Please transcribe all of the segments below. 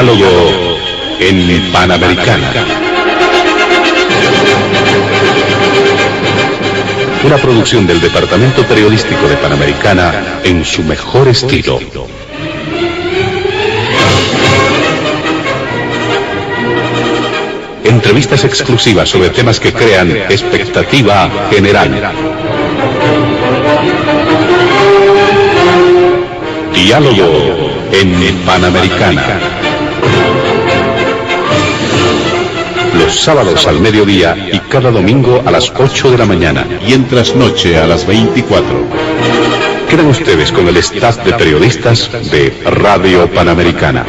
Diálogo en Panamericana. Una producción del Departamento Periodístico de Panamericana en su mejor estilo. Entrevistas exclusivas sobre temas que crean expectativa general. Diálogo en Panamericana. Los sábados al mediodía y cada domingo a las 8 de la mañana. Y en trasnoche a las 24. Quedan ustedes con el staff de periodistas de Radio Panamericana.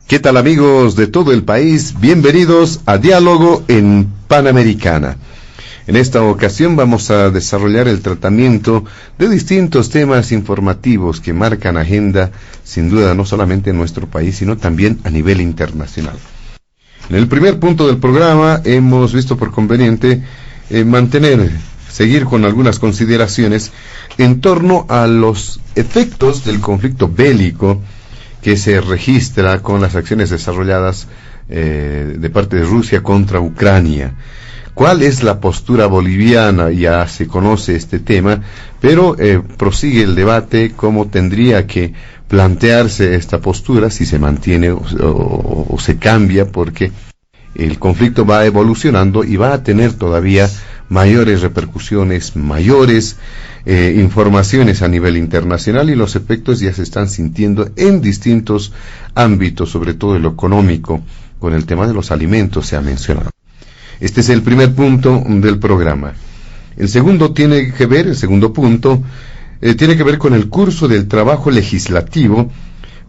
¿Qué tal, amigos de todo el país? Bienvenidos a Diálogo en Panamericana. En esta ocasión vamos a desarrollar el tratamiento de distintos temas informativos que marcan agenda, sin duda, no solamente en nuestro país, sino también a nivel internacional. En el primer punto del programa hemos visto por conveniente seguir con algunas consideraciones en torno a los efectos del conflicto bélico que se registra con las acciones desarrolladas de parte de Rusia contra Ucrania. ¿Cuál es la postura boliviana? Ya se conoce este tema, pero prosigue el debate cómo tendría que plantearse esta postura, si se mantiene o se cambia, porque el conflicto va evolucionando y va a tener todavía mayores repercusiones, mayores informaciones a nivel internacional, y los efectos ya se están sintiendo en distintos ámbitos, sobre todo el económico, con el tema de los alimentos se ha mencionado. Este es el primer punto del programa. El segundo punto tiene que ver con el curso del trabajo legislativo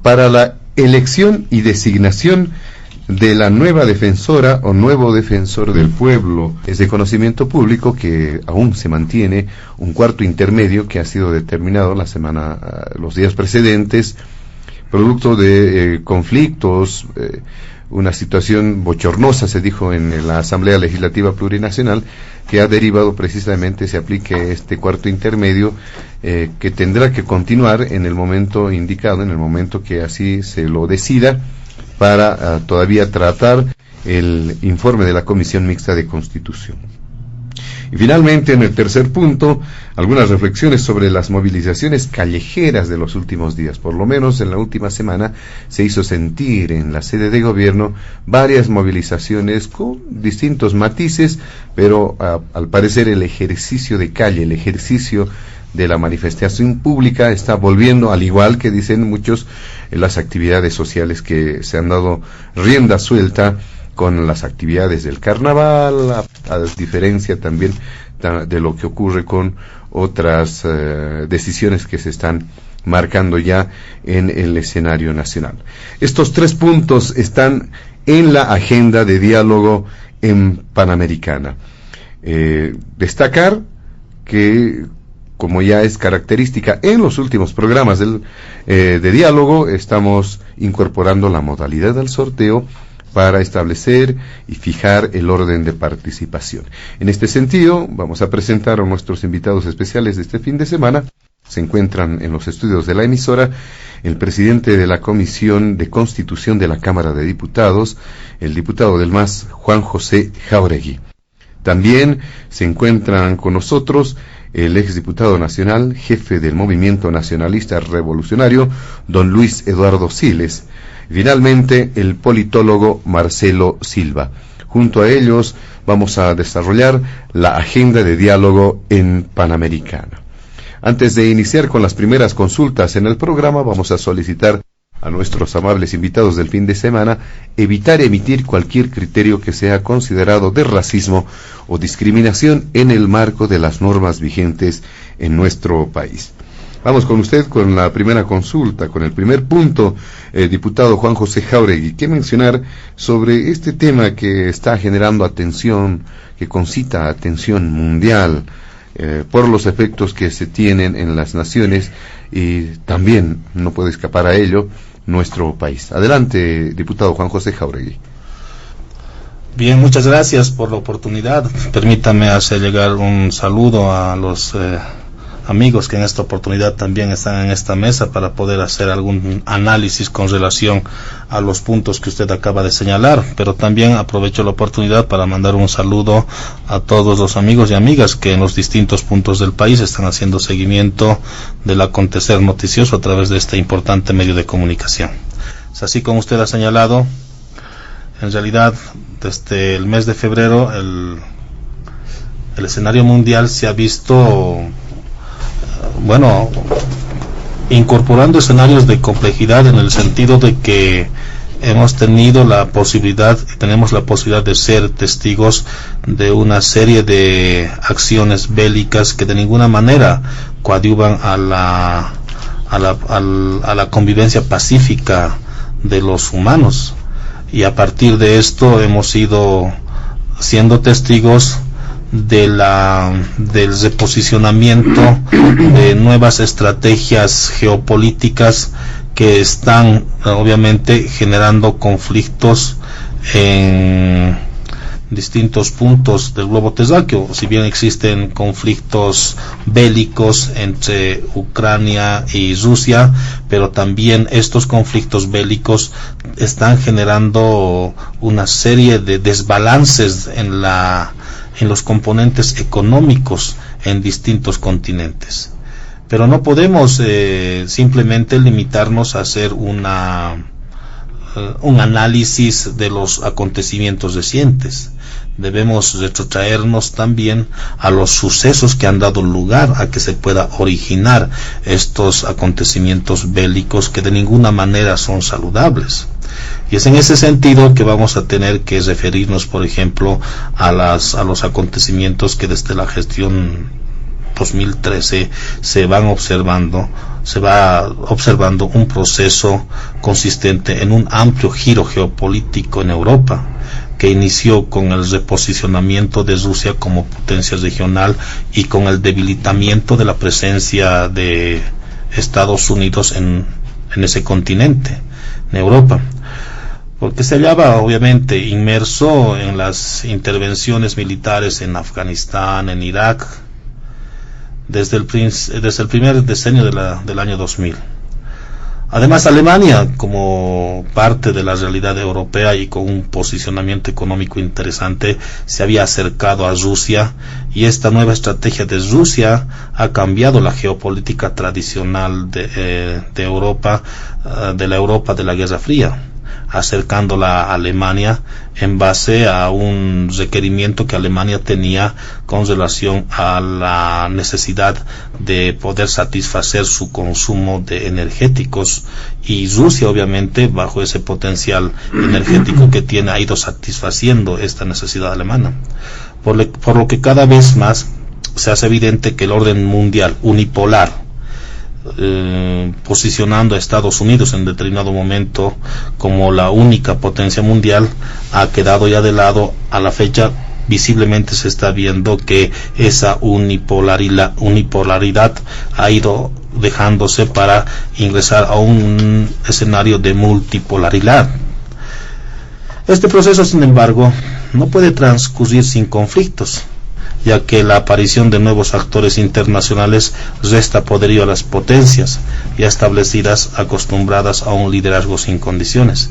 para la elección y designación de la nueva defensora o nuevo defensor del pueblo. Es de conocimiento público que aún se mantiene un cuarto intermedio que ha sido determinado los días precedentes, producto de conflictos, una situación bochornosa, se dijo en la Asamblea Legislativa Plurinacional, que ha derivado precisamente se aplique este cuarto intermedio, que tendrá que continuar en el momento indicado, en el momento que así se lo decida, para todavía tratar el informe de la Comisión Mixta de Constitución. Y finalmente, en el tercer punto, algunas reflexiones sobre las movilizaciones callejeras de los últimos días. Por lo menos en la última semana se hizo sentir en la sede de gobierno varias movilizaciones con distintos matices, pero al parecer el ejercicio de calle, el ejercicio de la manifestación pública está volviendo, al igual que dicen muchos, las actividades sociales que se han dado rienda suelta con las actividades del carnaval, a diferencia también de lo que ocurre con otras decisiones que se están marcando ya en el escenario nacional. Estos tres puntos están en la agenda de diálogo en Panamericana. Destacar que, como ya es característica en los últimos programas de diálogo, estamos incorporando la modalidad del sorteo para establecer y fijar el orden de participación. En este sentido, vamos a presentar a nuestros invitados especiales de este fin de semana. Se encuentran en los estudios de la emisora el presidente de la Comisión de Constitución de la Cámara de Diputados, el diputado del MAS, Juan José Jáuregui. También se encuentran con nosotros el exdiputado nacional, jefe del Movimiento Nacionalista Revolucionario, don Luis Eduardo Siles. Finalmente, el politólogo Marcelo Silva. Junto a ellos vamos a desarrollar la agenda de diálogo en Panamericana. Antes de iniciar con las primeras consultas en el programa, vamos a solicitar a nuestros amables invitados del fin de semana evitar emitir cualquier criterio que sea considerado de racismo o discriminación en el marco de las normas vigentes en nuestro país. Vamos con usted con la primera consulta, con el primer punto, diputado Juan José Jáuregui. ¿Qué mencionar sobre este tema que está generando atención, que concita atención mundial, por los efectos que se tienen en las naciones y también, no puede escapar a ello, nuestro país? Adelante, diputado Juan José Jáuregui. Bien, muchas gracias por la oportunidad. Permítame hacer llegar un saludo a los amigos que en esta oportunidad también están en esta mesa para poder hacer algún análisis con relación a los puntos que usted acaba de señalar, pero también aprovecho la oportunidad para mandar un saludo a todos los amigos y amigas que en los distintos puntos del país están haciendo seguimiento del acontecer noticioso a través de este importante medio de comunicación. Es así como usted ha señalado, en realidad desde el mes de febrero el escenario mundial se ha visto incorporando escenarios de complejidad, en el sentido de que tenemos la posibilidad de ser testigos de una serie de acciones bélicas que de ninguna manera coadyuvan a la convivencia pacífica de los humanos, y a partir de esto hemos ido siendo testigos del reposicionamiento de nuevas estrategias geopolíticas que están obviamente generando conflictos en distintos puntos del globo terráqueo. Si bien existen conflictos bélicos entre Ucrania y Rusia, pero también estos conflictos bélicos están generando una serie de desbalances en los componentes económicos en distintos continentes. Pero no podemos simplemente limitarnos a hacer un análisis de los acontecimientos recientes. Debemos retrotraernos también a los sucesos que han dado lugar a que se pueda originar estos acontecimientos bélicos, que de ninguna manera son saludables. Y es en ese sentido que vamos a tener que referirnos, por ejemplo, a los acontecimientos que desde la gestión 2013 se va observando un proceso consistente en un amplio giro geopolítico en Europa, que inició con el reposicionamiento de Rusia como potencia regional y con el debilitamiento de la presencia de Estados Unidos en ese continente, en Europa, porque se hallaba obviamente inmerso en las intervenciones militares en Afganistán, en Irak, desde el primer decenio del año 2000. Además, Alemania, como parte de la realidad europea y con un posicionamiento económico interesante, se había acercado a Rusia, y esta nueva estrategia de Rusia ha cambiado la geopolítica tradicional de Europa, de la Europa de la Guerra Fría, acercándola a Alemania en base a un requerimiento que Alemania tenía con relación a la necesidad de poder satisfacer su consumo de energéticos, y Rusia obviamente bajo ese potencial energético que tiene ha ido satisfaciendo esta necesidad alemana, por lo que cada vez más se hace evidente que el orden mundial unipolar, posicionando a Estados Unidos en determinado momento como la única potencia mundial, ha quedado ya de lado. A la fecha visiblemente se está viendo que esa unipolaridad ha ido dejándose para ingresar a un escenario de multipolaridad. Este proceso, sin embargo, no puede transcurrir sin conflictos, ya que la aparición de nuevos actores internacionales resta poderío a las potencias ya establecidas, acostumbradas a un liderazgo sin condiciones.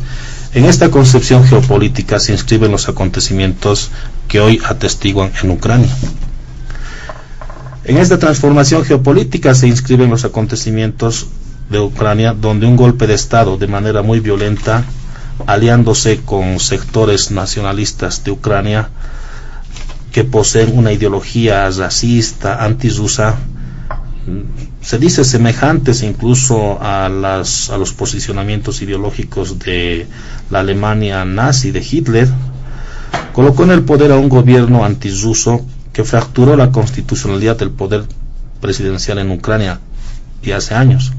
En esta concepción geopolítica se inscriben los acontecimientos que hoy atestiguan en Ucrania. En esta transformación geopolítica se inscriben los acontecimientos de Ucrania, donde un golpe de Estado de manera muy violenta, aliándose con sectores nacionalistas de Ucrania que poseen una ideología racista, antirrusa, se dice semejantes incluso a los posicionamientos ideológicos de la Alemania nazi de Hitler, colocó en el poder a un gobierno antirruso que fracturó la constitucionalidad del poder presidencial en Ucrania y hace años,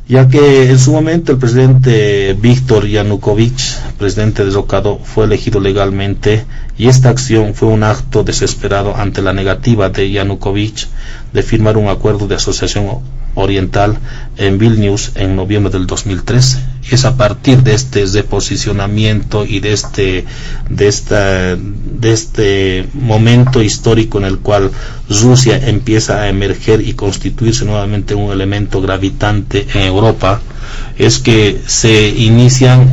ya que en su momento el presidente Víktor Yanukovych, presidente derrocado, fue elegido legalmente, y esta acción fue un acto desesperado ante la negativa de Yanukovych de firmar un acuerdo de asociación oriental en Vilnius en noviembre del 2013, y es a partir de este reposicionamiento y de este momento histórico en el cual Rusia empieza a emerger y constituirse nuevamente un elemento gravitante en Europa, es que se inician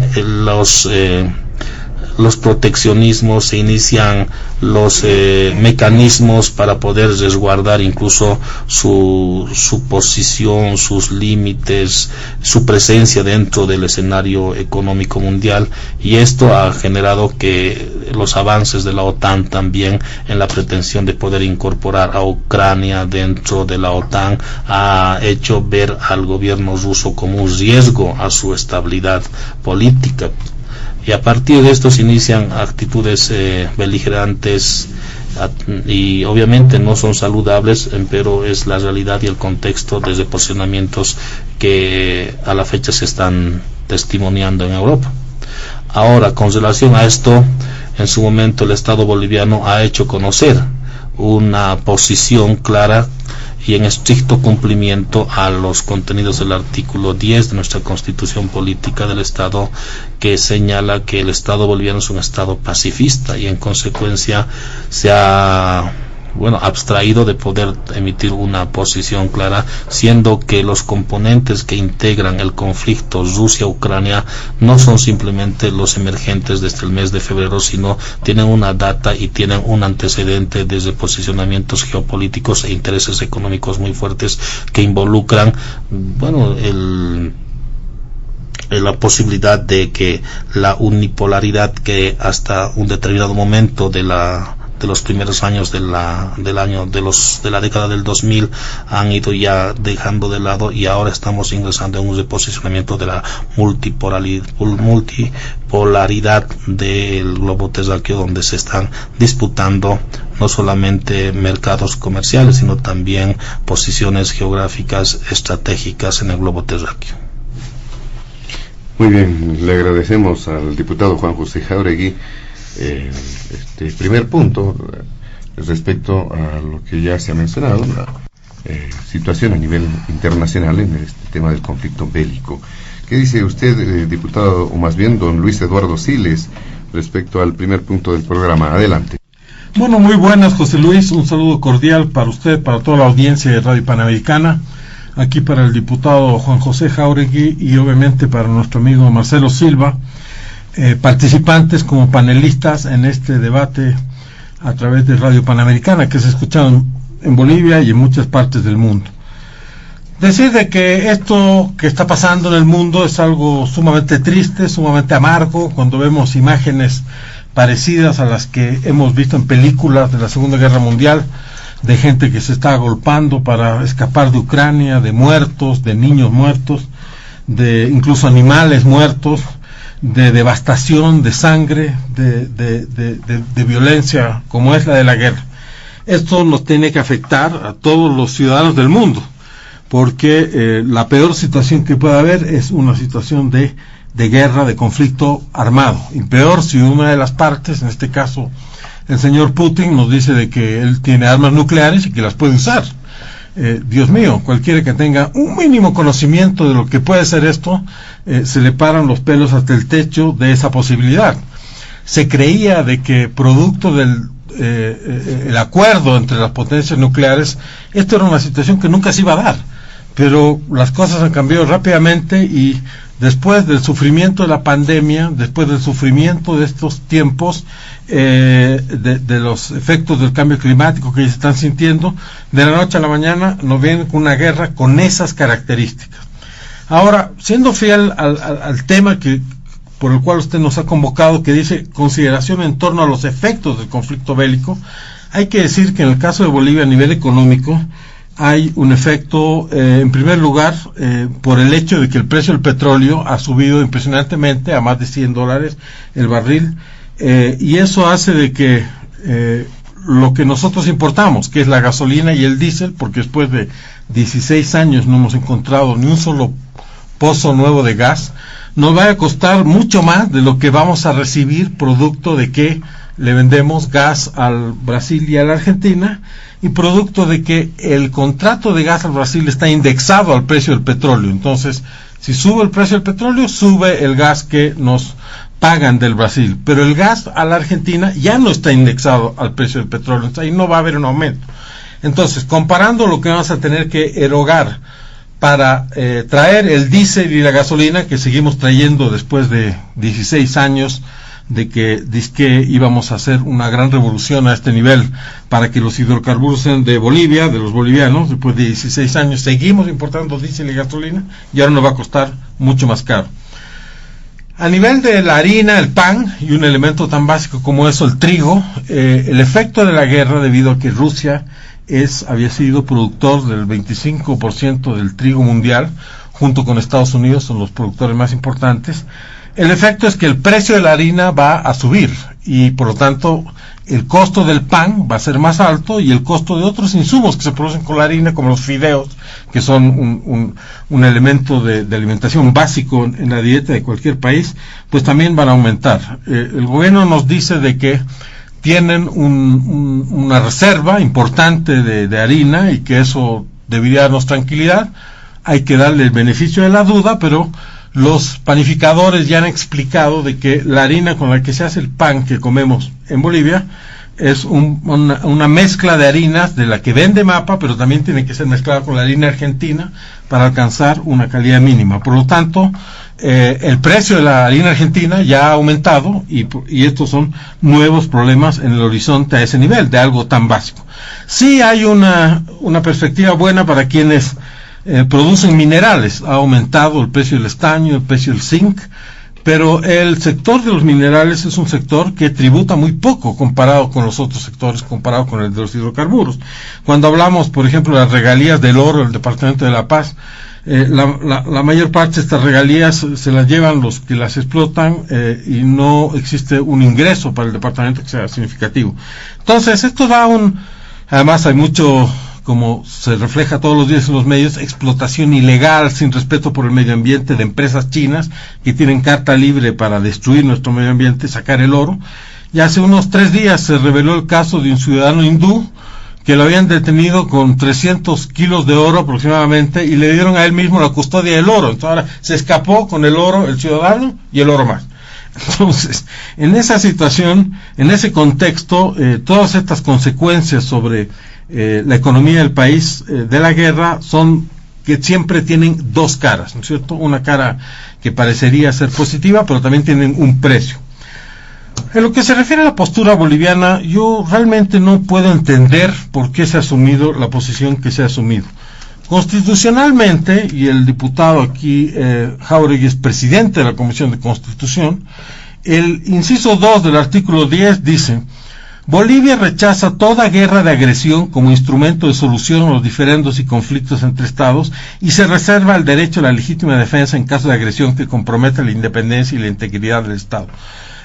los proteccionismos, se inician los mecanismos para poder resguardar incluso su posición, sus límites, su presencia dentro del escenario económico mundial, y esto ha generado que los avances de la OTAN también en la pretensión de poder incorporar a Ucrania dentro de la OTAN ha hecho ver al gobierno ruso como un riesgo a su estabilidad política. Y a partir de esto se inician actitudes beligerantes y obviamente no son saludables, pero es la realidad y el contexto de reposicionamientos que a la fecha se están testimoniando en Europa. Ahora, con relación a esto, en su momento el Estado boliviano ha hecho conocer una posición clara y en estricto cumplimiento a los contenidos del artículo 10 de nuestra Constitución Política del Estado, que señala que el Estado boliviano es un Estado pacifista, y en consecuencia se ha abstraído de poder emitir una posición clara, siendo que los componentes que integran el conflicto Rusia-Ucrania no son simplemente los emergentes desde el mes de febrero, sino tienen una data y tienen un antecedente desde posicionamientos geopolíticos e intereses económicos muy fuertes que involucran la posibilidad de que la unipolaridad que hasta un determinado momento de los primeros años de la década del 2000 han ido ya dejando de lado, y ahora estamos ingresando en un reposicionamiento de la multipolaridad del globo terráqueo, donde se están disputando no solamente mercados comerciales, sino también posiciones geográficas estratégicas en el globo terráqueo. Muy bien, le agradecemos al diputado Juan José Jáuregui este primer punto respecto a lo que ya se ha mencionado, la situación a nivel internacional en este tema del conflicto bélico. ¿Qué dice usted, diputado, o más bien don Luis Eduardo Siles, respecto al primer punto del programa? Adelante. Bueno, muy buenas, José Luis, un saludo cordial para usted, para toda la audiencia de Radio Panamericana, aquí para el diputado Juan José Jáuregui y obviamente para nuestro amigo Marcelo Silva, participantes como panelistas en este debate a través de Radio Panamericana, que se escucha en Bolivia y en muchas partes del mundo. Decir de que esto que está pasando en el mundo es algo sumamente triste, sumamente amargo, cuando vemos imágenes parecidas a las que hemos visto en películas de la Segunda Guerra Mundial, de gente que se está agolpando para escapar de Ucrania, de muertos, de niños muertos, de incluso animales muertos, de devastación, de sangre, de violencia como es la de la guerra. Esto nos tiene que afectar a todos los ciudadanos del mundo, porque la peor situación que puede haber es una situación de guerra, de conflicto armado, y peor si una de las partes, en este caso el señor Putin, nos dice de que él tiene armas nucleares y que las puede usar. Dios mío, cualquiera que tenga un mínimo conocimiento de lo que puede ser esto, se le paran los pelos hasta el techo de esa posibilidad. Se creía de que producto del el acuerdo entre las potencias nucleares, esto era una situación que nunca se iba a dar, pero las cosas han cambiado rápidamente, y después del sufrimiento de la pandemia, después del sufrimiento de estos tiempos, de los efectos del cambio climático que se están sintiendo, de la noche a la mañana nos vienen con una guerra con esas características. Ahora, siendo fiel al tema por el cual usted nos ha convocado, que dice consideración en torno a los efectos del conflicto bélico, hay que decir que en el caso de Bolivia a nivel económico hay un efecto, en primer lugar, por el hecho de que el precio del petróleo ha subido impresionantemente a más de $100 el barril, y eso hace de que lo que nosotros importamos, que es la gasolina y el diésel, porque después de 16 años no hemos encontrado ni un solo pozo nuevo de gas, nos va a costar mucho más de lo que vamos a recibir producto de que le vendemos gas al Brasil y a la Argentina, y producto de que el contrato de gas al Brasil está indexado al precio del petróleo. Entonces, Si sube el precio del petróleo, sube el gas que nos pagan del Brasil, pero el gas a la Argentina ya no está indexado al precio del petróleo, entonces ahí no va a haber un aumento. Entonces, comparando lo que vamos a tener que erogar para traer el diésel y la gasolina que seguimos trayendo después de 16 años de que íbamos a hacer una gran revolución a este nivel para que los hidrocarburos sean de Bolivia, de los bolivianos. Después de 16 años seguimos importando diésel y gasolina y ahora nos va a costar mucho más caro. A nivel de la harina, el pan y un elemento tan básico como eso, el trigo, el efecto de la guerra, debido a que Rusia había sido productor del 25% del trigo mundial, junto con Estados Unidos, son los productores más importantes. El efecto es que el precio de la harina va a subir y por lo tanto el costo del pan va a ser más alto y el costo de otros insumos que se producen con la harina, como los fideos, que son un elemento de alimentación básico en la dieta de cualquier país, pues también van a aumentar. El gobierno nos dice de que tienen una reserva importante de harina y que eso debería darnos tranquilidad. Hay que darle el beneficio de la duda, pero los panificadores ya han explicado de que la harina con la que se hace el pan que comemos en Bolivia es una mezcla de harinas de la que vende MAPA, pero también tiene que ser mezclada con la harina argentina para alcanzar una calidad mínima. Por lo tanto, el precio de la harina argentina ya ha aumentado y estos son nuevos problemas en el horizonte a ese nivel, de algo tan básico. Sí hay una perspectiva buena para quienes producen minerales. Ha aumentado el precio del estaño, el precio del zinc, pero el sector de los minerales es un sector que tributa muy poco comparado con los otros sectores, comparado con el de los hidrocarburos. Cuando hablamos, por ejemplo, de las regalías del oro del Departamento de La Paz, la mayor parte de estas regalías se las llevan los que las explotan y no existe un ingreso para el departamento que sea significativo. Entonces, esto da además hay mucho, como se refleja todos los días en los medios, explotación ilegal, sin respeto por el medio ambiente, de empresas chinas que tienen carta libre para destruir nuestro medio ambiente, sacar el oro. Y hace unos 3 días se reveló el caso de un ciudadano hindú que lo habían detenido con 300 kilos de oro aproximadamente y le dieron a él mismo la custodia del oro. Entonces ahora se escapó con el oro el ciudadano y el oro más. Entonces, en esa situación, en ese contexto, todas estas consecuencias sobre la economía del país de la guerra son que siempre tienen dos caras, ¿no es cierto? Una cara que parecería ser positiva, pero también tienen un precio. En lo que se refiere a la postura boliviana, yo realmente no puedo entender por qué se ha asumido la posición que se ha asumido. Constitucionalmente, y el diputado aquí, Jáuregui, es presidente de la Comisión de Constitución, el inciso 2 del artículo 10 dice: Bolivia rechaza toda guerra de agresión como instrumento de solución a los diferendos y conflictos entre estados y se reserva el derecho a la legítima defensa en caso de agresión que comprometa la independencia y la integridad del Estado.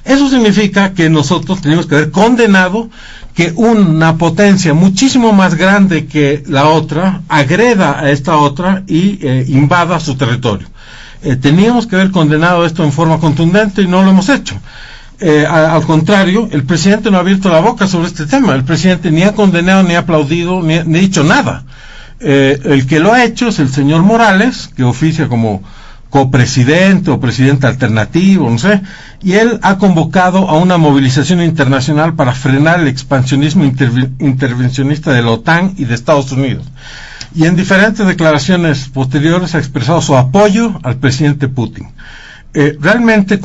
Eso significa que nosotros tenemos que haber condenado que una potencia muchísimo más grande que la otra agreda a esta otra y invada su territorio. Teníamos que haber condenado esto en forma contundente y no lo hemos hecho. Al contrario, el presidente no ha abierto la boca sobre este tema. El presidente ni ha condenado, ni ha aplaudido, ni ha dicho nada. El que lo ha hecho es el señor Morales, que oficia como copresidente o presidente alternativo, no sé, y él ha convocado a una movilización internacional para frenar el expansionismo intervencionista de la OTAN y de Estados Unidos. Y en diferentes declaraciones posteriores ha expresado su apoyo al presidente Putin. Realmente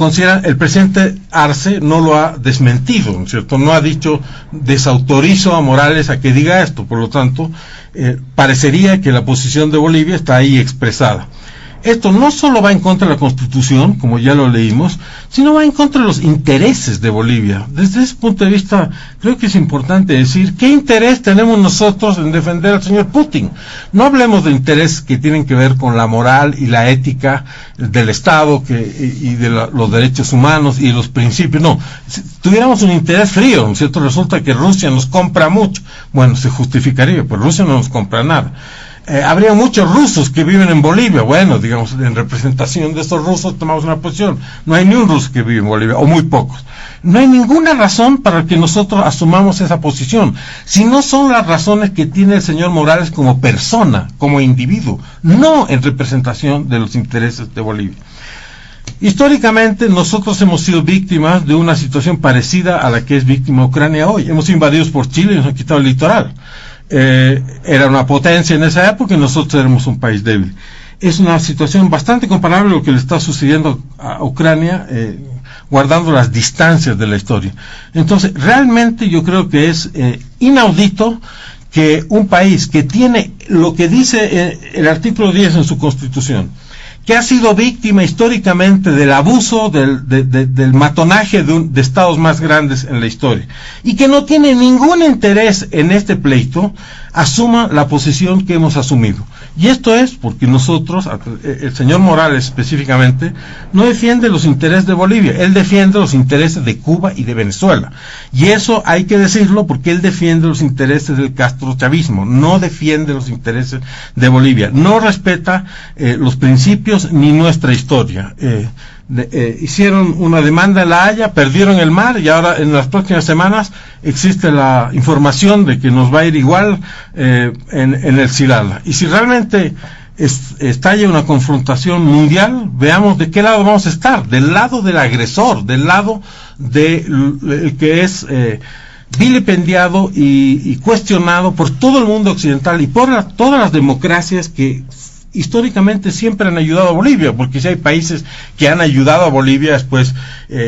el presidente Arce no lo ha desmentido, ¿no es cierto? No ha dicho desautorizo a Morales a que diga esto, por lo tanto, parecería que la posición de Bolivia está ahí expresada. Esto no solo va en contra de la Constitución, como ya lo leímos, sino va en contra de los intereses de Bolivia. Desde ese punto de vista, creo que es importante decir qué interés tenemos nosotros en defender al señor Putin. No hablemos de intereses que tienen que ver con la moral y la ética del Estado y de los derechos humanos y los principios. No, si tuviéramos un interés frío, ¿no es cierto? Resulta que Rusia nos compra mucho. Bueno, se justificaría, pues Rusia no nos compra nada. Habría muchos rusos que viven en Bolivia. Bueno, digamos, en representación de estos rusos tomamos una posición. No hay ni un ruso que vive en Bolivia, o muy pocos. No hay ninguna razón para que nosotros asumamos esa posición, si no son las razones que tiene el señor Morales como persona, como individuo, no en representación de los intereses de Bolivia. Históricamente nosotros hemos sido víctimas de una situación parecida a la que es víctima Ucrania hoy. Hemos sido invadidos por Chile y nos han quitado el litoral. Era una potencia en esa época y nosotros éramos un país débil. Es una situación bastante comparable a lo que le está sucediendo a Ucrania, guardando las distancias de la historia. Entonces, realmente yo creo que es inaudito que un país que tiene lo que dice el artículo 10 en su Constitución, que ha sido víctima históricamente del abuso, del matonaje de estados más grandes en la historia, y que no tiene ningún interés en este pleito, asuma la posición que hemos asumido. Y esto es porque nosotros, el señor Morales específicamente, no defiende los intereses de Bolivia, él defiende los intereses de Cuba y de Venezuela. Y eso hay que decirlo porque él defiende los intereses del castrochavismo, no defiende los intereses de Bolivia, no respeta los principios ni nuestra historia. Hicieron una demanda en La Haya, perdieron el mar y ahora en las próximas semanas existe la información de que nos va a ir igual en el Silala. Y si realmente estalla una confrontación mundial, veamos de qué lado vamos a estar, del lado del agresor, del lado del que es vilipendiado y cuestionado por todo el mundo occidental y por todas las democracias que históricamente siempre han ayudado a Bolivia, porque si hay países que han ayudado a Bolivia después,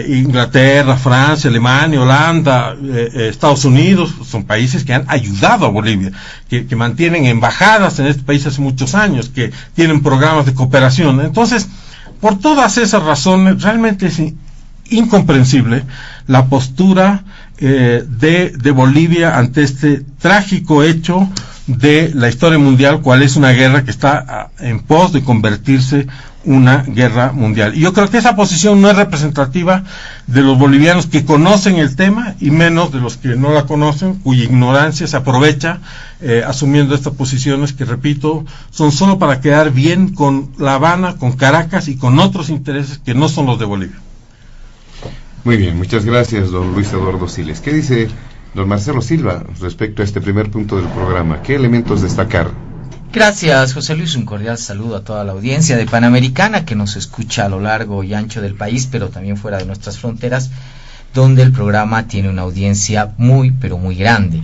Inglaterra, Francia, Alemania, Holanda, Estados Unidos, son países que han ayudado a Bolivia, que mantienen embajadas en este país hace muchos años, que tienen programas de cooperación. Entonces, por todas esas razones, realmente es incomprensible la postura de Bolivia ante este trágico hecho de la historia mundial, cual es una guerra que está en pos de convertirse una guerra mundial. Y yo creo que esa posición no es representativa de los bolivianos que conocen el tema y menos de los que no la conocen, cuya ignorancia se aprovecha asumiendo estas posiciones que, repito, son solo para quedar bien con La Habana, con Caracas y con otros intereses que no son los de Bolivia. Muy bien, muchas gracias, don Luis Eduardo Siles. ¿Qué dice don Marcelo Silva respecto a este primer punto del programa? ¿Qué elementos destacar? Gracias, José Luis. Un cordial saludo a toda la audiencia de Panamericana que nos escucha a lo largo y ancho del país, pero también fuera de nuestras fronteras, donde el programa tiene una audiencia muy, pero muy grande.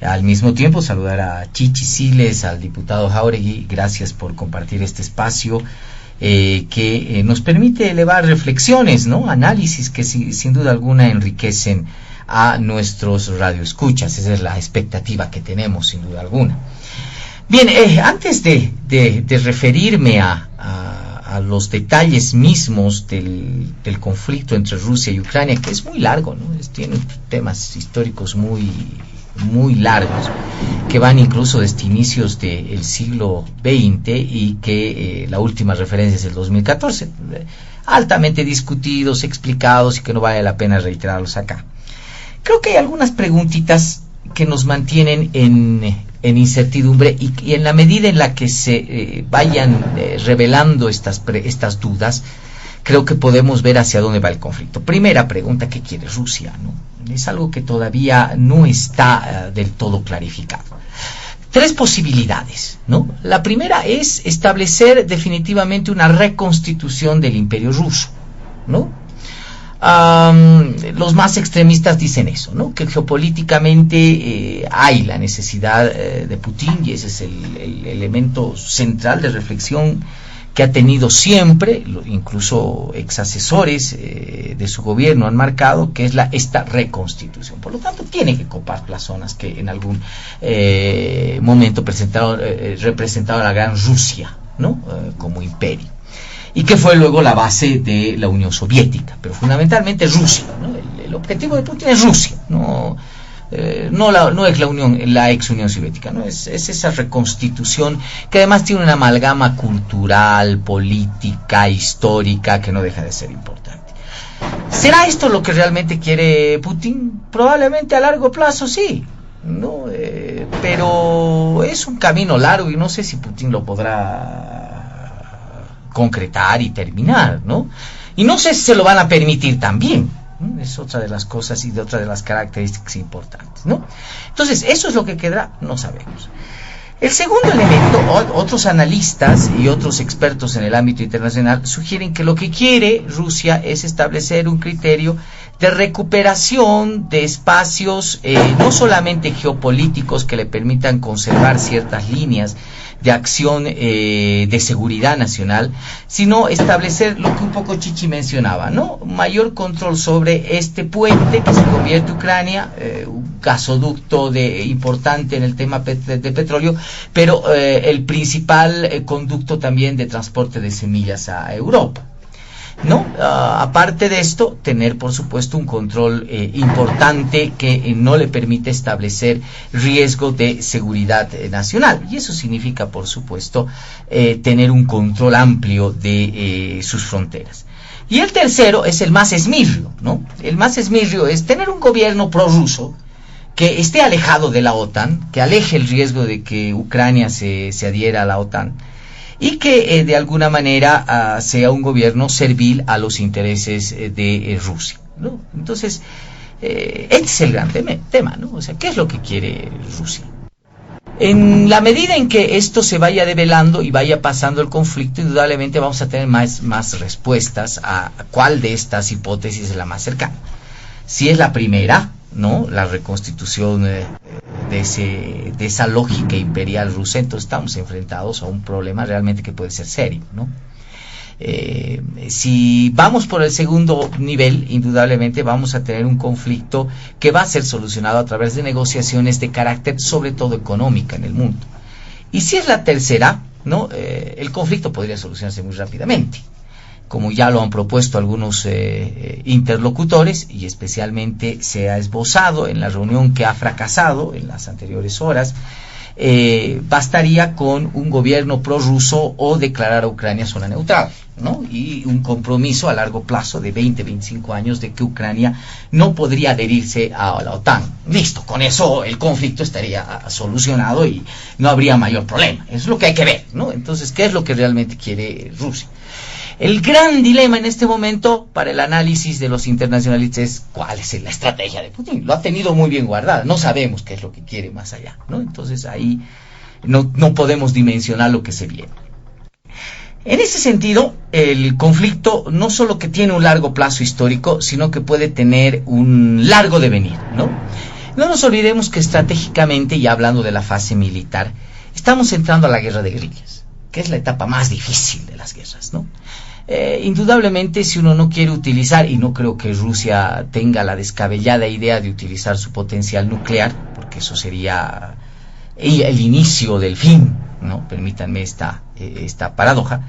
Al mismo tiempo, saludar a Chichi Siles, al diputado Jáuregui. Gracias por compartir este espacio que nos permite elevar reflexiones, ¿no? Análisis que sin duda alguna enriquecen a nuestros radioescuchas. Esa es la expectativa que tenemos, sin duda alguna. Bien, antes de referirme a los detalles mismos del conflicto entre Rusia y Ucrania, que es muy largo, ¿no? Tiene temas históricos muy largos, que van incluso desde inicios del siglo XX y que la última referencia es el 2014, altamente discutidos, explicados y que no vale la pena reiterarlos acá. Creo que hay algunas preguntitas que nos mantienen en incertidumbre y en la medida en la que se vayan revelando estas dudas, creo que podemos ver hacia dónde va el conflicto. Primera pregunta, ¿qué quiere Rusia? ¿No? Es algo que todavía no está del todo clarificado. Tres posibilidades, ¿no? La primera es establecer definitivamente una reconstitución del Imperio Ruso, ¿no? Los más extremistas dicen eso, ¿no? Que geopolíticamente hay la necesidad de Putin, y ese es el elemento central de reflexión que ha tenido siempre, incluso ex asesores de su gobierno han marcado, que es esta reconstitución. Por lo tanto, tiene que copar las zonas que en algún momento representaron a la Gran Rusia, ¿no? Como imperio, y que fue luego la base de la Unión Soviética, pero fundamentalmente Rusia, ¿no? El objetivo de Putin es Rusia, no es la ex Unión Soviética, ¿no? Es esa reconstitución que además tiene una amalgama cultural, política, histórica, que no deja de ser importante. ¿Será esto lo que realmente quiere Putin? Probablemente a largo plazo sí, ¿no? Pero es un camino largo y no sé si Putin lo podrá concretar y terminar, ¿no? Y no sé si se lo van a permitir también, ¿no? Es otra de las cosas y de otra de las características importantes, ¿no? Entonces, ¿eso es lo que quedará? No sabemos. El segundo elemento, otros analistas y otros expertos en el ámbito internacional sugieren que lo que quiere Rusia es establecer un criterio de recuperación de espacios no solamente geopolíticos que le permitan conservar ciertas líneas de acción de seguridad nacional, sino establecer lo que un poco Chichi mencionaba, ¿no? Mayor control sobre este puente que se convierte Ucrania, un gasoducto importante en el tema de petróleo, pero el principal conducto también de transporte de semillas a Europa, ¿no? Aparte de esto, tener por supuesto un control importante que no le permite establecer riesgo de seguridad nacional, y eso significa por supuesto tener un control amplio de sus fronteras. Y el tercero es el más esmirrio, ¿no? El más esmirrio es tener un gobierno prorruso que esté alejado de la OTAN, que aleje el riesgo de que Ucrania se adhiera a la OTAN, y que de alguna manera sea un gobierno servil a los intereses de Rusia, ¿no? Entonces, este es el gran tema, ¿no? O sea, ¿qué es lo que quiere Rusia? En la medida en que esto se vaya develando y vaya pasando el conflicto, indudablemente vamos a tener más respuestas a cuál de estas hipótesis es la más cercana. Si es la primera, ¿no? La reconstitución de esa lógica imperial rusa, entonces estamos enfrentados a un problema realmente que puede ser serio, ¿no? Si vamos por el segundo nivel, indudablemente vamos a tener un conflicto que va a ser solucionado a través de negociaciones de carácter sobre todo económica en el mundo. Y si es la tercera, ¿no? El conflicto podría solucionarse muy rápidamente, como ya lo han propuesto algunos interlocutores, y especialmente se ha esbozado en la reunión que ha fracasado en las anteriores horas. Bastaría con un gobierno prorruso o declarar a Ucrania zona neutral, ¿no? Y un compromiso a largo plazo de 20-25 años de que Ucrania no podría adherirse a la OTAN. Listo, con eso el conflicto estaría solucionado y no habría mayor problema. Eso es lo que hay que ver, ¿no? Entonces, ¿qué es lo que realmente quiere Rusia? El gran dilema en este momento para el análisis de los internacionalistas es cuál es la estrategia de Putin. Lo ha tenido muy bien guardada, no sabemos qué es lo que quiere más allá, ¿no? Entonces ahí no podemos dimensionar lo que se viene. En ese sentido, el conflicto no solo que tiene un largo plazo histórico, sino que puede tener un largo devenir, ¿no? No nos olvidemos que estratégicamente, y hablando de la fase militar, estamos entrando a la guerra de guerrillas, que es la etapa más difícil de las guerras, ¿no? Indudablemente, si uno no quiere utilizar, y no creo que Rusia tenga la descabellada idea de utilizar su potencial nuclear, porque eso sería el inicio del fin, ¿no? Permítanme esta paradoja,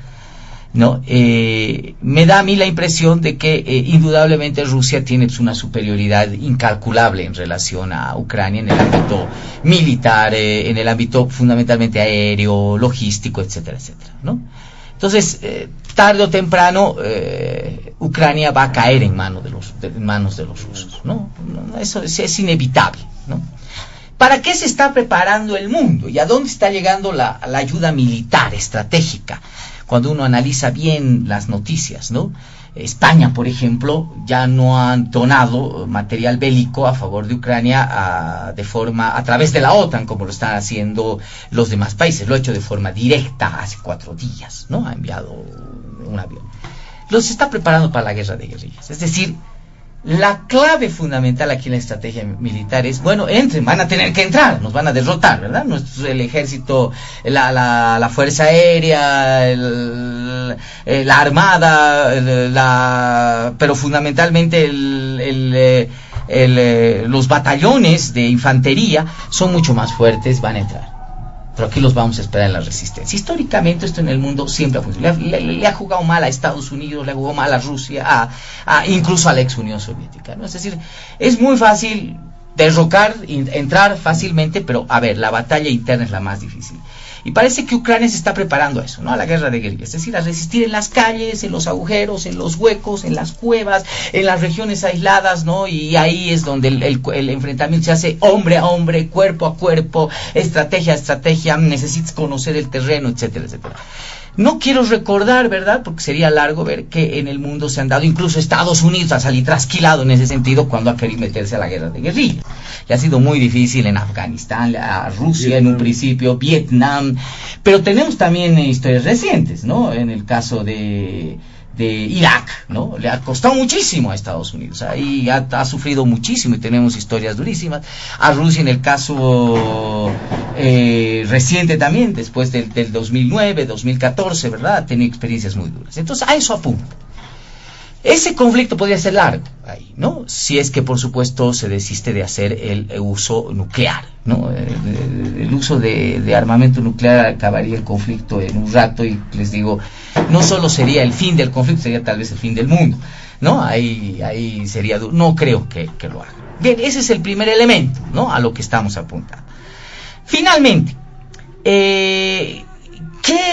¿no? Me da a mí la impresión de que indudablemente Rusia tiene una superioridad incalculable en relación a Ucrania en el ámbito militar, en el ámbito fundamentalmente aéreo, logístico, etcétera, etcétera, ¿no? Entonces, tarde o temprano, Ucrania va a caer en manos de los rusos, ¿no? Eso es inevitable, ¿no? ¿Para qué se está preparando el mundo? ¿Y a dónde está llegando la ayuda militar estratégica? Cuando uno analiza bien las noticias, ¿no? España, por ejemplo, ya no ha donado material bélico a favor de Ucrania a través de la OTAN, como lo están haciendo los demás países. Lo ha hecho de forma directa hace 4 días, ¿no? Ha enviado un avión. Los está preparando para la guerra de guerrillas. Es decir, la clave fundamental aquí en la estrategia militar es, bueno, van a tener que entrar, nos van a derrotar, ¿verdad? El ejército, la fuerza aérea, la armada, pero fundamentalmente los batallones de infantería son mucho más fuertes, van a entrar. Pero aquí los vamos a esperar en la resistencia. Históricamente esto en el mundo siempre ha funcionado. Le ha jugado mal a Estados Unidos, le ha jugado mal a Rusia, incluso a la ex Unión Soviética, ¿no? Es decir, es muy fácil derrocar, entrar fácilmente, pero a ver, la batalla interna es la más difícil. Y parece que Ucrania se está preparando a eso, ¿no? A la guerra de guerrillas, es decir, a resistir en las calles, en los agujeros, en los huecos, en las cuevas, en las regiones aisladas, ¿no? Y ahí es donde el enfrentamiento se hace hombre a hombre, cuerpo a cuerpo, estrategia a estrategia, necesitas conocer el terreno, etcétera, etcétera. No quiero recordar, ¿verdad?, porque sería largo ver que en el mundo se han dado, incluso Estados Unidos ha salido trasquilado en ese sentido cuando ha querido meterse a la guerra de guerrilla. Y ha sido muy difícil en Afganistán, a Rusia en un principio, Vietnam, pero tenemos también historias recientes, ¿no? En el caso de Irak, ¿no? Le ha costado muchísimo a Estados Unidos, ahí ha sufrido muchísimo y tenemos historias durísimas. A Rusia en el caso reciente también, después del 2009, 2014, ¿verdad? Ha tenido experiencias muy duras. Entonces, a eso apunta. Ese conflicto podría ser largo, ahí, ¿no? Si es que, por supuesto, se desiste de hacer el uso nuclear, ¿no? El uso de armamento nuclear acabaría el conflicto en un rato y les digo, no solo sería el fin del conflicto, sería tal vez el fin del mundo, ¿no? Ahí sería duro. No creo que lo haga. Bien, ese es el primer elemento, ¿no?, a lo que estamos apuntando. Finalmente, ¿qué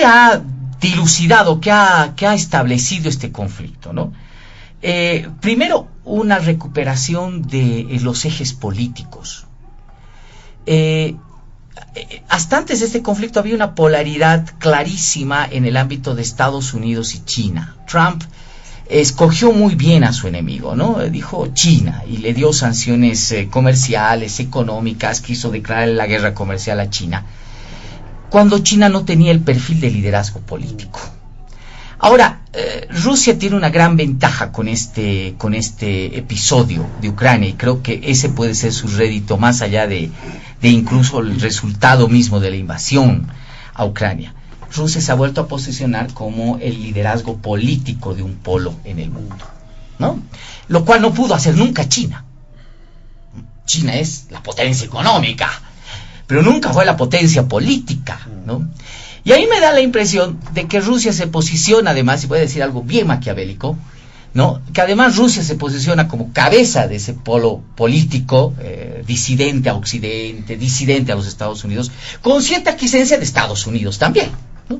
ha dilucidado, qué ha establecido este conflicto, ¿no? Primero, una recuperación de los ejes políticos. Hasta antes de este conflicto había una polaridad clarísima en el ámbito de Estados Unidos y China. Trump escogió muy bien a su enemigo, ¿no? Dijo China y le dio sanciones comerciales, económicas, quiso declarar la guerra comercial a China, cuando China no tenía el perfil de liderazgo político. Ahora, Rusia tiene una gran ventaja con este episodio de Ucrania y creo que ese puede ser su rédito más allá de incluso el resultado mismo de la invasión a Ucrania. Rusia se ha vuelto a posicionar como el liderazgo político de un polo en el mundo, ¿no? Lo cual no pudo hacer nunca China. China es la potencia económica, pero nunca fue la potencia política, ¿no? Y ahí me da la impresión de que Rusia se posiciona, además, y voy a decir algo bien maquiavélico, ¿no?, que además Rusia se posiciona como cabeza de ese polo político, disidente a Occidente, disidente a los Estados Unidos, con cierta aquiescencia de Estados Unidos también, ¿no?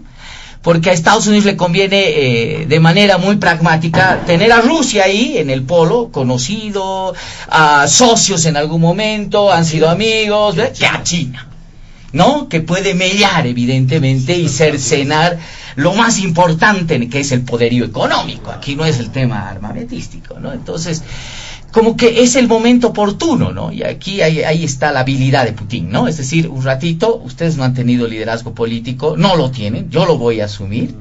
Porque a Estados Unidos le conviene de manera muy pragmática tener a Rusia ahí en el polo, conocido, a socios en algún momento, han sido amigos, que a China, ¿no?, que puede mediar evidentemente y cercenar lo más importante, que es el poderío económico. Aquí no es el tema armamentístico, ¿no? Entonces, como que es el momento oportuno, ¿no? Y aquí ahí está la habilidad de Putin, ¿no? Es decir, un ratito, ustedes no han tenido liderazgo político, no lo tienen, yo lo voy a asumir.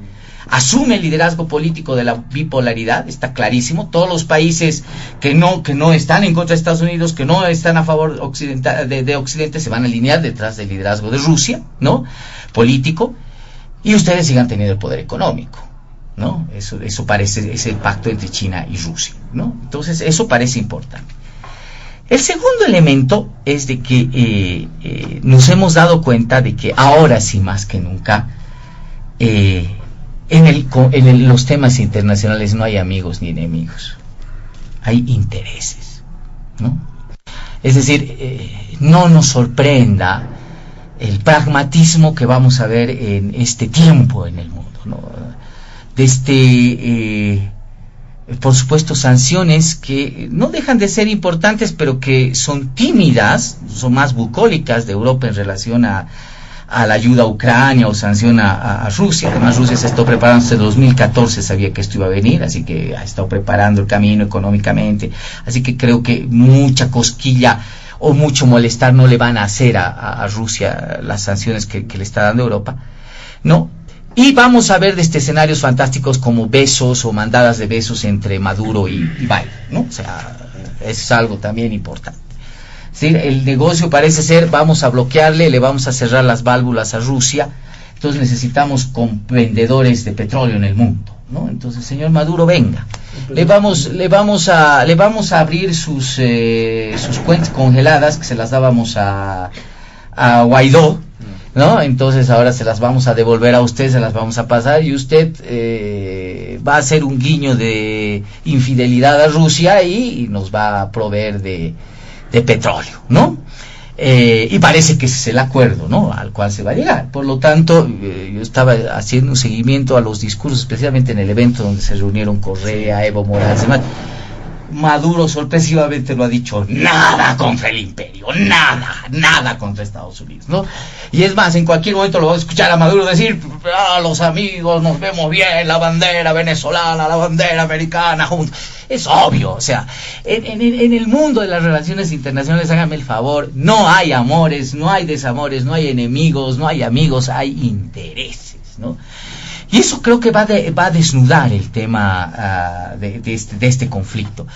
Asume el liderazgo político de la bipolaridad, está clarísimo. Todos los países que no están en contra de Estados Unidos, que no están a favor de Occidente, se van a alinear detrás del liderazgo de Rusia, ¿no?, político, y ustedes sigan teniendo el poder económico, ¿no? Eso parece, es el pacto entre China y Rusia, ¿no? Entonces, eso parece importante. El segundo elemento es de que nos hemos dado cuenta de que ahora sí más que nunca, en los temas internacionales no hay amigos ni enemigos, hay intereses, ¿no? Es decir, no nos sorprenda el pragmatismo que vamos a ver en este tiempo en el mundo, ¿no? Por supuesto, sanciones que no dejan de ser importantes, pero que son tímidas, son más bucólicas de Europa en relación a la ayuda a Ucrania o sanción a Rusia. Además, Rusia se está preparando desde 2014, sabía que esto iba a venir, así que ha estado preparando el camino económicamente, así que creo que mucha cosquilla o mucho molestar no le van a hacer a Rusia las sanciones que le está dando Europa, ¿no? Y vamos a ver escenarios fantásticos como besos o mandadas de besos entre Maduro y Biden, ¿no? O sea, es algo también importante. ¿Sí? El negocio parece ser, vamos a bloquearle, le vamos a cerrar las válvulas a Rusia, entonces necesitamos vendedores de petróleo en el mundo, ¿no? Entonces, señor Maduro, venga, le vamos a abrir sus cuentas congeladas que se las dábamos a Guaidó, ¿no? Entonces ahora se las vamos a devolver a usted, se las vamos a pasar y usted va a hacer un guiño de infidelidad a Rusia y nos va a proveer de petróleo, ¿no? Y parece que ese es el acuerdo, ¿no?, al cual se va a llegar. Por lo tanto, yo estaba haciendo un seguimiento a los discursos, especialmente en el evento donde se reunieron Correa, Evo Morales, demás. Maduro sorpresivamente lo ha dicho, nada contra el imperio, nada contra Estados Unidos, ¿no? Y es más, en cualquier momento lo vamos a escuchar a Maduro decir, los amigos, nos vemos bien, la bandera venezolana, la bandera americana, juntos. Es obvio, o sea, en el mundo de las relaciones internacionales, hágame el favor, no hay amores, no hay desamores, no hay enemigos, no hay amigos, hay intereses, ¿no? Y eso creo que va a desnudar el tema de este conflicto.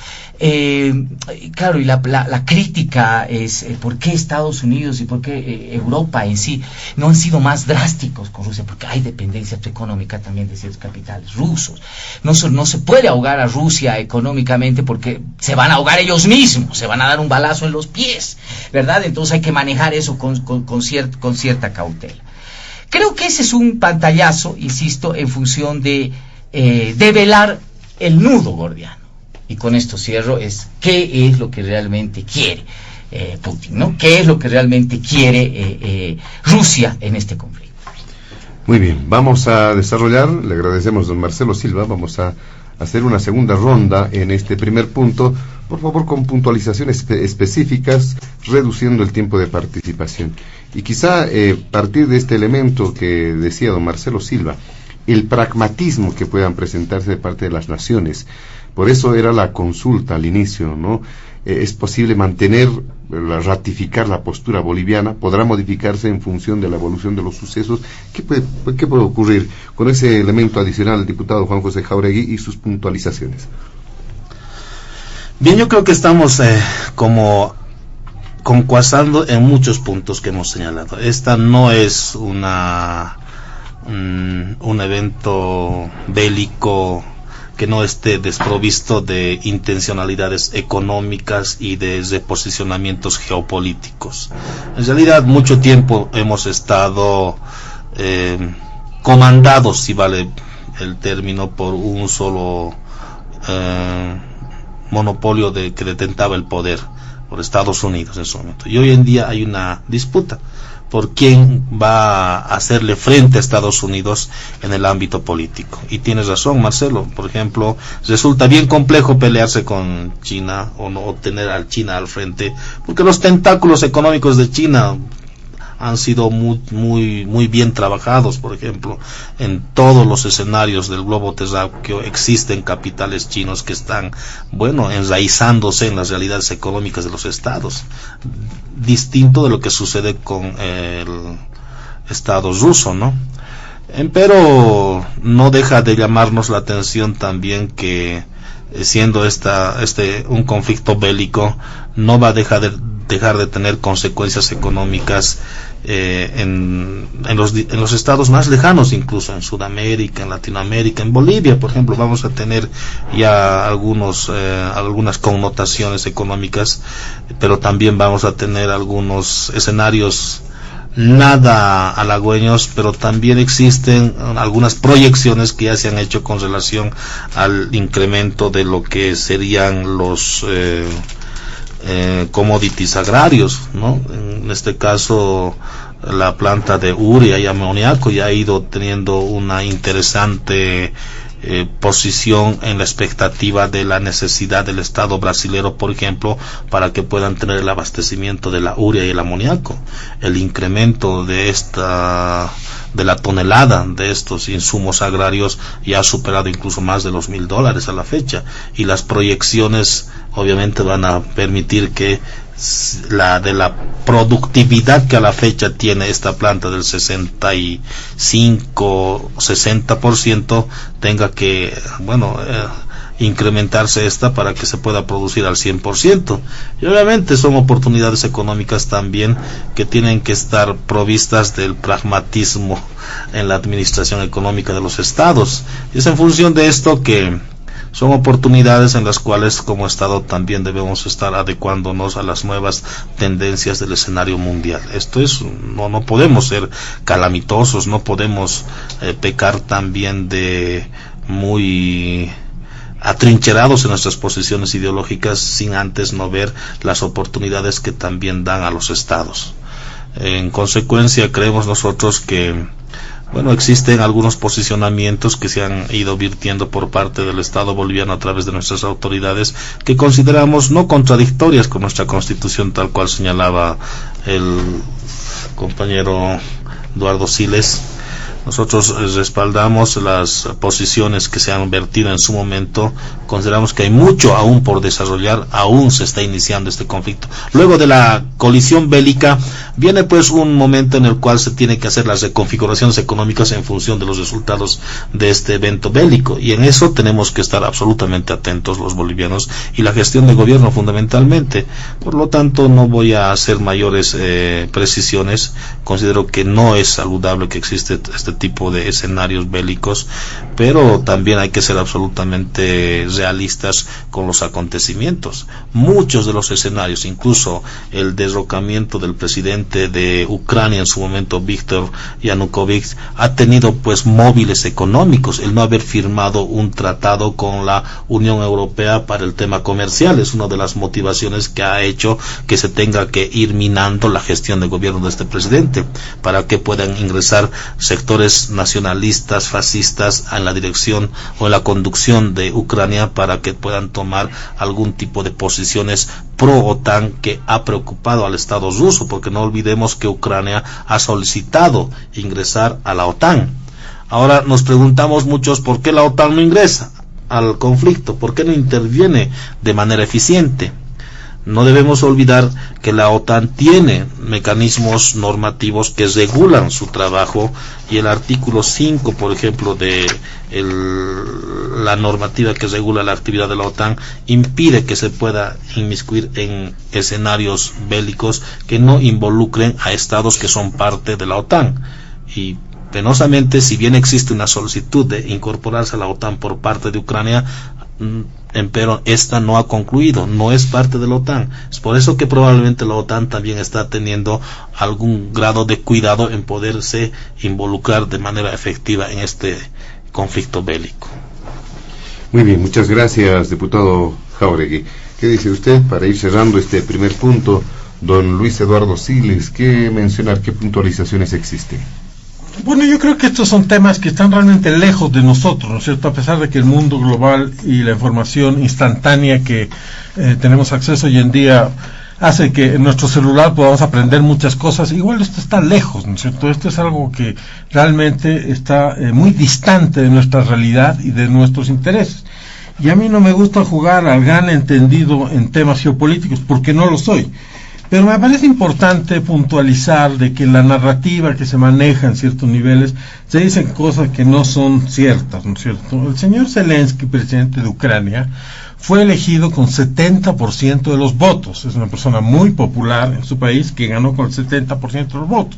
Claro, y la crítica es por qué Estados Unidos y por qué Europa en sí no han sido más drásticos con Rusia, porque hay dependencia económica también de ciertos capitales rusos. No se puede ahogar a Rusia económicamente porque se van a ahogar ellos mismos, se van a dar un balazo en los pies, ¿verdad? Entonces hay que manejar eso con cierta cautela. Creo que ese es un pantallazo, insisto, en función de develar el nudo gordiano. Y con esto cierro, es qué es lo que realmente quiere Putin, ¿no? ¿Qué es lo que realmente quiere Rusia en este conflicto? Muy bien, vamos a desarrollar, le agradecemos a don Marcelo Silva, vamos a hacer una segunda ronda en este primer punto, por favor con puntualizaciones específicas, reduciendo el tiempo de participación. Y quizá partir de este elemento que decía don Marcelo Silva, el pragmatismo que puedan presentarse de parte de las naciones. Por eso era la consulta al inicio, ¿no? Es posible ratificar la postura boliviana, podrá modificarse en función de la evolución de los sucesos. ¿Qué puede ocurrir con ese elemento adicional del diputado Juan José Jáuregui y sus puntualizaciones? Bien, yo creo que estamos como concuasando en muchos puntos que hemos señalado. Esta no es un evento bélico que no esté desprovisto de intencionalidades económicas y de posicionamientos geopolíticos. En realidad, mucho tiempo hemos estado comandados, si vale el término, por un solo monopolio que detentaba el poder, por Estados Unidos en su momento. Y hoy en día hay una disputa por quién va a hacerle frente a Estados Unidos en el ámbito político. Y tienes razón, Marcelo, por ejemplo, resulta bien complejo pelearse con China o no tener a China al frente, porque los tentáculos económicos de China han sido muy bien trabajados. Por ejemplo, en todos los escenarios del globo terráqueo existen capitales chinos que están, enraizándose en las realidades económicas de los estados, distinto de lo que sucede con el estado ruso, ¿no? Pero no deja de llamarnos la atención también que, siendo un conflicto bélico, no va a dejar de tener consecuencias económicas en los estados más lejanos, incluso en Sudamérica, en Latinoamérica, en Bolivia, por ejemplo, vamos a tener ya algunas connotaciones económicas, pero también vamos a tener algunos escenarios nada halagüeños, pero también existen algunas proyecciones que ya se han hecho con relación al incremento de lo que serían los commodities agrarios, ¿no? En este caso, la planta de urea y amoníaco ya ha ido teniendo una interesante posición en la expectativa de la necesidad del Estado brasilero, por ejemplo, para que puedan tener el abastecimiento de la urea y el amoníaco. El incremento de la tonelada de estos insumos agrarios ya ha superado incluso más de los $1,000 a la fecha, y las proyecciones obviamente van a permitir que de la productividad que a la fecha tiene esta planta del 65-60% tenga que incrementarse para que se pueda producir al 100%. Y obviamente son oportunidades económicas también que tienen que estar provistas del pragmatismo en la administración económica de los estados. Y es en función de esto que son oportunidades en las cuales como Estado también debemos estar adecuándonos a las nuevas tendencias del escenario mundial. Esto es, no podemos ser calamitosos, no podemos pecar también de muy atrincherados en nuestras posiciones ideológicas sin antes no ver las oportunidades que también dan a los Estados. En consecuencia, creemos nosotros que Bueno, existen algunos posicionamientos que se han ido virtiendo por parte del Estado boliviano a través de nuestras autoridades que consideramos no contradictorias con nuestra Constitución, tal cual señalaba el compañero Eduardo Siles. Nosotros respaldamos las posiciones que se han vertido en su momento. Consideramos que hay mucho aún por desarrollar, aún se está iniciando este conflicto. Luego de la colisión bélica viene pues un momento en el cual se tiene que hacer las reconfiguraciones económicas en función de los resultados de este evento bélico, y en eso tenemos que estar absolutamente atentos los bolivianos y la gestión de gobierno fundamentalmente. Por lo tanto, no voy a hacer mayores precisiones. Considero que no es saludable que existe este tipo de escenarios bélicos, pero también hay que ser absolutamente realistas con los acontecimientos. Muchos de los escenarios, incluso el derrocamiento del presidente de Ucrania en su momento, Víctor Yanukovych, ha tenido pues móviles económicos. El no haber firmado un tratado con la Unión Europea para el tema comercial es una de las motivaciones que ha hecho que se tenga que ir minando la gestión de gobierno de este presidente, para que puedan ingresar sectores nacionalistas, fascistas en la dirección o en la conducción de Ucrania, para que puedan tomar algún tipo de posiciones pro OTAN, que ha preocupado al Estado ruso, porque no olvidemos que Ucrania ha solicitado ingresar a la OTAN. Ahora nos preguntamos muchos por qué la OTAN no ingresa al conflicto, por qué no interviene de manera eficiente. No debemos olvidar que la OTAN tiene mecanismos normativos que regulan su trabajo, y el artículo 5, por ejemplo, de la normativa que regula la actividad de la OTAN impide que se pueda inmiscuir en escenarios bélicos que no involucren a estados que son parte de la OTAN. Y penosamente, si bien existe una solicitud de incorporarse a la OTAN por parte de Ucrania, pero esta no ha concluido, no es parte de la OTAN. Es por eso que probablemente la OTAN también está teniendo algún grado de cuidado en poderse involucrar de manera efectiva en este conflicto bélico. Muy bien, muchas gracias, diputado Jáuregui. ¿Qué dice usted para ir cerrando este primer punto? Don Luis Eduardo Siles, ¿qué mencionar, qué puntualizaciones existen? Bueno, yo creo que estos son temas que están realmente lejos de nosotros, ¿no es cierto? A pesar de que el mundo global y la información instantánea que tenemos acceso hoy en día hace que en nuestro celular podamos aprender muchas cosas, igual esto está lejos, ¿no es cierto? Esto es algo que realmente está muy distante de nuestra realidad y de nuestros intereses. Y a mí no me gusta jugar al gran entendido en temas geopolíticos, porque no lo soy. Pero me parece importante puntualizar de que en la narrativa que se maneja en ciertos niveles se dicen cosas que no son ciertas, ¿no es cierto? El señor Zelensky, presidente de Ucrania, fue elegido con 70% de los votos. Es una persona muy popular en su país que ganó con el 70% de los votos.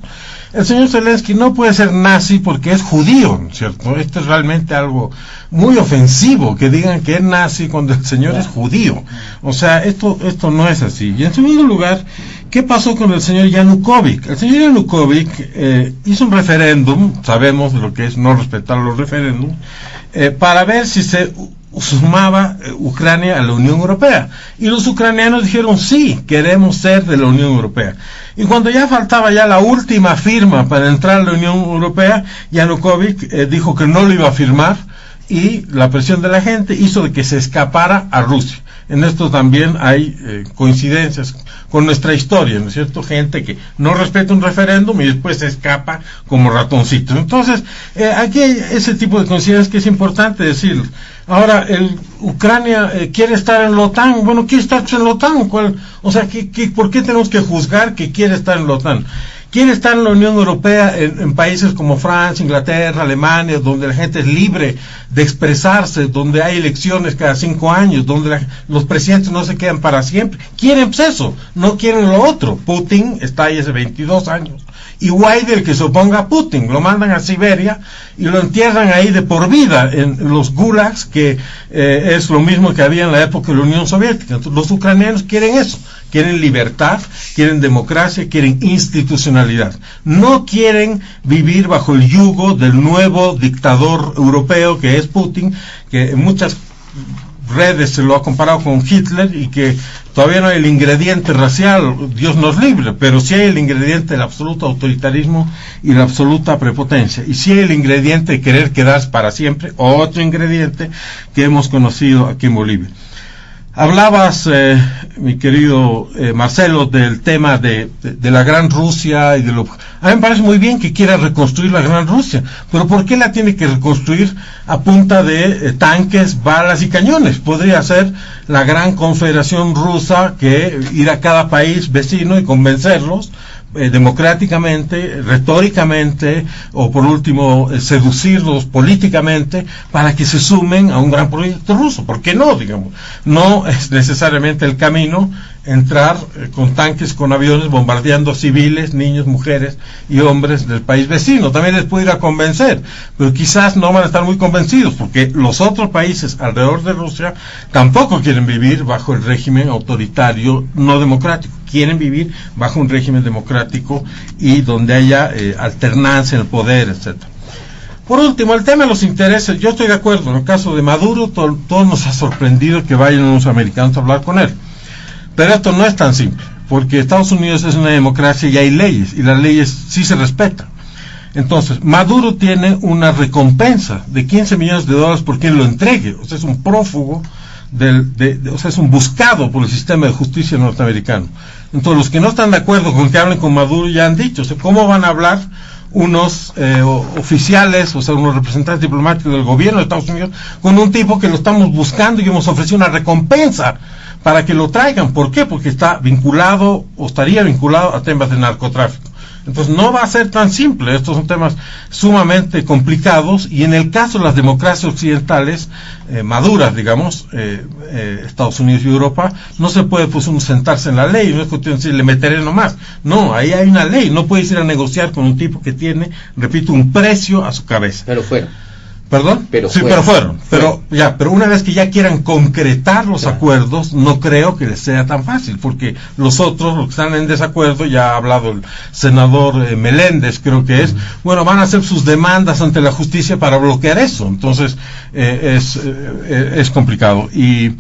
El señor Zelensky no puede ser nazi porque es judío, ¿no es cierto? Esto es realmente algo muy ofensivo, que digan que es nazi cuando el señor es judío. O sea, esto no es así. Y en segundo lugar, ¿qué pasó con el señor Yanukovych? El señor Yanukovych hizo un referéndum, sabemos lo que es no respetar los referéndums, para ver si se sumaba Ucrania a la Unión Europea, y los ucranianos dijeron sí, queremos ser de la Unión Europea. Y cuando ya faltaba ya la última firma para entrar a la Unión Europea, Yanukovych dijo que no lo iba a firmar, y la presión de la gente hizo de que se escapara a Rusia. En esto también hay coincidencias con nuestra historia, ¿no es cierto? Gente que no respeta un referéndum y después se escapa como ratoncitos. Entonces, aquí hay ese tipo de coincidencias que es importante decirlo. Ahora, Ucrania quiere estar en la OTAN. Bueno, quiere estar en la OTAN. O sea, ¿por qué tenemos que juzgar que quiere estar en la OTAN? Quiere estar en la Unión Europea, en países como Francia, Inglaterra, Alemania, donde la gente es libre de expresarse, donde hay elecciones cada 5 años, donde los presidentes no se quedan para siempre. Quieren pues eso, no quieren lo otro. Putin está ahí hace 22 años. Y guay del que se oponga a Putin, lo mandan a Siberia y lo entierran ahí de por vida en los gulags, que es lo mismo que había en la época de la Unión Soviética. Entonces, los ucranianos quieren eso, quieren libertad, quieren democracia, quieren institucionalidad. No quieren vivir bajo el yugo del nuevo dictador europeo que es Putin, que en muchas redes se lo ha comparado con Hitler, y que todavía no hay el ingrediente racial, Dios nos libre, pero sí hay el ingrediente del absoluto autoritarismo y la absoluta prepotencia, y sí hay el ingrediente de querer quedarse para siempre, otro ingrediente que hemos conocido aquí en Bolivia. Hablabas, mi querido Marcelo, del tema de la Gran Rusia y de lo... A mí me parece muy bien que quiera reconstruir la Gran Rusia, pero ¿por qué la tiene que reconstruir a punta de tanques, balas y cañones? Podría ser la Gran Confederación Rusa, que ir a cada país vecino y convencerlos democráticamente, retóricamente, o por último seducirlos políticamente para que se sumen a un gran proyecto ruso. ¿Por qué no? Digamos, no es necesariamente el camino entrar con tanques, con aviones, bombardeando civiles, niños, mujeres y hombres del país vecino. También les puede ir a convencer, pero quizás no van a estar muy convencidos, porque los otros países alrededor de Rusia tampoco quieren vivir bajo el régimen autoritario no democrático. Quieren vivir bajo un régimen democrático y donde haya alternancia en el poder, etcétera. Por último, el tema de los intereses. Yo estoy de acuerdo, en el caso de Maduro, todo nos ha sorprendido que vayan unos americanos a hablar con él. Pero esto no es tan simple, porque Estados Unidos es una democracia y hay leyes, y las leyes sí se respetan. Entonces, Maduro tiene una recompensa de $15 millones por quien lo entregue. O sea, es un prófugo, o sea, es un buscado por el sistema de justicia norteamericano. Entonces, los que no están de acuerdo con que hablen con Maduro ya han dicho, o sea, ¿cómo van a hablar unos oficiales, o sea, unos representantes diplomáticos del gobierno de Estados Unidos con un tipo que lo estamos buscando y hemos ofrecido una recompensa para que lo traigan? ¿Por qué? Porque está vinculado o estaría vinculado a temas de narcotráfico. Entonces no va a ser tan simple. Estos son temas sumamente complicados, y en el caso de las democracias occidentales maduras, digamos, Estados Unidos y Europa, no se puede pues uno sentarse en la ley, no es cuestión de decir, le meteré nomás. No, ahí hay una ley, no puedes ir a negociar con un tipo que tiene, repito, un precio a su cabeza. Pero fueron. ¿Perdón? Pero fueron. Pero una vez que ya quieran concretar los acuerdos, no creo que les sea tan fácil, porque los otros, los que están en desacuerdo, ya ha hablado el senador Meléndez, creo que es, bueno, van a hacer sus demandas ante la justicia para bloquear eso. Entonces, es complicado. Y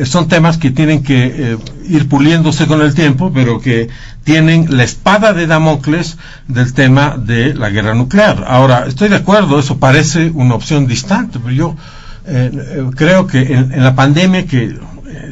son temas que tienen que ir puliéndose con el tiempo, pero que tienen la espada de Damocles del tema de la guerra nuclear. Ahora, estoy de acuerdo, eso parece una opción distante, pero yo creo que en la pandemia que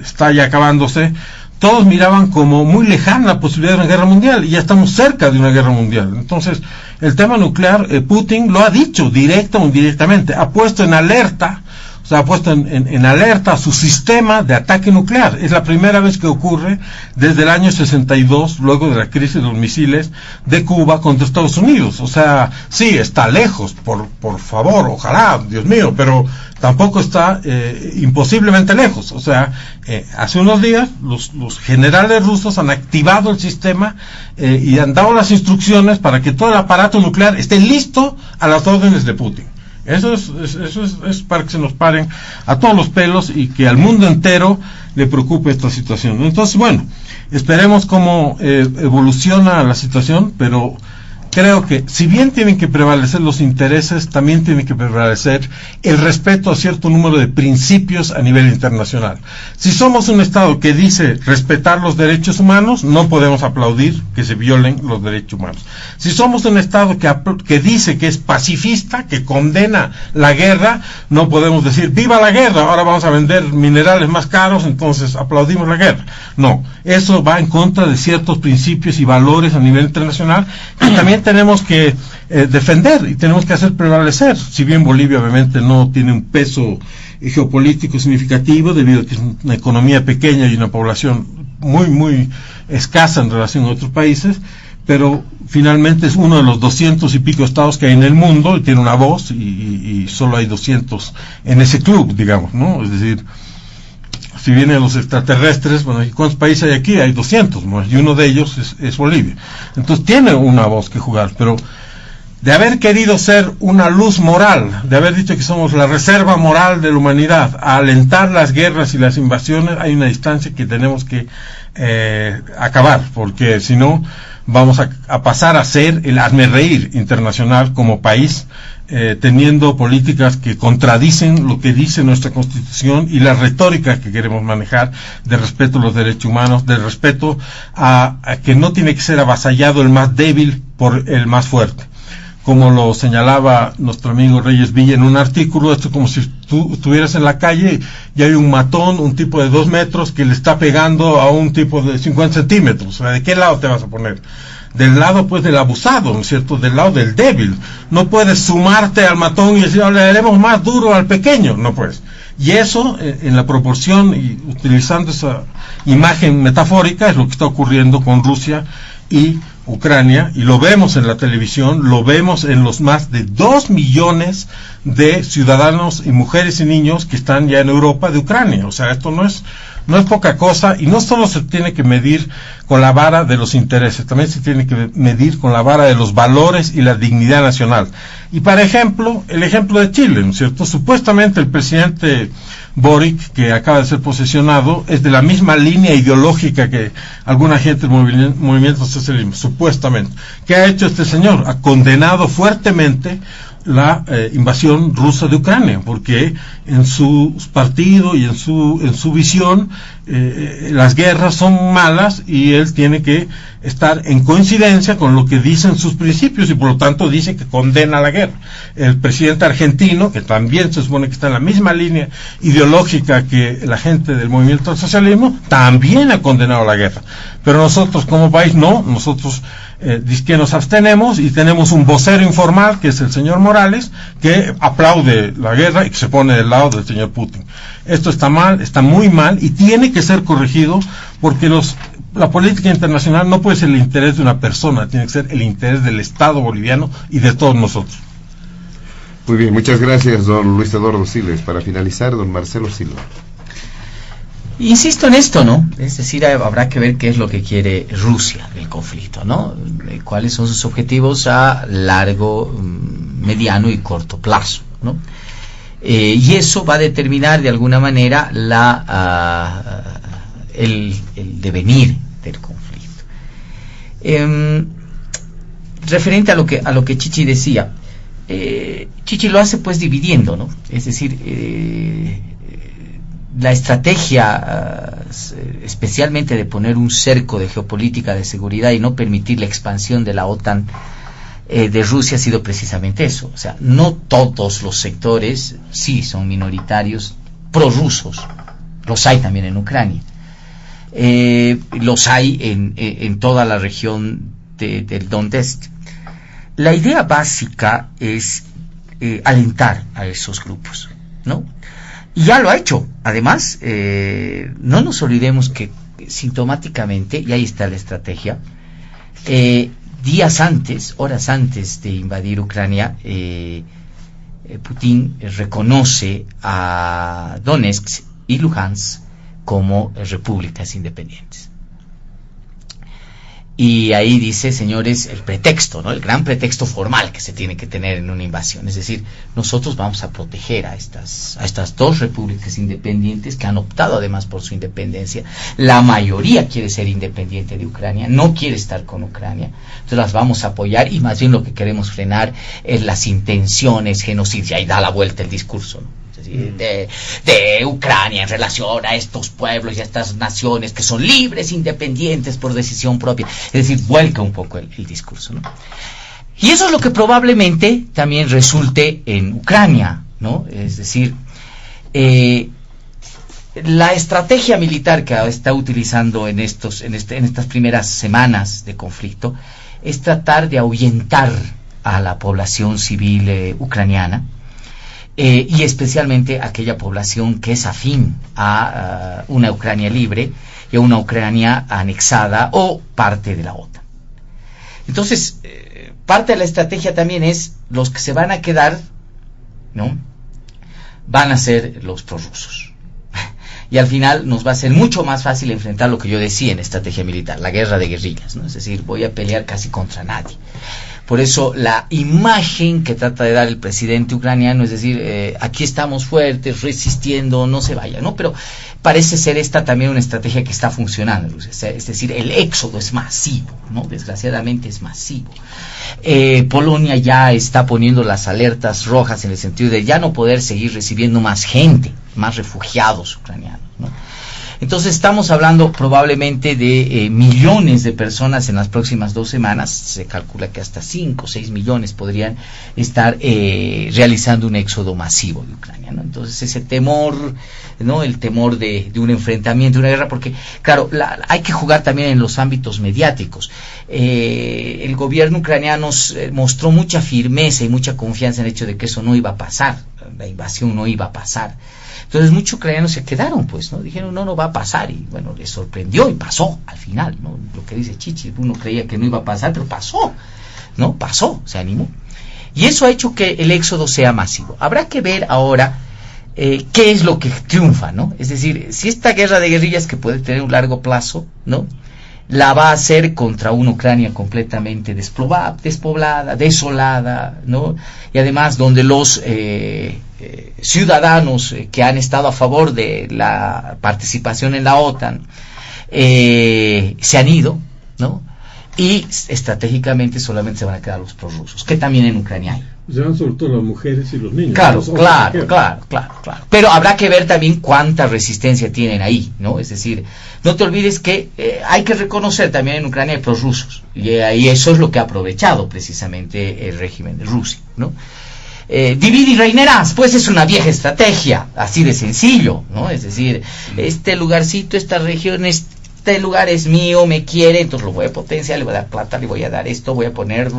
está ya acabándose, todos miraban como muy lejana la posibilidad de una guerra mundial, y ya estamos cerca de una guerra mundial. Entonces, el tema nuclear, Putin lo ha dicho, directa o indirectamente, ha puesto en alerta, o sea, ha puesto en alerta a su sistema de ataque nuclear. Es la primera vez que ocurre desde el año 62, luego de la crisis de los misiles de Cuba contra Estados Unidos. O sea, sí, está lejos, por favor, ojalá, Dios mío, pero tampoco está imposiblemente lejos. O sea, hace unos días los generales rusos han activado el sistema y han dado las instrucciones para que todo el aparato nuclear esté listo a las órdenes de Putin. Eso es para que se nos paren a todos los pelos y que al mundo entero le preocupe esta situación. Entonces, bueno, esperemos cómo evoluciona la situación, pero creo que si bien tienen que prevalecer los intereses, también tiene que prevalecer el respeto a cierto número de principios a nivel internacional. Si somos un Estado que dice respetar los derechos humanos, no podemos aplaudir que se violen los derechos humanos. Si somos un Estado que dice que es pacifista, que condena la guerra, no podemos decir ¡viva la guerra! Ahora vamos a vender minerales más caros, entonces aplaudimos la guerra. No, eso va en contra de ciertos principios y valores a nivel internacional que también tenemos que defender y tenemos que hacer prevalecer. Si bien Bolivia obviamente no tiene un peso geopolítico significativo debido a que es una economía pequeña y una población muy escasa en relación a otros países, pero finalmente es uno de los 200 y pico estados que hay en el mundo y tiene una voz, y solo hay 200 en ese club, digamos, ¿no? Es decir, si vienen los extraterrestres, bueno, ¿y cuántos países hay aquí? Hay 200, ¿no? Y uno de ellos es Bolivia. Entonces tiene una voz que jugar, pero de haber querido ser una luz moral, de haber dicho que somos la reserva moral de la humanidad, a alentar las guerras y las invasiones, hay una distancia que tenemos que acabar, porque si no vamos a pasar a ser el hazme reír internacional como país teniendo políticas que contradicen lo que dice nuestra Constitución y la retórica que queremos manejar de respeto a los derechos humanos, de respeto a que no tiene que ser avasallado el más débil por el más fuerte. Como lo señalaba nuestro amigo Reyes Villa en un artículo, esto es como si tú estuvieras en la calle y hay un matón, un tipo de 2 metros que le está pegando a un tipo de 50 centímetros. O sea, ¿de qué lado te vas a poner? Del lado, pues, del abusado, ¿no es cierto? Del lado del débil. No puedes sumarte al matón y decir, le haremos más duro al pequeño. No puedes. Y eso, en la proporción, y utilizando esa imagen metafórica, es lo que está ocurriendo con Rusia y Ucrania, y lo vemos en la televisión, lo vemos en los más de 2 millones de ciudadanos y mujeres y niños que están ya en Europa de Ucrania. O sea, esto no es poca cosa, y no solo se tiene que medir con la vara de los intereses, también se tiene que medir con la vara de los valores y la dignidad nacional. Y para ejemplo, el ejemplo de Chile, ¿no es cierto? Supuestamente el presidente Boric, que acaba de ser posesionado, es de la misma línea ideológica que alguna gente del movimiento socialismo, supuestamente. ¿Qué ha hecho este señor? Ha condenado fuertemente la invasión rusa de Ucrania, porque en su partido y en su visión las guerras son malas, y él tiene que estar en coincidencia con lo que dicen sus principios, y por lo tanto dice que condena la guerra. El presidente argentino, que también se supone que está en la misma línea ideológica que la gente del movimiento al socialismo, también ha condenado la guerra. Pero nosotros como país no, nosotros que nos abstenemos, y tenemos un vocero informal, que es el señor Morales, que aplaude la guerra y que se pone del lado del señor Putin. Esto está mal, está muy mal, y tiene que ser corregido, porque la política internacional no puede ser el interés de una persona, tiene que ser el interés del Estado boliviano y de todos nosotros. Muy bien, muchas gracias, don Luis Eduardo Siles. Para finalizar, don Marcelo Silva. Insisto en esto, ¿no? Es decir, habrá que ver qué es lo que quiere Rusia del conflicto, ¿no? Cuáles son sus objetivos a largo, mediano y corto plazo, ¿no? Y eso va a determinar de alguna manera el devenir del conflicto. Referente a lo que Chichi decía, Chichi lo hace pues dividiendo, ¿no? Es decir, la estrategia especialmente de poner un cerco de geopolítica de seguridad y no permitir la expansión de la OTAN de Rusia ha sido precisamente eso. O sea, no todos los sectores, sí, son minoritarios prorrusos, los hay también en Ucrania, los hay en toda la región del Donetsk. La idea básica es alentar a esos grupos, ¿no? Y ya lo ha hecho. Además, no nos olvidemos que sintomáticamente, y ahí está la estrategia, horas antes de invadir Ucrania, Putin reconoce a Donetsk y Luhansk como repúblicas independientes. Y ahí dice, señores, el pretexto, ¿no? El gran pretexto formal que se tiene que tener en una invasión. Es decir, nosotros vamos a proteger a estas 2 repúblicas independientes que han optado además por su independencia. La mayoría quiere ser independiente de Ucrania, no quiere estar con Ucrania. Entonces las vamos a apoyar, y más bien lo que queremos frenar es las intenciones genocidas. Y ahí da la vuelta el discurso, ¿no? De Ucrania en relación a estos pueblos y a estas naciones que son libres, independientes por decisión propia. Es decir, vuelca un poco el discurso, ¿no? Y eso es lo que probablemente también resulte en Ucrania, ¿no? Es decir, la estrategia militar que está utilizando en estas primeras semanas de conflicto es tratar de ahuyentar a la población civil ucraniana, y especialmente aquella población que es afín a una Ucrania libre y a una Ucrania anexada o parte de la OTAN. Entonces, parte de la estrategia también es los que se van a quedar, ¿no? Van a ser los prorrusos. Y al final nos va a ser mucho más fácil enfrentar lo que yo decía en estrategia militar, la guerra de guerrillas, ¿no? Es decir, voy a pelear casi contra nadie. Por eso la imagen que trata de dar el presidente ucraniano, es decir, aquí estamos fuertes, resistiendo, no se vaya, ¿no? Pero parece ser esta también una estrategia que está funcionando, es decir, el éxodo es masivo, ¿no? Desgraciadamente es masivo. Polonia ya está poniendo las alertas rojas en el sentido de ya no poder seguir recibiendo más gente, más refugiados ucranianos, ¿no? Entonces estamos hablando probablemente de millones de personas en las próximas 2 semanas. Se calcula que hasta 5 o 6 millones podrían estar realizando un éxodo masivo de Ucrania, ¿no? Entonces ese temor, ¿no? El temor de un enfrentamiento, de una guerra, porque claro, hay que jugar también en los ámbitos mediáticos. El gobierno ucraniano mostró mucha firmeza y mucha confianza en el hecho de que eso no iba a pasar, la invasión no iba a pasar. Entonces muchos ucranianos se quedaron, pues, ¿no? Dijeron, no va a pasar, y bueno, les sorprendió y pasó al final, ¿no? Lo que dice Chichi, uno creía que no iba a pasar, pero pasó, ¿no? Pasó, se animó. Y eso ha hecho que el éxodo sea masivo. Habrá que ver ahora qué es lo que triunfa, ¿no? Es decir, si esta guerra de guerrillas, que puede tener un largo plazo, ¿no?, la va a hacer contra una Ucrania completamente despoblada, desolada, ¿no? Y además donde los ciudadanos que han estado a favor de la participación en la OTAN se han ido, ¿no? Y estratégicamente solamente se van a quedar los prorrusos, que también en Ucrania hay. Se van sobre todo las mujeres y los niños. Claro. Pero habrá que ver también cuánta resistencia tienen ahí, ¿no? Es decir, no te olvides que hay que reconocer también en Ucrania hay prorrusos, y eso es lo que ha aprovechado precisamente el régimen de Rusia, ¿no? Divide y reinarás, pues es una vieja estrategia, así de sencillo, ¿no? Es decir, este lugarcito, esta región, este lugar es mío, me quiere, entonces lo voy a potenciar, le voy a dar plata, le voy a dar esto, voy a poner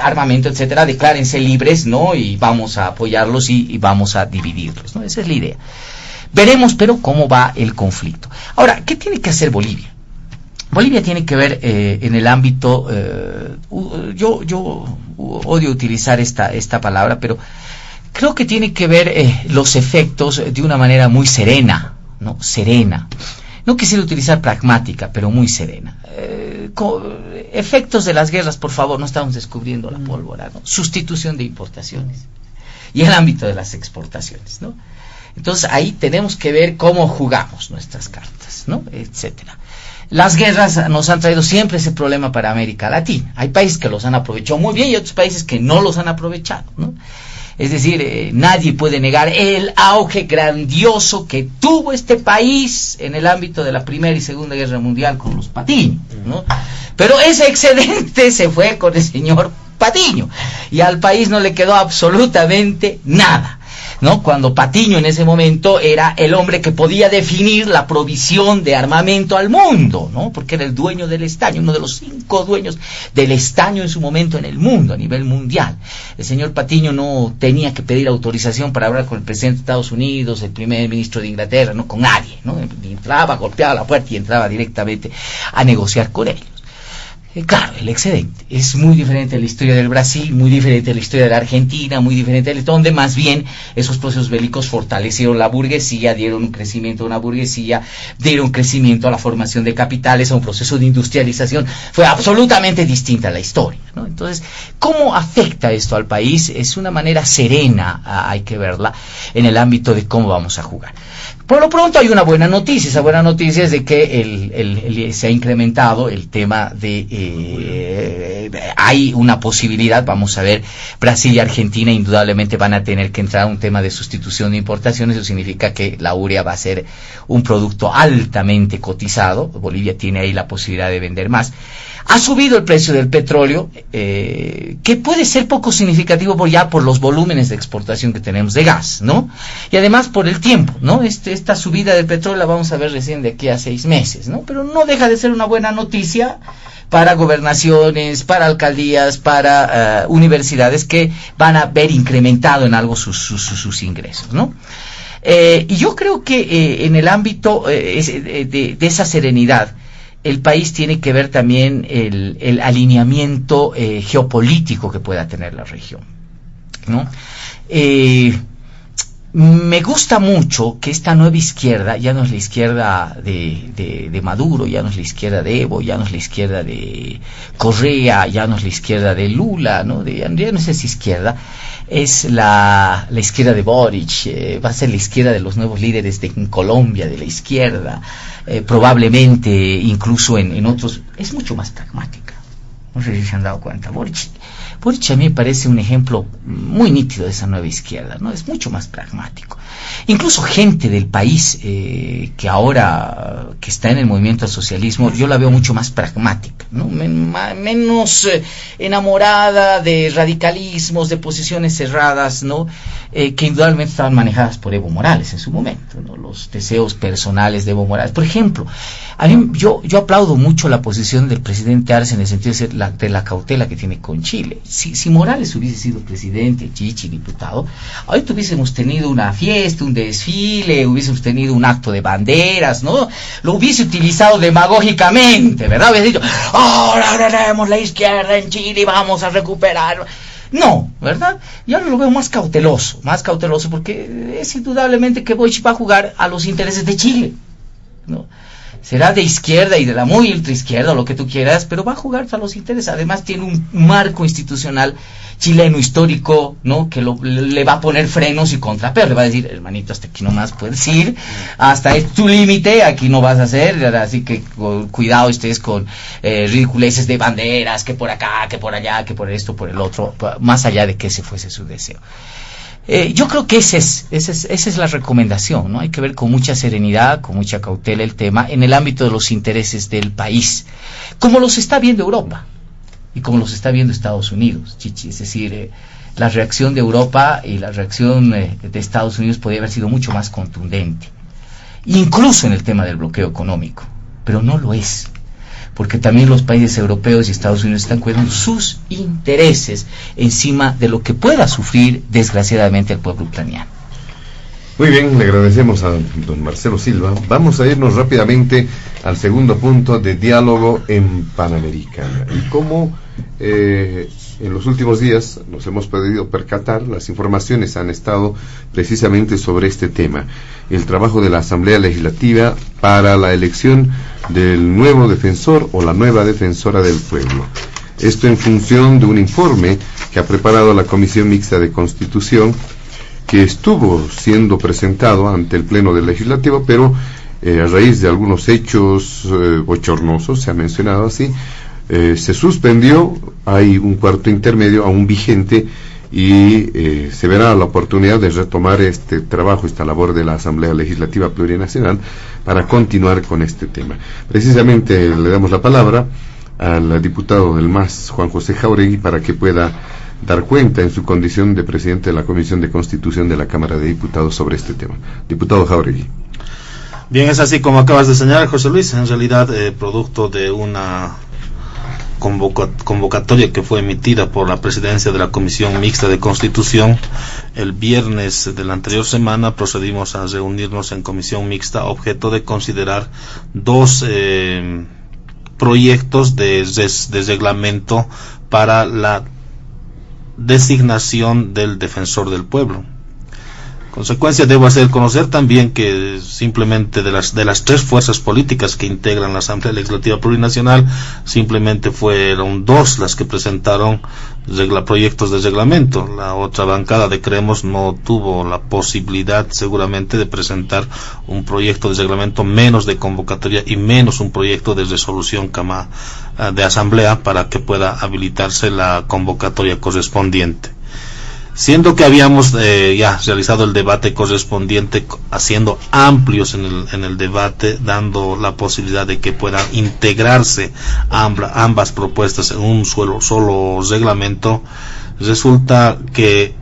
armamento, etcétera, declárense libres, ¿no? Y vamos a apoyarlos y vamos a dividirlos, ¿no? Esa es la idea. Veremos, pero, cómo va el conflicto. Ahora, ¿qué tiene que hacer Bolivia? Bolivia tiene que ver en el ámbito, yo odio utilizar esta palabra, pero creo que tiene que ver los efectos de una manera muy serena, ¿no? Serena. No quisiera utilizar pragmática, pero muy serena. Efectos de las guerras, por favor, no estamos descubriendo la pólvora, ¿no? Sustitución de importaciones y el ámbito de las exportaciones, ¿no? Entonces ahí tenemos que ver cómo jugamos nuestras cartas, ¿no? Etcétera. Las guerras nos han traído siempre ese problema para América Latina. Hay países que los han aprovechado muy bien y otros países que no los han aprovechado, ¿no? Es decir, nadie puede negar el auge grandioso que tuvo este país en el ámbito de la Primera y Segunda Guerra Mundial con los Patiño, ¿no? Pero ese excedente se fue con el señor Patiño y al país no le quedó absolutamente nada, ¿no? Cuando Patiño en ese momento era el hombre que podía definir la provisión de armamento al mundo, ¿no? Porque era el dueño del estaño, uno de los 5 dueños del estaño en su momento en el mundo, a nivel mundial. El señor Patiño no tenía que pedir autorización para hablar con el presidente de Estados Unidos, el primer ministro de Inglaterra, no con nadie, ¿no? Entraba, golpeaba la puerta y entraba directamente a negociar con ellos. Claro, el excedente es muy diferente a la historia del Brasil, muy diferente a la historia de la Argentina, muy diferente a la donde más bien esos procesos bélicos fortalecieron la burguesía, dieron un crecimiento a una burguesía, dieron crecimiento a la formación de capitales, a un proceso de industrialización. Fue absolutamente distinta a la historia, ¿no? Entonces, ¿cómo afecta esto al país? Es una manera serena, hay que verla, en el ámbito de cómo vamos a jugar. Por lo pronto hay una buena noticia. Esa buena noticia es de que se ha incrementado el tema de hay una posibilidad, vamos a ver, Brasil y Argentina indudablemente van a tener que entrar a un tema de sustitución de importaciones. Eso significa que la urea va a ser un producto altamente cotizado. Bolivia tiene ahí la posibilidad de vender más. Ha subido el precio del petróleo, que puede ser poco significativo por los volúmenes de exportación que tenemos de gas, ¿no? Y además por el tiempo, ¿no? Esta subida del petróleo la vamos a ver recién de aquí a 6 meses, ¿no? Pero no deja de ser una buena noticia para gobernaciones, para alcaldías, para universidades que van a ver incrementado en algo sus ingresos, ¿no? Y yo creo que en el ámbito de esa serenidad, el país tiene que ver también el alineamiento geopolítico que pueda tener la región, ¿no? Me gusta mucho que esta nueva izquierda ya no es la izquierda de Maduro, ya no es la izquierda de Evo, ya no es la izquierda de Correa, ya no es la izquierda de Lula, ¿no? Ya no es esa izquierda, es la izquierda de Boric, va a ser la izquierda de los nuevos líderes en Colombia, de la izquierda, probablemente incluso en otros, es mucho más pragmática. No sé si se han dado cuenta. Boric a mí me parece un ejemplo muy nítido de esa nueva izquierda, ¿no? Es mucho más pragmático. Incluso gente del país que ahora que está en el movimiento al socialismo, yo la veo mucho más pragmática, ¿no? Menos enamorada de radicalismos, de posiciones cerradas, ¿no? Que indudablemente estaban manejadas por Evo Morales en su momento, ¿no? Los deseos personales de Evo Morales. Por ejemplo, a mí yo aplaudo mucho la posición del presidente Arce en el sentido de la cautela que tiene con Chile. Si Morales hubiese sido presidente, Chichi, diputado, ahorita hubiésemos tenido una fiesta, un desfile, hubiésemos tenido un acto de banderas, ¿no? Lo hubiese utilizado demagógicamente, ¿verdad? Hubiese dicho, ahora tenemos la izquierda en Chile y vamos a recuperar. No, ¿verdad? Y ahora lo veo más cauteloso porque es indudablemente que Boric va a jugar a los intereses de Chile, ¿no? Será de izquierda y de la muy ultraizquierda, lo que tú quieras, pero va a jugar a los intereses. Además tiene un marco institucional chileno histórico, ¿no? Que le va a poner frenos y contrapesos. Le va a decir, hermanito, hasta aquí nomás puedes ir, hasta es tu límite, aquí no vas a hacer, así que cuidado estés con ridiculeces de banderas, que por acá, que por allá, que por esto, por el otro, más allá de que ese fuese su deseo. Yo creo que esa es la recomendación, ¿no? Hay que ver con mucha serenidad, con mucha cautela el tema en el ámbito de los intereses del país, como los está viendo Europa y como los está viendo Estados Unidos, Chichi. Es decir, la reacción de Europa y la reacción de Estados Unidos podría haber sido mucho más contundente, incluso en el tema del bloqueo económico, pero no lo es, porque también los países europeos y Estados Unidos están cuidando sus intereses encima de lo que pueda sufrir desgraciadamente el pueblo ucraniano. Muy bien, le agradecemos a don Marcelo Silva. Vamos a irnos rápidamente al segundo punto de diálogo en Panamericana. Y como en los últimos días nos hemos podido percatar, las informaciones han estado precisamente sobre este tema, el trabajo de la Asamblea Legislativa para la elección del nuevo defensor o la nueva defensora del pueblo. Esto en función de un informe que ha preparado la Comisión Mixta de Constitución, que estuvo siendo presentado ante el Pleno del Legislativo, pero a raíz de algunos hechos bochornosos, se ha mencionado así, se suspendió. Hay un cuarto intermedio aún vigente y se verá la oportunidad de retomar este trabajo, esta labor de la Asamblea Legislativa Plurinacional para continuar con este tema. Precisamente le damos la palabra al diputado del MAS, Juan José Jáuregui, para que pueda dar cuenta en su condición de presidente de la Comisión de Constitución de la Cámara de Diputados sobre este tema. Diputado Jáuregui. Bien, es así como acabas de señalar, José Luis, en realidad producto de una convocatoria que fue emitida por la presidencia de la Comisión Mixta de Constitución. El viernes de la anterior semana procedimos a reunirnos en Comisión Mixta, objeto de considerar dos proyectos de reglamento para la designación del defensor del pueblo. Consecuencia, debo hacer conocer también que simplemente de las tres fuerzas políticas que integran la Asamblea Legislativa Plurinacional, simplemente fueron dos las que presentaron proyectos de reglamento. La otra bancada de Creemos no tuvo la posibilidad seguramente de presentar un proyecto de reglamento, menos de convocatoria y menos un proyecto de resolución de asamblea para que pueda habilitarse la convocatoria correspondiente. Siendo que habíamos ya realizado el debate correspondiente, haciendo amplios en el debate, dando la posibilidad de que puedan integrarse ambas propuestas en un solo reglamento, resulta que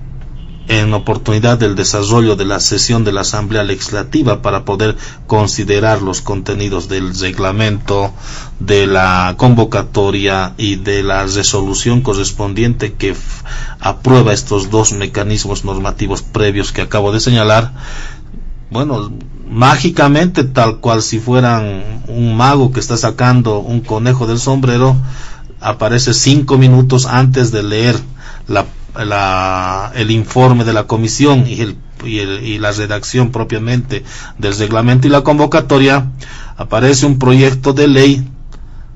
en oportunidad del desarrollo de la sesión de la Asamblea Legislativa para poder considerar los contenidos del reglamento, de la convocatoria y de la resolución correspondiente que aprueba estos dos mecanismos normativos previos que acabo de señalar, bueno, mágicamente, tal cual si fueran un mago que está sacando un conejo del sombrero, aparece 5 minutos antes de leer el informe de la comisión y el y la redacción propiamente del reglamento y la convocatoria, aparece un proyecto de ley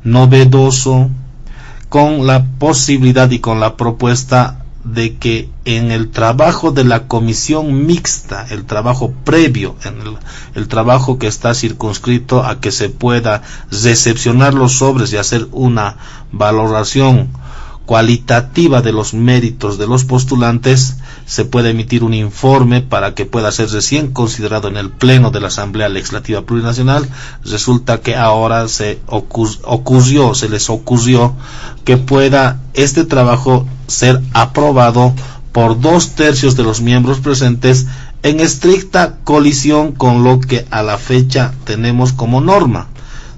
novedoso con la posibilidad y con la propuesta de que en el trabajo de la comisión mixta, el trabajo previo, el trabajo que está circunscrito a que se pueda recepcionar los sobres y hacer una valoración cualitativa de los méritos de los postulantes, se puede emitir un informe para que pueda ser recién considerado en el pleno de la Asamblea Legislativa Plurinacional. Resulta que ahora se les ocurrió que pueda este trabajo ser aprobado por 2/3 de los miembros presentes, en estricta colisión con lo que a la fecha tenemos como norma.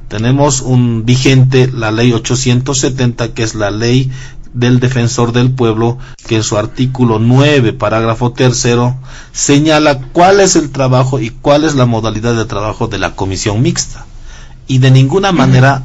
Tenemos un vigente la ley 870, que es la ley del Defensor del Pueblo, que en su artículo 9, parágrafo 3, señala cuál es el trabajo y cuál es la modalidad de trabajo de la comisión mixta. Y de ninguna manera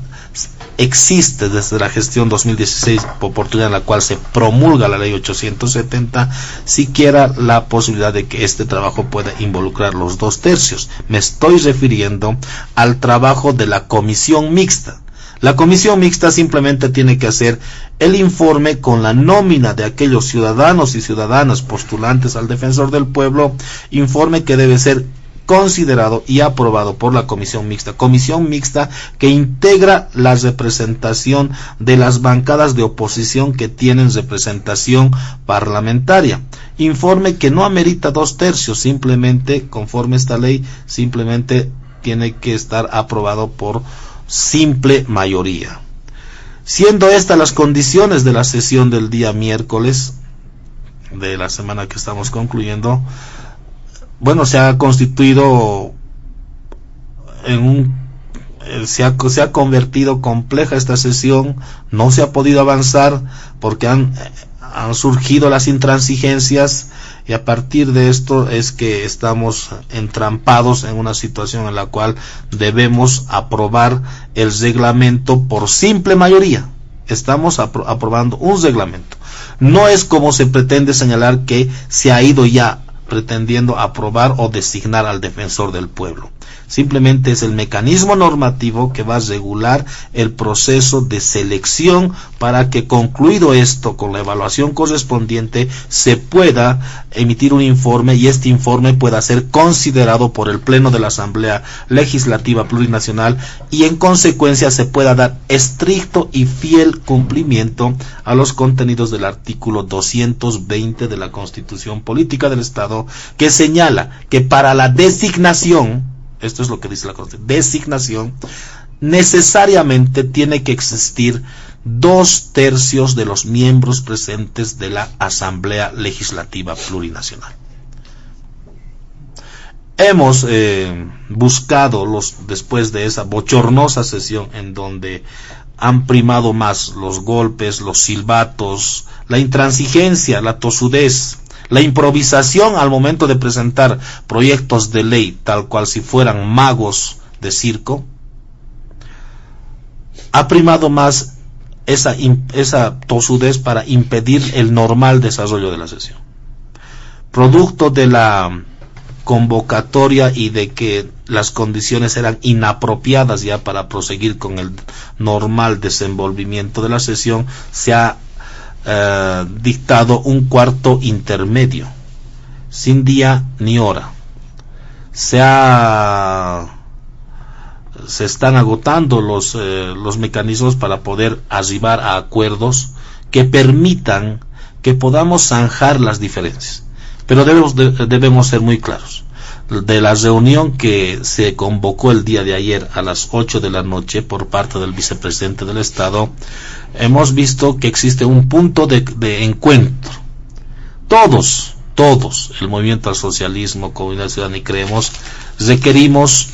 existe desde la gestión 2016, oportunidad en la cual se promulga la ley 870, siquiera la posibilidad de que este trabajo pueda involucrar los 2/3. Me estoy refiriendo al trabajo de la comisión mixta. La comisión mixta simplemente tiene que hacer el informe con la nómina de aquellos ciudadanos y ciudadanas postulantes al Defensor del Pueblo, informe que debe ser considerado y aprobado por la comisión mixta que integra la representación de las bancadas de oposición que tienen representación parlamentaria. Informe que no amerita 2/3, simplemente, conforme esta ley, simplemente tiene que estar aprobado por simple mayoría. Siendo estas las condiciones de la sesión del día miércoles de la semana que estamos concluyendo, bueno, se ha constituido se ha convertido compleja esta sesión. No se ha podido avanzar porque han surgido las intransigencias, y a partir de esto es que estamos entrampados en una situación en la cual debemos aprobar el reglamento por simple mayoría. Estamos aprobando un reglamento. No es como se pretende señalar que se ha ido ya pretendiendo aprobar o designar al Defensor del Pueblo. Simplemente es el mecanismo normativo que va a regular el proceso de selección para que, concluido esto con la evaluación correspondiente, se pueda emitir un informe, y este informe pueda ser considerado por el Pleno de la Asamblea Legislativa Plurinacional, y en consecuencia se pueda dar estricto y fiel cumplimiento a los contenidos del artículo 220 de la Constitución Política del Estado, que señala que para la designación, esto es lo que dice la Constitución, designación, necesariamente tiene que existir 2/3 de los miembros presentes de la Asamblea Legislativa Plurinacional. Hemos buscado, después de esa bochornosa sesión en donde han primado más los golpes, los silbatos, la intransigencia, la tosudez, la improvisación al momento de presentar proyectos de ley, tal cual si fueran magos de circo, ha primado más esa tosudez para impedir el normal desarrollo de la sesión. Producto de la convocatoria y de que las condiciones eran inapropiadas ya para proseguir con el normal desenvolvimiento de la sesión, se ha dictado un cuarto intermedio, sin día ni hora. Se están agotando los mecanismos para poder arribar a acuerdos que permitan que podamos zanjar las diferencias. Pero debemos ser muy claros. De la reunión que se convocó el día de ayer a las 8 de la noche por parte del vicepresidente del Estado, hemos visto que existe un punto de encuentro. Todos, el movimiento al socialismo, Comunidad Ciudadana y Creemos, requerimos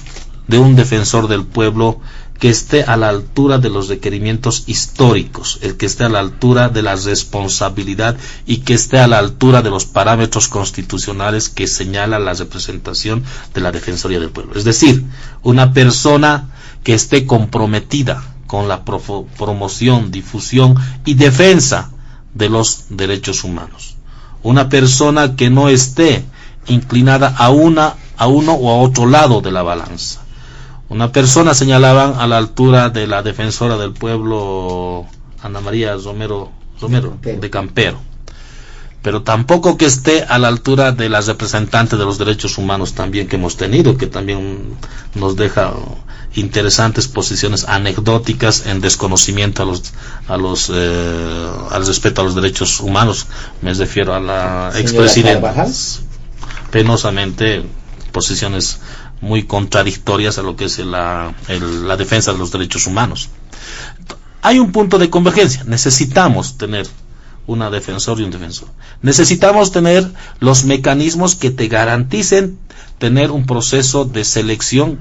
de un defensor del pueblo que esté a la altura de los requerimientos históricos, el que esté a la altura de la responsabilidad y que esté a la altura de los parámetros constitucionales que señala la representación de la Defensoría del Pueblo. Es decir, una persona que esté comprometida con la promoción, difusión y defensa de los derechos humanos. Una persona que no esté inclinada a uno o a otro lado de la balanza. Una persona señalaban a la altura de la defensora del pueblo, Ana María Romero de Campero, pero tampoco que esté a la altura de las representantes de los derechos humanos también que hemos tenido, que también nos deja interesantes posiciones anecdóticas en desconocimiento al respeto a los derechos humanos. Me refiero a la expresidenta. Penosamente posiciones muy contradictorias a lo que es la defensa de los derechos humanos. Hay un punto de convergencia. Necesitamos tener una defensor y un defensor. Necesitamos tener los mecanismos que te garanticen tener un proceso de selección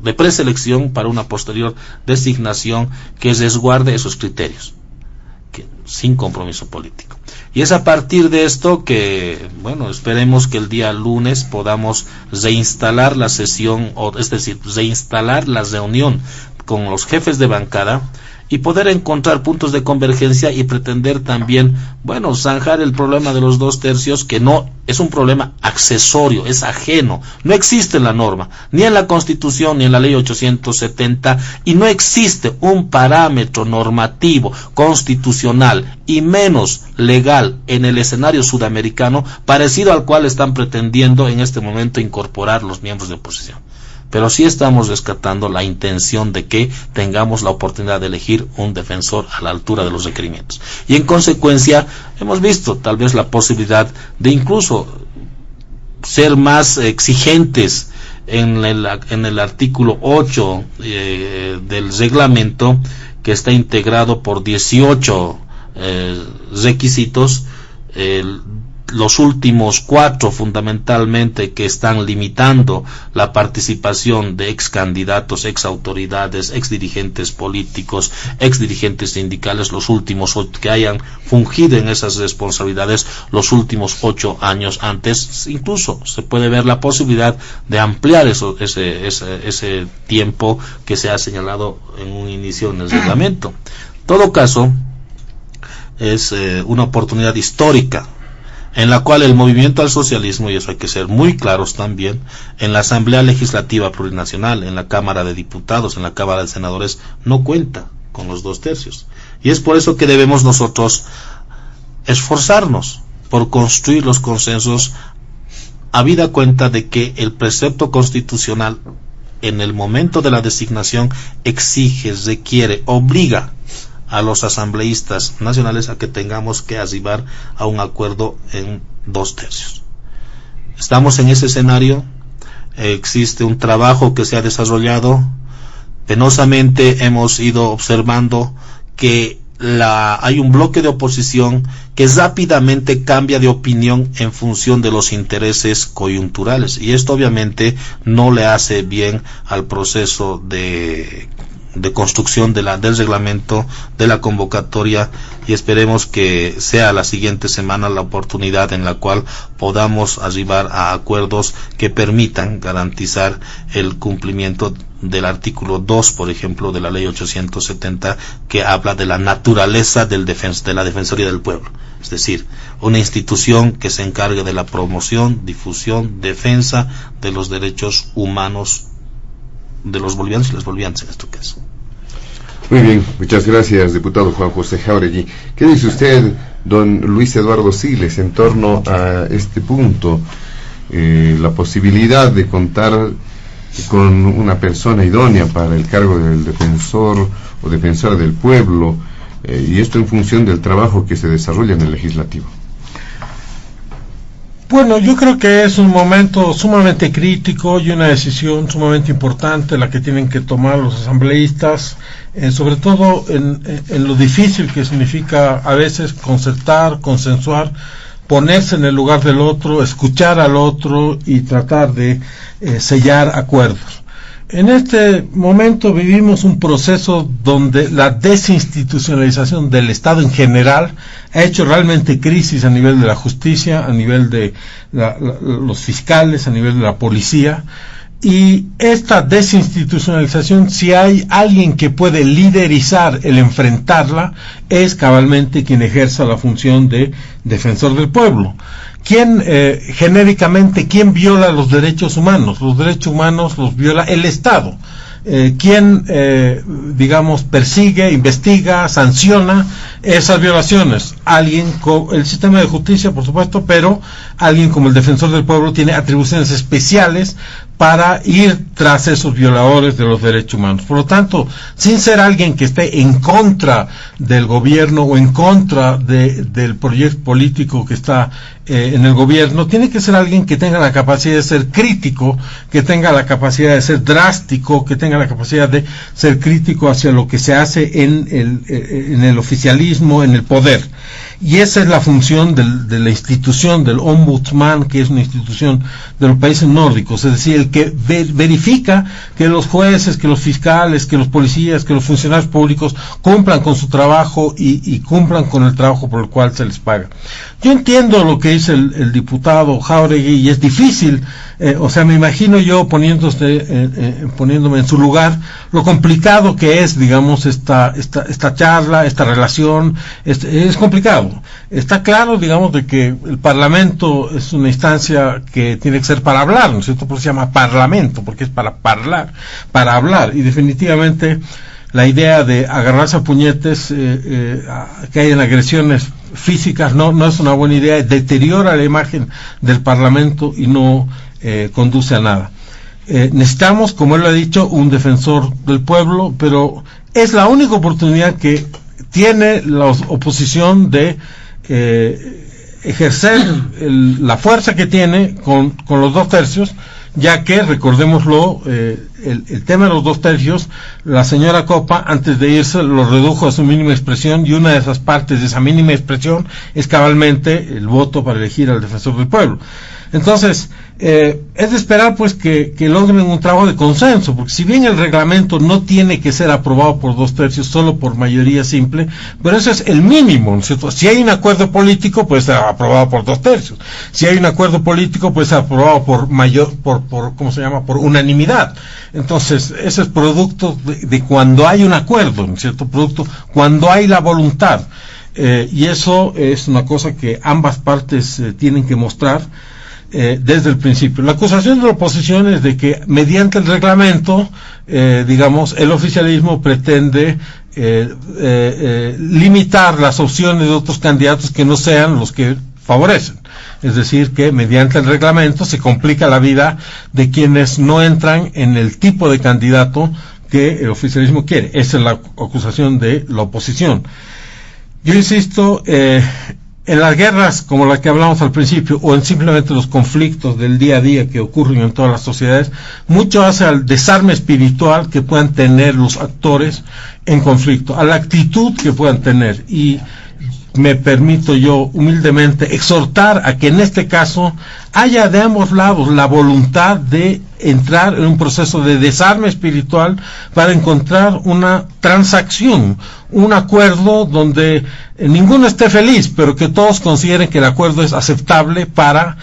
de preselección para una posterior designación que resguarde esos criterios, sin compromiso político. Y es a partir de esto que, esperemos que el día lunes podamos reinstalar la sesión, es decir, reinstalar la reunión con los jefes de bancada y poder encontrar puntos de convergencia y pretender también, zanjar el problema de los 2/3, que no es un problema accesorio, es ajeno, no existe en la norma, ni en la Constitución, ni en la Ley 870, y no existe un parámetro normativo, constitucional y menos legal en el escenario sudamericano parecido al cual están pretendiendo en este momento incorporar los miembros de oposición. Pero sí estamos rescatando la intención de que tengamos la oportunidad de elegir un defensor a la altura de los requerimientos. Y en consecuencia hemos visto tal vez la posibilidad de incluso ser más exigentes en el artículo 8 del reglamento, que está integrado por 18 requisitos, los últimos 4 fundamentalmente que están limitando la participación de ex candidatos, ex autoridades, ex dirigentes políticos, ex dirigentes sindicales, los últimos que hayan fungido en esas responsabilidades los últimos 8 años antes. Incluso se puede ver la posibilidad de ampliar ese tiempo que se ha señalado en un inicio en el reglamento. En todo caso, es una oportunidad histórica en la cual el movimiento al socialismo, y eso hay que ser muy claros también, en la Asamblea Legislativa Plurinacional, en la Cámara de Diputados, en la Cámara de Senadores, no cuenta con los 2/3. Y es por eso que debemos nosotros esforzarnos por construir los consensos, habida cuenta de que el precepto constitucional en el momento de la designación exige, requiere, obliga a los asambleístas nacionales a que tengamos que arribar a un acuerdo en 2/3. Estamos en ese escenario. Existe un trabajo que se ha desarrollado. Penosamente hemos ido observando que hay un bloque de oposición que rápidamente cambia de opinión en función de los intereses coyunturales, y esto obviamente no le hace bien al proceso de construcción del reglamento, de la convocatoria, y esperemos que sea la siguiente semana la oportunidad en la cual podamos arribar a acuerdos que permitan garantizar el cumplimiento del artículo 2, por ejemplo, de la Ley 870, que habla de la naturaleza de la Defensoría del Pueblo, es decir, una institución que se encargue de la promoción, difusión, defensa de los derechos humanos de los bolivianos y las bolivianas en este caso. Muy bien, muchas gracias, diputado Juan José Jáuregui. ¿Qué dice usted, don Luis Eduardo Siles, en torno a este punto? La posibilidad de contar con una persona idónea para el cargo del defensor o defensora del pueblo, y esto en función del trabajo que se desarrolla en el legislativo. Bueno, yo creo que es un momento sumamente crítico y una decisión sumamente importante la que tienen que tomar los asambleístas, sobre todo en lo difícil que significa a veces concertar, consensuar, ponerse en el lugar del otro, escuchar al otro y tratar de sellar acuerdos. En este momento vivimos un proceso donde la desinstitucionalización del Estado en general ha hecho realmente crisis a nivel de la justicia, a nivel de los fiscales, a nivel de la policía, y esta desinstitucionalización, si hay alguien que puede liderizar el enfrentarla, es cabalmente quien ejerza la función de defensor del pueblo. genéricamente, ¿quién viola los derechos humanos? Los derechos humanos los viola el Estado. ¿Quién, digamos, persigue, investiga, sanciona esas violaciones? Alguien con el sistema de justicia, por supuesto, pero alguien como el Defensor del Pueblo tiene atribuciones especiales para ir tras esos violadores de los derechos humanos. Por lo tanto, sin ser alguien que esté en contra del gobierno o en contra del proyecto político que está en el gobierno, tiene que ser alguien que tenga la capacidad de ser crítico, que tenga la capacidad de ser drástico, que tenga la capacidad de ser crítico hacia lo que se hace en el oficialismo, en el poder. Y esa es la función de la institución del ombudsman, que es una institución de los países nórdicos, es decir, el que verifica que los jueces, que los fiscales, que los policías, que los funcionarios públicos cumplan con su trabajo y cumplan con el trabajo por el cual se les paga. Yo entiendo lo que dice el diputado Jáuregui, y es difícil, o sea, me imagino yo poniéndome en su lugar, lo complicado que es, digamos, esta charla, esta relación, es complicado. Está claro, digamos, de que el Parlamento es una instancia que tiene que ser para hablar, ¿no es cierto? Por eso se llama Parlamento, porque es para hablar, y definitivamente la idea de agarrarse a puñetes, que hayan agresiones físicas, no es una buena idea, deteriora la imagen del Parlamento y no conduce a nada. Necesitamos, como él lo ha dicho, un defensor del pueblo, pero es la única oportunidad que tiene la oposición de ejercer la fuerza que tiene con los 2/3, ya que, recordémoslo, el tema de los 2/3, la señora Copa, antes de irse, lo redujo a su mínima expresión, y una de esas partes de esa mínima expresión es cabalmente el voto para elegir al defensor del pueblo. Entonces, es de esperar pues que logren un trabajo de consenso, porque si bien el reglamento no tiene que ser aprobado por 2/3, solo por mayoría simple, pero eso es el mínimo, ¿no es cierto? Si hay un acuerdo político, puede ser aprobado por 2/3. Si hay un acuerdo político, puede ser aprobado por ¿cómo se llama? Por unanimidad. Entonces, eso es producto de cuando hay un acuerdo, ¿no es cierto? Producto cuando hay la voluntad. Y eso es una cosa que ambas partes tienen que mostrar desde el principio. La acusación de la oposición es de que mediante el reglamento, digamos, el oficialismo pretende limitar las opciones de otros candidatos que no sean los que favorecen. Es decir, que mediante el reglamento se complica la vida de quienes no entran en el tipo de candidato que el oficialismo quiere. Esa es la acusación de la oposición. Yo insisto, en las guerras como la que hablamos al principio, o en simplemente los conflictos del día a día que ocurren en todas las sociedades, mucho hace al desarme espiritual que puedan tener los actores en conflicto, a la actitud que puedan tener. Y me permito yo humildemente exhortar a que en este caso haya de ambos lados la voluntad de entrar en un proceso de desarme espiritual para encontrar una transacción, un acuerdo donde ninguno esté feliz, pero que todos consideren que el acuerdo es aceptable para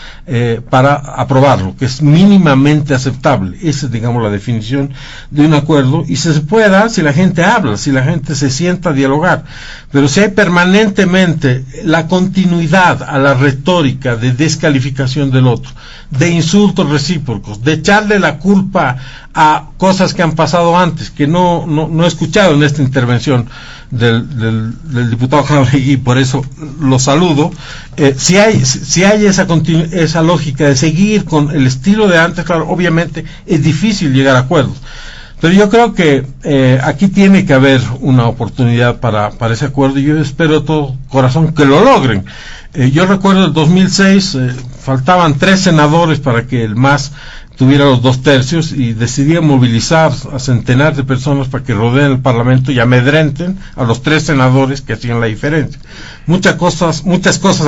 aprobarlo, que es mínimamente aceptable. Esa es, digamos, la definición de un acuerdo, y se puede dar si la gente habla, si la gente se sienta a dialogar. Pero si hay permanentemente la continuidad a la retórica de descalificación del otro, de insultos recíprocos, de echarle la culpa a cosas que han pasado antes, que no he escuchado en esta intervención del diputado Jáuregui, y por eso lo saludo. Si hay esa lógica de seguir con el estilo de antes, claro, obviamente es difícil llegar a acuerdos. Pero yo creo que aquí tiene que haber una oportunidad para ese acuerdo, y yo espero de todo corazón que lo logren. Yo recuerdo el 2006, faltaban 3 senadores para que el MAS tuviera los 2/3, y decidí movilizar a centenares de personas para que rodeen el Parlamento y amedrenten a los 3 senadores que hacían la diferencia. Muchas cosas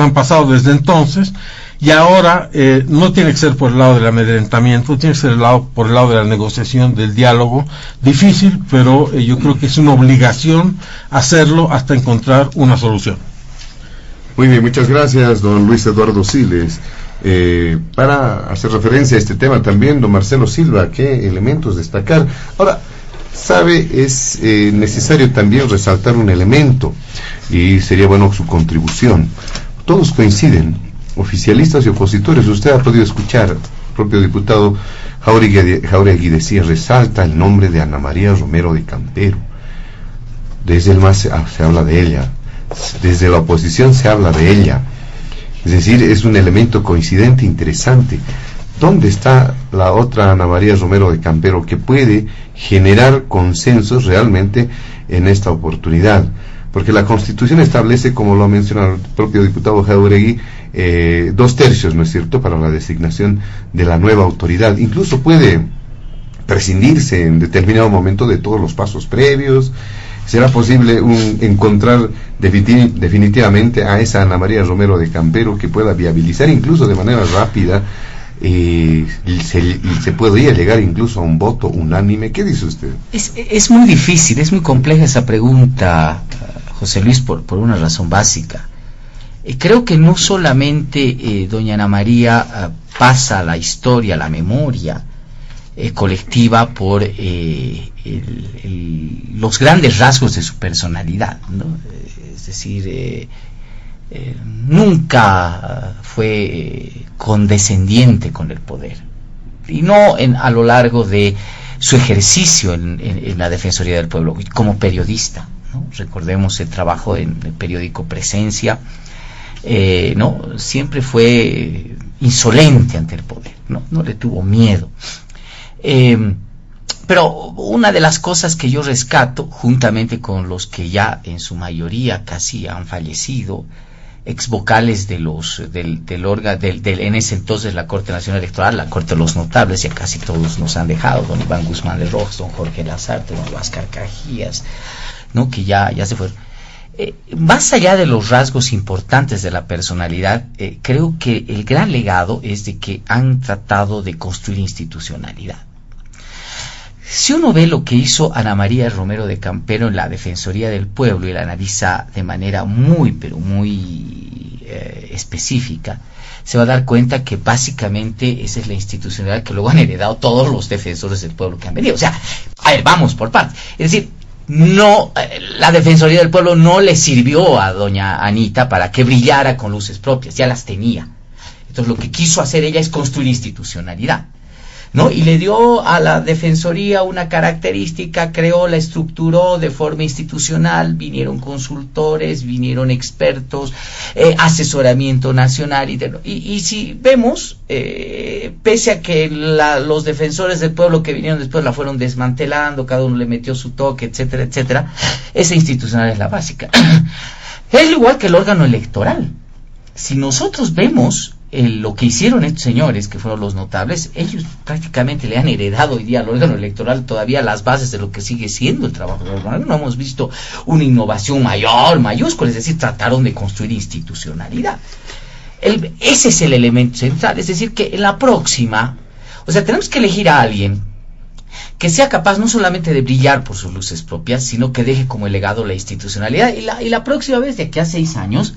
han pasado desde entonces, y ahora no tiene que ser por el lado del amedrentamiento, tiene que ser por el lado de la negociación, del diálogo. Difícil, pero yo creo que es una obligación hacerlo hasta encontrar una solución. Muy bien, muchas gracias, don Luis Eduardo Siles. Para hacer referencia a este tema también, don Marcelo Silva, ¿qué elementos destacar? Ahora, sabe, es necesario también resaltar un elemento, y sería bueno su contribución. Todos coinciden oficialistas y opositores. Usted ha podido escuchar, el propio diputado Jáuregui decía, resalta el nombre de Ana María Romero de Campero. Desde el MAS se habla de ella, desde la oposición se habla de ella. Es decir, es un elemento coincidente interesante. ¿Dónde está la otra Ana María Romero de Campero que puede generar consensos realmente en esta oportunidad? Porque la Constitución establece, como lo ha mencionado el propio diputado Jáuregui, 2/3, ¿no es cierto?, para la designación de la nueva autoridad. Incluso puede prescindirse en determinado momento de todos los pasos previos. ¿Será posible encontrar definitivamente a esa Ana María Romero de Campero que pueda viabilizar incluso de manera rápida y se podría llegar incluso a un voto unánime? ¿Qué dice usted? Es muy difícil, es muy compleja esa pregunta, José Luis, por una razón básica. Creo que no solamente doña Ana María pasa a la historia, a la memoria colectiva por los grandes rasgos de su personalidad, ¿no? Es decir, nunca fue condescendiente con el poder, y no a lo largo de su ejercicio en la Defensoría del Pueblo como periodista, ¿no? Recordemos el trabajo en el periódico Presencia. No, siempre fue insolente ante el poder, no le tuvo miedo. Pero una de las cosas que yo rescato, juntamente con los que ya en su mayoría casi han fallecido, ex vocales del órgano en ese entonces la Corte Nacional Electoral, la Corte de los Notables, ya casi todos nos han dejado, don Iván Guzmán de Rojas, don Jorge Lazarte, don Huáscar Cajías, ¿no?, que ya se fueron. Más allá de los rasgos importantes de la personalidad, creo que el gran legado es de que han tratado de construir institucionalidad. Si uno ve lo que hizo Ana María Romero de Campero en la Defensoría del Pueblo y la analiza de manera muy específica, se va a dar cuenta que básicamente esa es la institucionalidad que luego han heredado todos los defensores del pueblo que han venido. O sea, a ver, vamos por partes. Es decir, no, la Defensoría del Pueblo no le sirvió a doña Anita para que brillara con luces propias, ya las tenía. Entonces lo que quiso hacer ella es construir institucionalidad, ¿no? Y le dio a la Defensoría una característica, la estructuró de forma institucional, vinieron consultores, vinieron expertos, asesoramiento nacional, y si vemos, pese a que los defensores del pueblo que vinieron después la fueron desmantelando, cada uno le metió su toque, etcétera, etcétera, esa institucional es la básica. Es igual que el órgano electoral. Si nosotros vemos lo que hicieron estos señores, que fueron los notables, ellos prácticamente le han heredado hoy día al órgano electoral todavía las bases de lo que sigue siendo el trabajo del órgano. No hemos visto una innovación mayúscula, es decir, trataron de construir institucionalidad. Ese es el elemento central, es decir, que en la próxima, o sea, tenemos que elegir a alguien que sea capaz no solamente de brillar por sus luces propias, sino que deje como legado la institucionalidad, y la próxima vez, de aquí a 6 años,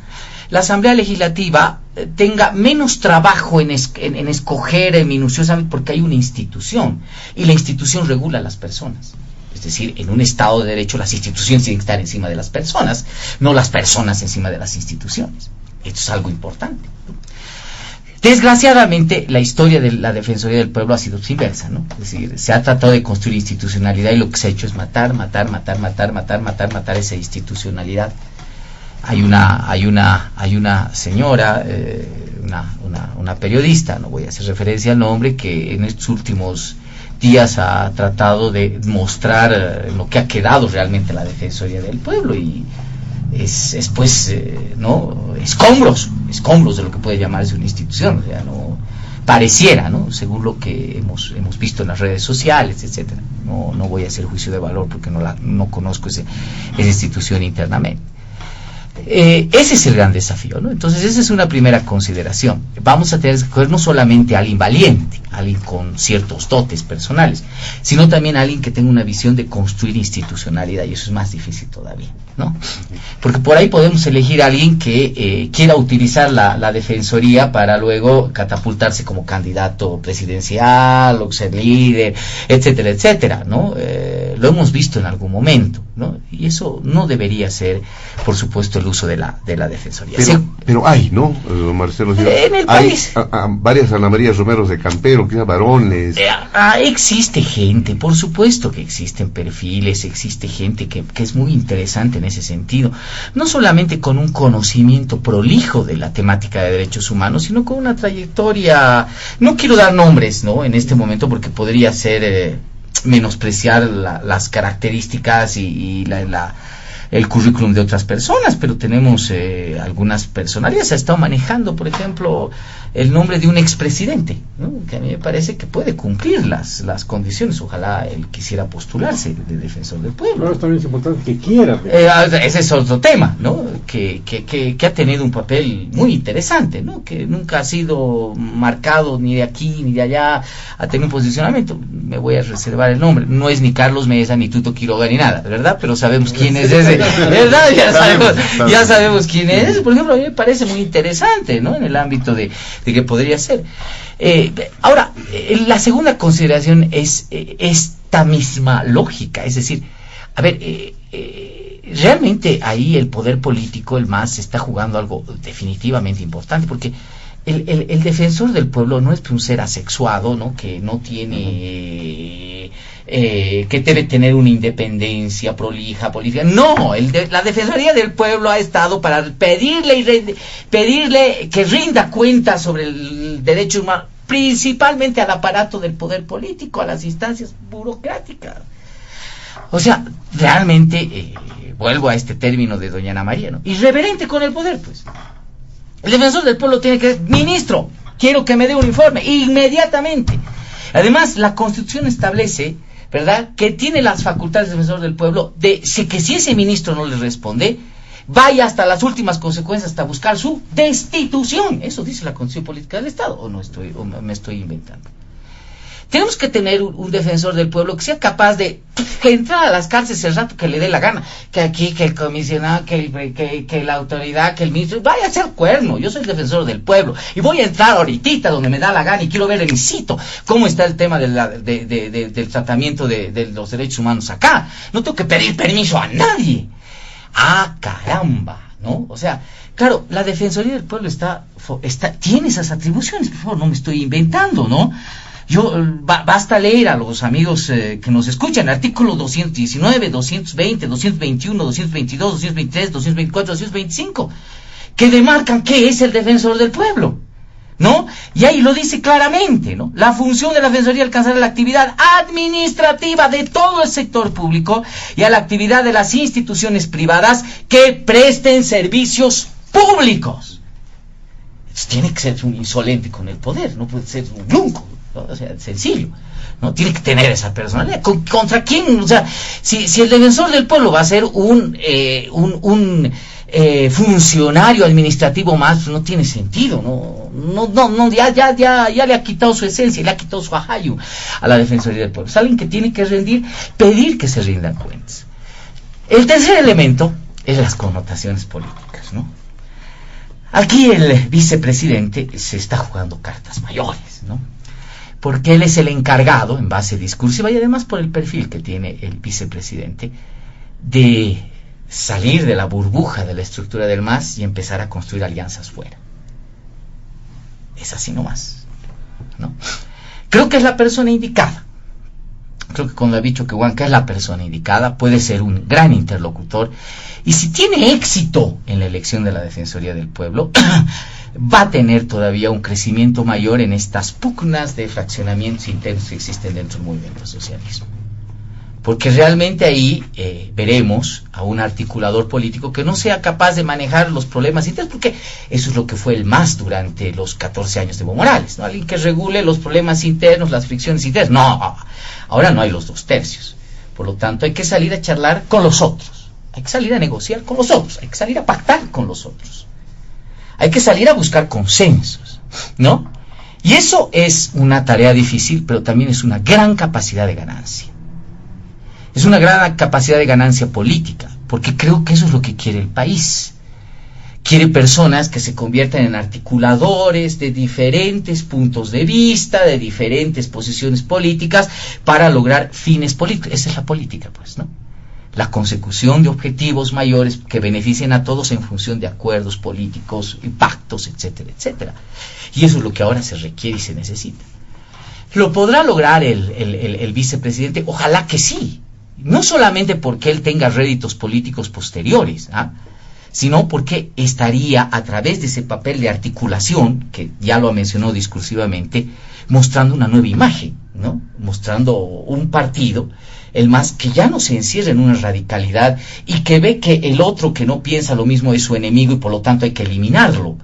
la Asamblea Legislativa tenga menos trabajo en escoger minuciosamente, porque hay una institución, y la institución regula a las personas. Es decir, en un Estado de Derecho las instituciones tienen que estar encima de las personas, no las personas encima de las instituciones. Esto es algo importante. Desgraciadamente, la historia de la Defensoría del Pueblo ha sido inversa, ¿no? Es decir, se ha tratado de construir institucionalidad y lo que se ha hecho es matar esa institucionalidad. Hay una señora, una periodista, no voy a hacer referencia al nombre, que en estos últimos días ha tratado de mostrar lo que ha quedado realmente la Defensoría del Pueblo, y es pues no escombros de lo que puede llamarse una institución. O sea, no pareciera, ¿no?, según lo que hemos visto en las redes sociales, etcétera. No voy a hacer juicio de valor porque no conozco esa institución internamente. Ese es el gran desafío, ¿no? Entonces esa es una primera consideración. Vamos a tener que escoger no solamente a alguien valiente, alguien con ciertos dotes personales, sino también a alguien que tenga una visión de construir institucionalidad, y eso es más difícil todavía, ¿no? Porque por ahí podemos elegir a alguien que quiera utilizar la Defensoría para luego catapultarse como candidato presidencial o ser líder, etcétera, etcétera, ¿no? Lo hemos visto en algún momento, ¿no? Y eso no debería ser, por supuesto, el uso de la Defensoría. Pero hay, ¿no, Marcelo? En el país. Varias Ana María Romeros de Campero, quizás varones. Existe gente, por supuesto que existen perfiles, existe gente que es muy interesante en ese sentido. No solamente con un conocimiento prolijo de la temática de derechos humanos, sino con una trayectoria. No quiero dar nombres, ¿no?, en este momento, porque podría ser menospreciar las características y el currículum de otras personas, pero tenemos algunas personalidades. Se ha estado manejando, por ejemplo, el nombre de un expresidente, ¿no?, que a mí me parece que puede cumplir las condiciones. Ojalá él quisiera postularse de defensor del pueblo. Pero también es importante que quiera. Ese es otro tema, ¿no?, que ha tenido un papel muy interesante, ¿no?, que nunca ha sido marcado ni de aquí ni de allá, ha tenido un posicionamiento. Me voy a reservar el nombre. No es ni Carlos Mesa, ni Tuto Quiroga, ni nada, ¿verdad? Pero sabemos quién es ese, ¿verdad? Ya sabemos quién es. Por ejemplo, a mí me parece muy interesante, ¿no?, en el ámbito de que podría ser. Ahora, la segunda consideración es esta misma lógica, es decir, a ver, realmente ahí el poder político, el MAS, está jugando algo definitivamente importante, porque el defensor del pueblo no es un ser asexuado, ¿no?, que no tiene que debe tener una independencia prolija política. No, la Defensoría del Pueblo ha estado para pedirle que rinda cuenta sobre el derecho humano, principalmente al aparato del poder político, a las instancias burocráticas. O sea, realmente, vuelvo a este término de doña Ana María, ¿no?, irreverente con el poder, pues. El defensor del pueblo tiene que decir: ministro, quiero que me dé un informe inmediatamente. Además, la Constitución establece, ¿verdad?, que tiene las facultades del defensor del pueblo de que si ese ministro no le responde, vaya hasta las últimas consecuencias, hasta buscar su destitución. Eso dice la Constitución Política del Estado, o me estoy inventando. Tenemos que tener un defensor del pueblo que sea capaz de entrar a las cárceles el rato que le dé la gana. Que aquí, que el comisionado, que la autoridad, que el ministro, vaya a hacer cuerno. Yo soy el defensor del pueblo y voy a entrar ahorita donde me da la gana y quiero ver en sitio cómo está el tema del tratamiento de los derechos humanos acá. No tengo que pedir permiso a nadie. ¡Ah, caramba! ¿No? O sea, claro, la Defensoría del Pueblo tiene esas atribuciones. Por favor, no me estoy inventando, ¿no? Basta leer a los amigos que nos escuchan, artículo 219, 220, 221, 222, 223, 224, 225, que demarcan qué es el defensor del pueblo, ¿no? Y ahí lo dice claramente, ¿no? La función de la Defensoría es alcanzar la actividad administrativa de todo el sector público y a la actividad de las instituciones privadas que presten servicios públicos. Tiene que ser un insolente con el poder, no puede ser un nunco. O sea, sencillo, ¿no? Tiene que tener esa personalidad. ¿Contra quién? O sea, si el defensor del pueblo va a ser un funcionario administrativo más, pues no tiene sentido, no, ya le ha quitado su esencia, le ha quitado su ajayo a la Defensoría del Pueblo. Es alguien que tiene que pedir que se rindan cuentas. El tercer elemento es las connotaciones políticas, ¿no? Aquí el vicepresidente se está jugando cartas mayores, ¿no? Porque él es el encargado, en base discursiva y además por el perfil que tiene el vicepresidente, de salir de la burbuja de la estructura del MAS y empezar a construir alianzas fuera. Es así nomás, ¿no? Creo que es la persona indicada. Creo que con David Choquehuanca es la persona indicada, puede ser un gran interlocutor, y si tiene éxito en la elección de la Defensoría del Pueblo, va a tener todavía un crecimiento mayor en estas pugnas de fraccionamientos internos que existen dentro del movimiento socialismo. Porque realmente ahí veremos a un articulador político que no sea capaz de manejar los problemas internos, porque eso es lo que fue el MAS durante los 14 años de Evo Morales, ¿no? Alguien que regule los problemas internos, las fricciones internas. No, ahora no hay los 2/3. Por lo tanto, hay que salir a charlar con los otros, hay que salir a negociar con los otros, hay que salir a pactar con los otros, hay que salir a buscar consensos, ¿no? Y eso es una tarea difícil, pero también es una gran capacidad de ganancia. Es una gran capacidad de ganancia política, porque creo que eso es lo que quiere el país. Quiere personas que se conviertan en articuladores de diferentes puntos de vista, de diferentes posiciones políticas, para lograr fines políticos. Esa es la política, pues, ¿no? la consecución de objetivos mayores que beneficien a todos en función de acuerdos políticos, pactos, etcétera, etcétera. Y eso es lo que ahora se requiere y se necesita. ¿Lo podrá lograr el vicepresidente? Ojalá que sí. No solamente porque él tenga réditos políticos posteriores, sino porque estaría a través de ese papel de articulación, que ya lo mencionó discursivamente, mostrando una nueva imagen, ¿no? Mostrando un partido, el MAS, que ya no se encierra en una radicalidad y que ve que el otro que no piensa lo mismo es su enemigo y por lo tanto hay que eliminarlo,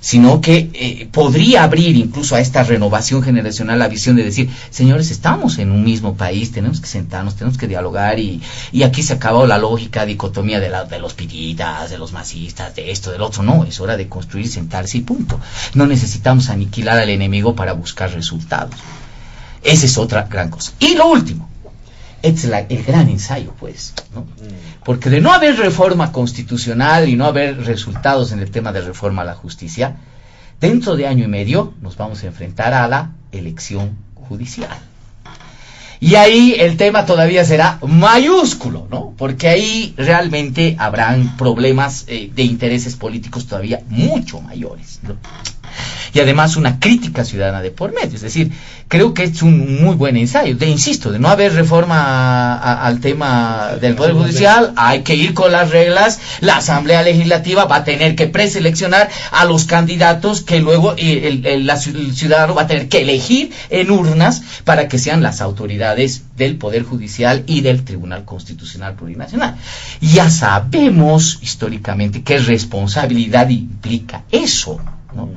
sino que podría abrir incluso a esta renovación generacional la visión de decir, señores, estamos en un mismo país, tenemos que sentarnos, tenemos que dialogar y aquí se acabó la lógica, dicotomía de los piritas, de los masistas, de esto, del otro. No, es hora de construir, sentarse y punto. No necesitamos aniquilar al enemigo para buscar resultados. Esa es otra gran cosa. Y lo último, es el gran ensayo, pues, ¿no? Porque de no haber reforma constitucional y no haber resultados en el tema de reforma a la justicia, dentro de año y medio nos vamos a enfrentar a la elección judicial. Y ahí el tema todavía será mayúsculo, ¿no? Porque ahí realmente habrán problemas de intereses políticos todavía mucho mayores, ¿no? Y además una crítica ciudadana de por medio. Es decir, creo que es un muy buen ensayo. Insisto, de no haber reforma al tema del Poder Judicial, hay que ir con las reglas. La Asamblea Legislativa va a tener que preseleccionar a los candidatos que luego el ciudadano va a tener que elegir en urnas para que sean las autoridades del Poder Judicial y del Tribunal Constitucional Plurinacional. Ya sabemos históricamente qué responsabilidad implica eso, ¿no?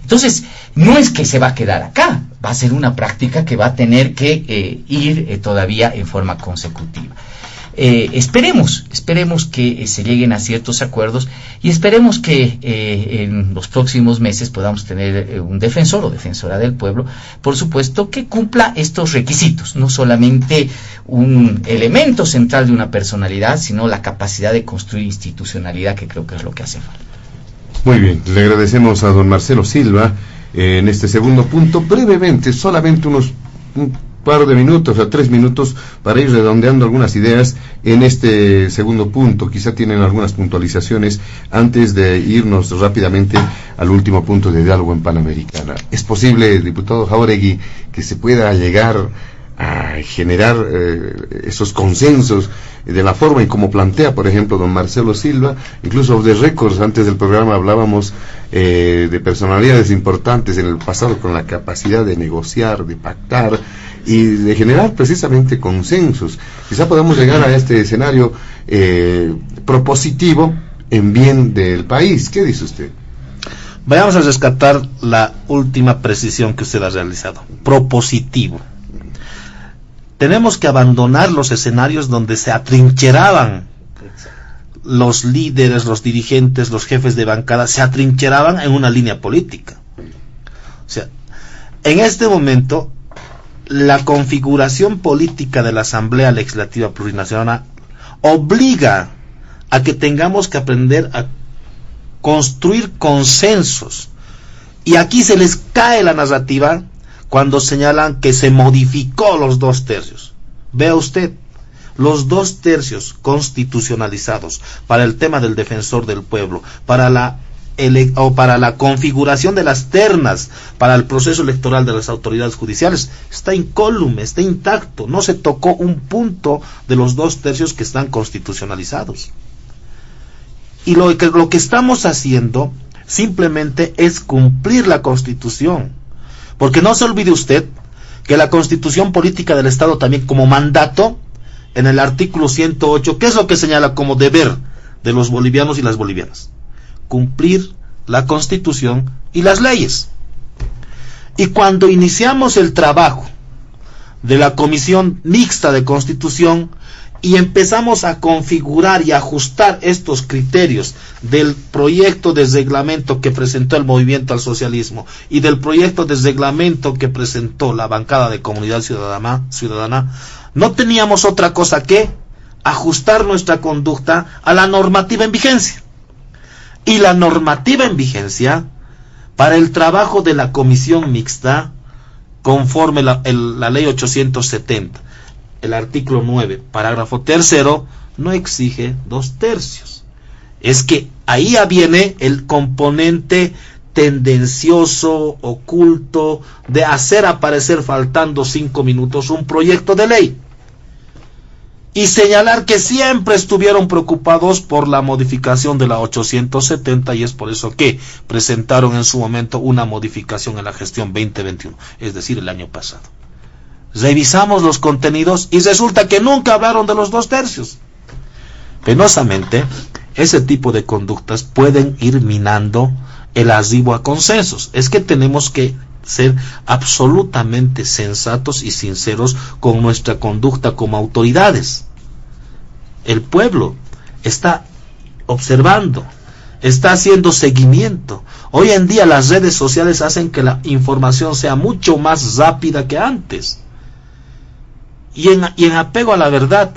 Entonces, no es que se va a quedar acá, va a ser una práctica que va a tener que ir todavía en forma consecutiva. Esperemos que se lleguen a ciertos acuerdos y esperemos que en los próximos meses podamos tener un defensor o defensora del pueblo, por supuesto, que cumpla estos requisitos, no solamente un elemento central de una personalidad, sino la capacidad de construir institucionalidad, que creo que es lo que hace falta. Muy bien, le agradecemos a don Marcelo Silva en este segundo punto. Brevemente, solamente un par de minutos, a 3 minutos, para ir redondeando algunas ideas en este segundo punto. Quizá tienen algunas puntualizaciones antes de irnos rápidamente al último punto de diálogo en Panamericana. ¿Es posible, diputado Jáuregui, que se pueda llegar a generar esos consensos de la forma y como plantea, por ejemplo, don Marcelo Silva? Incluso de récords, antes del programa hablábamos de personalidades importantes en el pasado con la capacidad de negociar, de pactar y de generar precisamente consensos. Quizá podamos llegar a este escenario propositivo en bien del país. ¿Qué dice usted? Vayamos a rescatar la última precisión que usted ha realizado. Propositivo. Tenemos que abandonar los escenarios donde se atrincheraban los líderes, los dirigentes, los jefes de bancada, se atrincheraban en una línea política. O sea, en este momento, la configuración política de la Asamblea Legislativa Plurinacional obliga a que tengamos que aprender a construir consensos. Y aquí se les cae la narrativa cuando señalan que se modificó los 2/3. Vea usted, los 2/3 constitucionalizados para el tema del defensor del pueblo, para la configuración de las ternas para el proceso electoral de las autoridades judiciales, está incólume, está intacto, no se tocó un punto de los 2/3 que están constitucionalizados. Y lo que estamos haciendo simplemente es cumplir la Constitución. Porque no se olvide usted que la Constitución Política del Estado también como mandato, en el artículo 108, ¿qué es lo que señala como deber de los bolivianos y las bolivianas? Cumplir la Constitución y las leyes. Y cuando iniciamos el trabajo de la Comisión Mixta de Constitución y empezamos a configurar y ajustar estos criterios del proyecto de reglamento que presentó el Movimiento al Socialismo y del proyecto de reglamento que presentó la bancada de Comunidad Ciudadana, no teníamos otra cosa que ajustar nuestra conducta a la normativa en vigencia. Y la normativa en vigencia para el trabajo de la Comisión Mixta, conforme la ley 870, el artículo 9, parágrafo 3, no exige 2/3. Es que ahí ya viene el componente tendencioso, oculto, de hacer aparecer faltando 5 minutos un proyecto de ley y señalar que siempre estuvieron preocupados por la modificación de la 870, y es por eso que presentaron en su momento una modificación en la gestión 2021, es decir, el año pasado. Revisamos los contenidos y resulta que nunca hablaron de los 2/3. Penosamente, ese tipo de conductas pueden ir minando el arribo a consensos. Es que tenemos que ser absolutamente sensatos y sinceros con nuestra conducta como autoridades. El pueblo está observando, está haciendo seguimiento. Hoy en día las redes sociales hacen que la información sea mucho más rápida que antes. Y en apego a la verdad,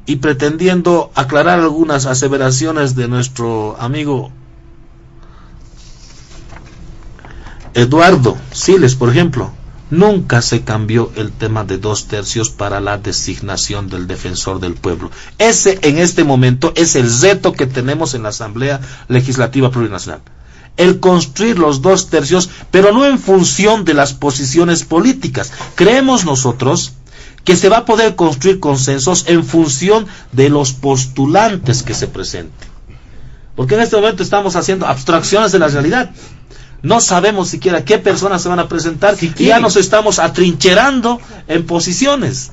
y pretendiendo aclarar algunas aseveraciones de nuestro amigo Eduardo Siles, por ejemplo, nunca se cambió el tema de 2/3 para la designación del defensor del pueblo. Ese en este momento es el reto que tenemos en la Asamblea Legislativa Plurinacional. El construir los 2/3, pero no en función de las posiciones políticas. Creemos nosotros que se va a poder construir consensos en función de los postulantes que se presenten. Porque en este momento estamos haciendo abstracciones de la realidad. No sabemos siquiera qué personas se van a presentar y ya nos estamos atrincherando en posiciones.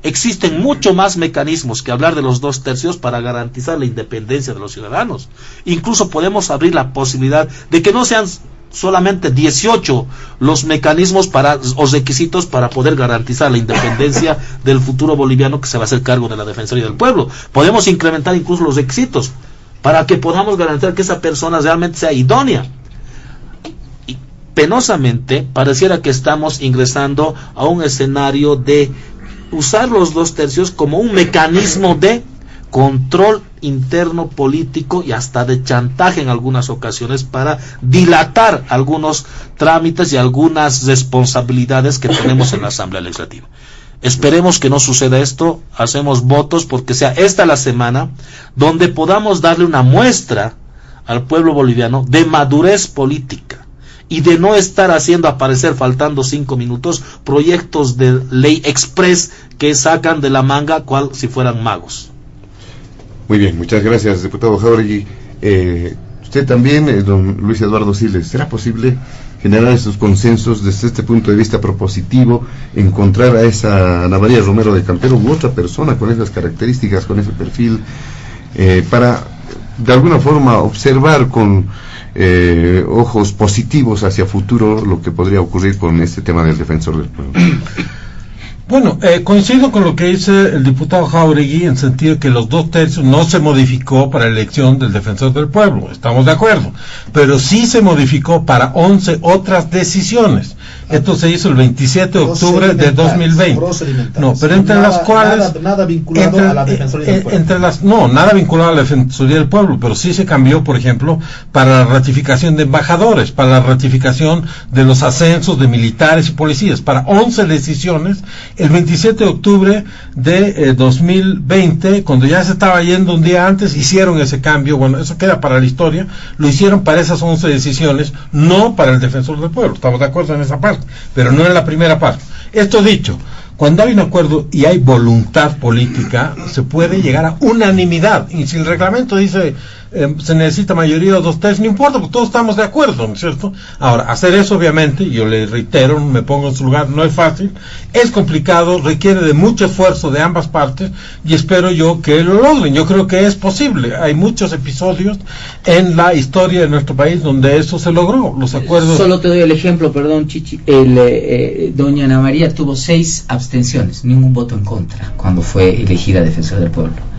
Existen mucho más mecanismos que hablar de los 2/3 para garantizar la independencia de los ciudadanos. Incluso podemos abrir la posibilidad de que no sean solamente 18 los mecanismos o requisitos para poder garantizar la independencia del futuro boliviano que se va a hacer cargo de la Defensoría del Pueblo. Podemos incrementar incluso los requisitos para que podamos garantizar que esa persona realmente sea idónea. Y penosamente pareciera que estamos ingresando a un escenario de usar los 2/3 como un mecanismo de control interno político y hasta de chantaje en algunas ocasiones para dilatar algunos trámites y algunas responsabilidades que tenemos en la Asamblea Legislativa. Esperemos que no suceda esto, hacemos votos porque sea esta la semana donde podamos darle una muestra al pueblo boliviano de madurez política y de no estar haciendo aparecer faltando 5 minutos proyectos de ley express que sacan de la manga cual si fueran magos. Muy bien, muchas gracias, diputado Jauregui. Usted también, don Luis Eduardo Siles, ¿será posible generar esos consensos desde este punto de vista propositivo, encontrar a esa Ana María Romero de Campero u otra persona con esas características, con ese perfil, para de alguna forma observar con ojos positivos hacia futuro lo que podría ocurrir con este tema del defensor del pueblo? Bueno, coincido con lo que dice el diputado Jauregui en sentido que los 2/3 no se modificó para la elección del defensor del pueblo, estamos de acuerdo, pero sí se modificó para 11 otras decisiones. Esto se hizo el 27 de octubre de 2020. No, pero entre las cuales nada vinculado a la Defensoría del Pueblo. Nada vinculado a la Defensoría del Pueblo, pero sí se cambió, por ejemplo, para la ratificación de embajadores, para la ratificación de los ascensos de militares y policías, para 11 decisiones. El 27 de octubre de 2020, cuando ya se estaba yendo un día antes, hicieron ese cambio. Bueno, eso queda para la historia. Lo hicieron para esas 11 decisiones, no para el defensor del pueblo. Estamos de acuerdo en esa parte, pero no en la primera parte. Esto dicho, cuando hay un acuerdo y hay voluntad política, se puede llegar a unanimidad. Y si el reglamento dice se necesita mayoría de 2/3, no importa, porque todos estamos de acuerdo, ¿no es cierto? Ahora, hacer eso, obviamente, yo le reitero, me pongo en su lugar, no es fácil, es complicado, requiere de mucho esfuerzo de ambas partes, y espero yo que lo logren. Yo creo que es posible. Hay muchos episodios en la historia de nuestro país donde eso se logró, los acuerdos. Solo te doy el ejemplo, perdón, Chichi. Doña Ana María tuvo 6 abstenciones, ningún voto en contra cuando fue elegida defensora del pueblo.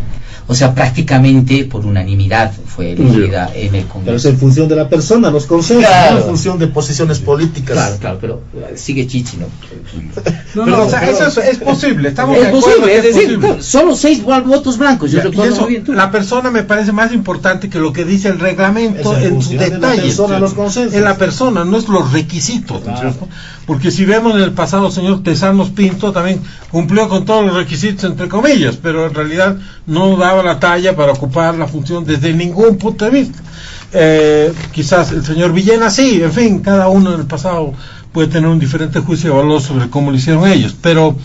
O sea, prácticamente por unanimidad fue elegida en el Congreso. Pero es en función de la persona, los consensos, claro, no en función de posiciones políticas. Claro, pero sigue Chichi, ¿no? No, o sea, eso es posible, estamos de Es acuerdo posible, que es decir, posible. solo 6 votos blancos, yo Y recuerdo eso, muy bien. la persona me parece más importante que lo que dice el reglamento Es en en sus función de la detalles. persona, los consensos. En la persona, no es los requisitos. ¿No es cierto? Porque si vemos en el pasado, el señor Tezanos Pinto también cumplió con todos los requisitos, entre comillas, pero en realidad no daba la talla para ocupar la función desde ningún punto de vista. Quizás el señor Villena sí, en fin, cada uno en el pasado puede tener un diferente juicio de valor sobre cómo lo hicieron ellos, pero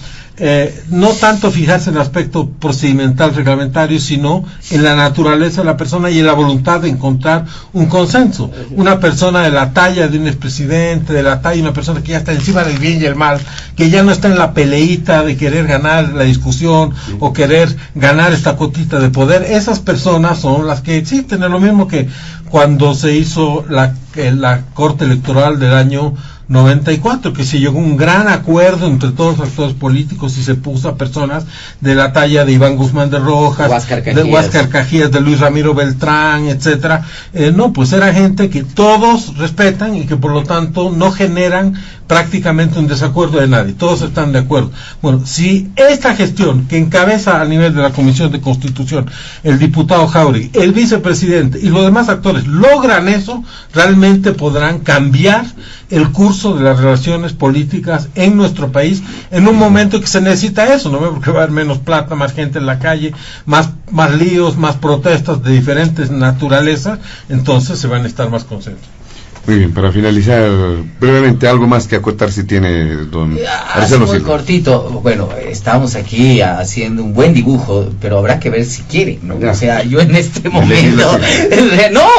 no tanto fijarse en el aspecto procedimental reglamentario, sino en la naturaleza de la persona y en la voluntad de encontrar un consenso. Una persona de la talla de un expresidente, de la talla de una persona que ya está encima del bien y el mal, que ya no está en la peleita de querer ganar la discusión o querer ganar esta cotita de poder, esas personas son las que existen. Es lo mismo que cuando se hizo la Corte Electoral del año 94, que se llegó a un gran acuerdo entre todos los actores políticos y se puso a personas de la talla de Iván Guzmán de Rojas, de Huáscar Cajías, de Luis Ramiro Beltrán, etcétera. No, pues era gente que todos respetan y que por lo tanto no generan prácticamente un desacuerdo de nadie, todos están de acuerdo. Bueno, si esta gestión que encabeza a nivel de la Comisión de Constitución el diputado Jáuregui, el vicepresidente y los demás actores logran eso, realmente podrán cambiar el curso de las relaciones políticas en nuestro país en un momento que se necesita eso, ¿no? Porque va a haber menos plata, más gente en la calle, más líos, más protestas de diferentes naturalezas, entonces se van a estar más consensos. Muy bien, para finalizar brevemente, algo más que acotar si tiene don Marcelo muy Silva. cortito. Bueno, estamos aquí haciendo un buen dibujo, pero habrá que ver si quiere, ¿no? O sea, yo en este momento no,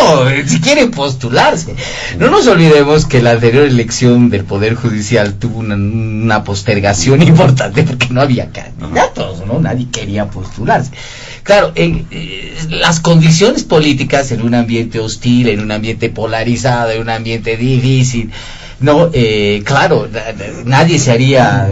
si quiere postularse. No nos olvidemos que la anterior elección del Poder Judicial tuvo una postergación importante porque no había candidatos, ¿no? Nadie quería postularse. Claro, las condiciones políticas en un ambiente hostil, en un ambiente polarizado, en un ambiente difícil, no, claro, nadie se haría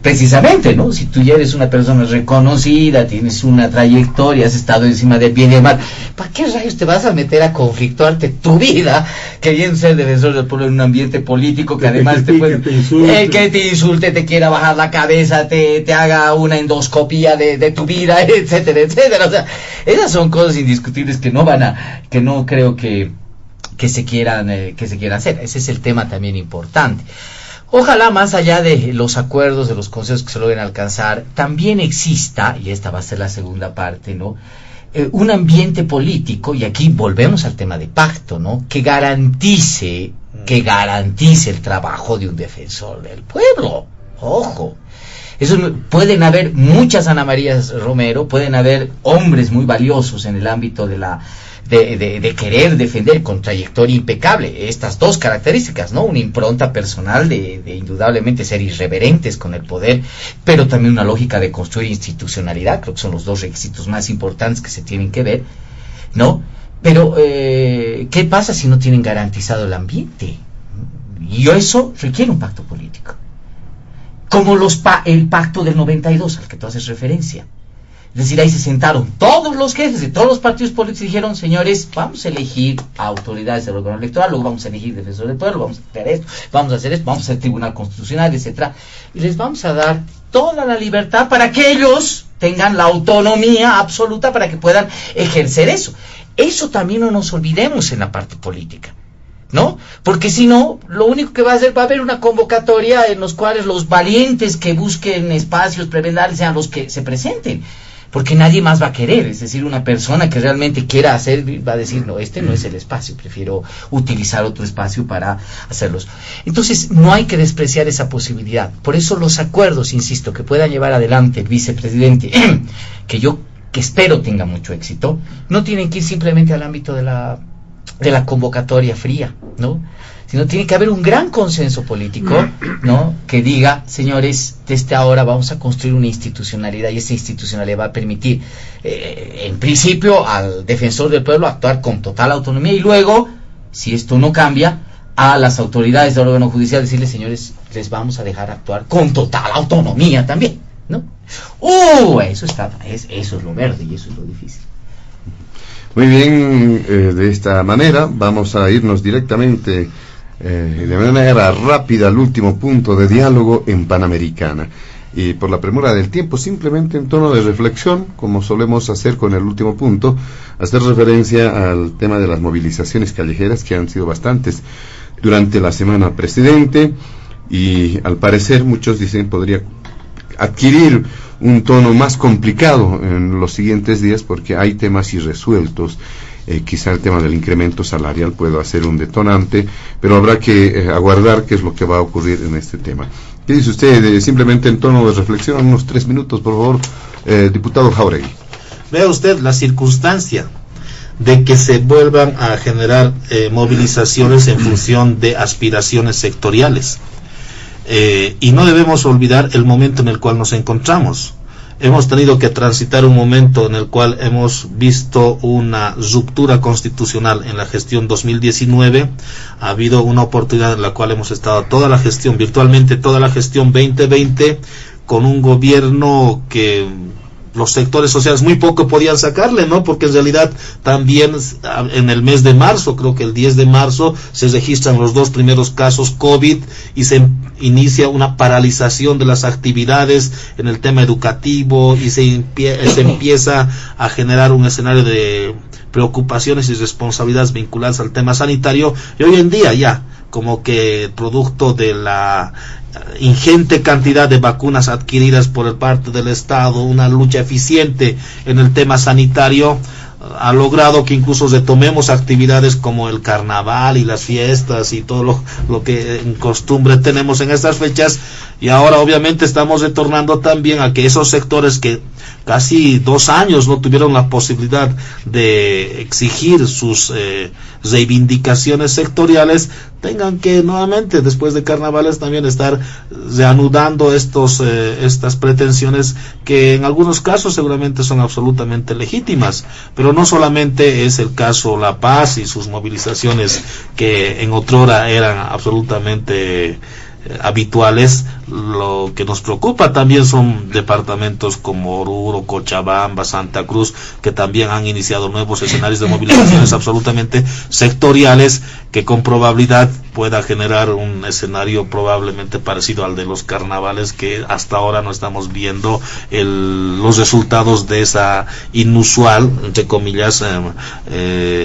precisamente, ¿no? Si tú ya eres una persona reconocida, tienes una trayectoria, has estado encima del bien y del mal, ¿para qué rayos te vas a meter a conflictuarte tu vida queriendo ser defensor del pueblo en un ambiente político que además te puede, que te insulte, te quiera bajar la cabeza, te haga una endoscopía de tu vida, etcétera, etcétera? O sea, esas son cosas indiscutibles que no creo que se quieran hacer. Ese es el tema también importante. Ojalá, más allá de los acuerdos, de los consensos que se logren alcanzar, también exista, y esta va a ser la segunda parte, ¿no? Un ambiente político, y aquí volvemos al tema de pacto, ¿no? Que garantice el trabajo de un defensor del pueblo. Ojo. Pueden haber muchas Ana Marías Romero, pueden haber hombres muy valiosos en el ámbito de querer defender con trayectoria impecable estas dos características, ¿no? Una impronta personal de indudablemente ser irreverentes con el poder, pero también una lógica de construir institucionalidad. Creo que son los dos requisitos más importantes que se tienen que ver, ¿no? Pero ¿qué pasa si no tienen garantizado el ambiente? Y eso requiere un pacto político, como el pacto del 92 al que tú haces referencia. Es decir, ahí se sentaron todos los jefes de todos los partidos políticos y dijeron: señores, vamos a elegir a autoridades del órgano electoral, luego vamos a elegir defensores del pueblo, vamos a hacer esto, vamos a hacer esto, vamos a hacer tribunal constitucional, etcétera, y les vamos a dar toda la libertad para que ellos tengan la autonomía absoluta para que puedan ejercer eso. Eso también no nos olvidemos en la parte política, ¿no? Porque si no, lo único que va a hacer, va a haber una convocatoria en los cuales los valientes que busquen espacios prebendales sean los que se presenten, porque nadie más va a querer. Es decir, una persona que realmente quiera hacer, va a decir: no, este no es el espacio, prefiero utilizar otro espacio para hacerlos. Entonces, no hay que despreciar esa posibilidad. Por eso los acuerdos, insisto, que pueda llevar adelante el vicepresidente, que espero tenga mucho éxito, no tienen que ir simplemente al ámbito de la convocatoria fría, ¿no? Sino tiene que haber un gran consenso político, ¿no? Que diga: señores, desde ahora vamos a construir una institucionalidad, y esa institucionalidad va a permitir, en principio, al defensor del pueblo actuar con total autonomía, y luego, si esto no cambia, a las autoridades del órgano judicial decirles: señores, les vamos a dejar actuar con total autonomía también, ¿no? Eso es lo verde y eso es lo difícil. Muy bien, de esta manera vamos a irnos directamente de manera rápida al último punto de diálogo en Panamericana. Y por la premura del tiempo, simplemente en tono de reflexión, como solemos hacer con el último punto, hacer referencia al tema de las movilizaciones callejeras, que han sido bastantes durante la semana precedente, y al parecer muchos dicen podría adquirir un tono más complicado en los siguientes días porque hay temas irresueltos. Quizá el tema del incremento salarial pueda ser un detonante, pero habrá que aguardar qué es lo que va a ocurrir en este tema. ¿Qué dice usted? Simplemente en tono de reflexión, unos 3 minutos, por favor, diputado Jáuregui. Vea usted la circunstancia de que se vuelvan a generar movilizaciones en función de aspiraciones sectoriales. Y no debemos olvidar el momento en el cual nos encontramos. Hemos tenido que transitar un momento en el cual hemos visto una ruptura constitucional en la gestión 2019. Ha habido una oportunidad en la cual hemos estado toda la gestión, virtualmente toda la gestión 2020, con un gobierno que los sectores sociales muy poco podían sacarle, ¿no? Porque en realidad también en el mes de marzo, creo que el 10 de marzo, se registran los 2 primeros casos COVID y se inicia una paralización de las actividades en el tema educativo y se empieza a generar un escenario de preocupaciones y responsabilidades vinculadas al tema sanitario, y hoy en día ya, como que producto de la ingente cantidad de vacunas adquiridas por parte del Estado, una lucha eficiente en el tema sanitario, ha logrado que incluso retomemos actividades como el carnaval y las fiestas y todo lo que en costumbre tenemos en estas fechas, y ahora obviamente estamos retornando también a que esos sectores que casi 2 años no tuvieron la posibilidad de exigir sus reivindicaciones sectoriales, tengan que nuevamente después de carnavales también estar reanudando estas pretensiones que en algunos casos seguramente son absolutamente legítimas, pero no solamente es el caso La Paz y sus movilizaciones que en otrora eran absolutamente habituales. Lo que nos preocupa también son departamentos como Oruro, Cochabamba, Santa Cruz, que también han iniciado nuevos escenarios de movilizaciones absolutamente sectoriales, que con probabilidad pueda generar un escenario probablemente parecido al de los carnavales, que hasta ahora no estamos viendo los resultados de esa inusual, entre comillas,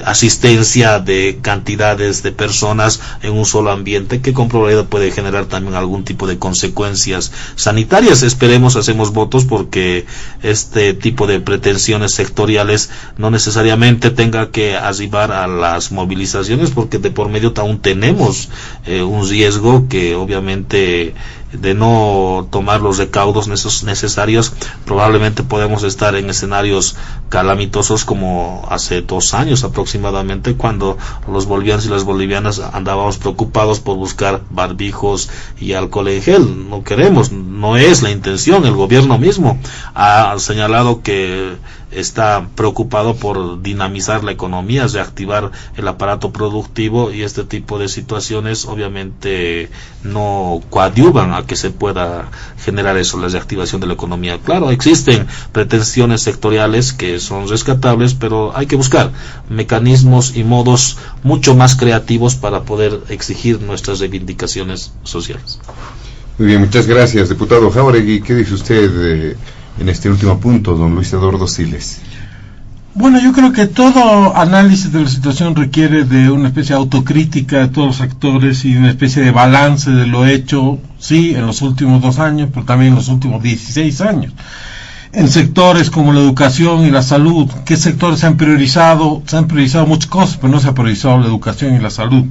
asistencia de cantidades de personas en un solo ambiente, que con probabilidad puede generar también algún tipo de consecuencias sanitarias. Esperemos, hacemos votos porque este tipo de pretensiones sectoriales no necesariamente tenga que arribar a las movilizaciones, porque de por medio aún tenemos un riesgo que obviamente de no tomar los recaudos necesarios, probablemente podemos estar en escenarios calamitosos como hace 2 años aproximadamente, cuando los bolivianos y las bolivianas andábamos preocupados por buscar barbijos y alcohol en gel. No queremos, no es la intención. El gobierno mismo ha señalado que está preocupado por dinamizar la economía, reactivar el aparato productivo, y este tipo de situaciones obviamente no coadyuvan a que se pueda generar eso, la reactivación de la economía. Claro, existen pretensiones sectoriales que son rescatables, pero hay que buscar mecanismos y modos mucho más creativos para poder exigir nuestras reivindicaciones sociales. Muy bien, muchas gracias, diputado Jáuregui. ¿Qué dice usted en este último punto, don Luis Eduardo Siles? Bueno, yo creo que todo análisis de la situación requiere de una especie de autocrítica de todos los actores y una especie de balance de lo hecho, sí, en los últimos 2 años, pero también en los últimos 16 años. En sectores como la educación y la salud, ¿qué sectores se han priorizado? Se han priorizado muchas cosas, pero no se ha priorizado la educación y la salud.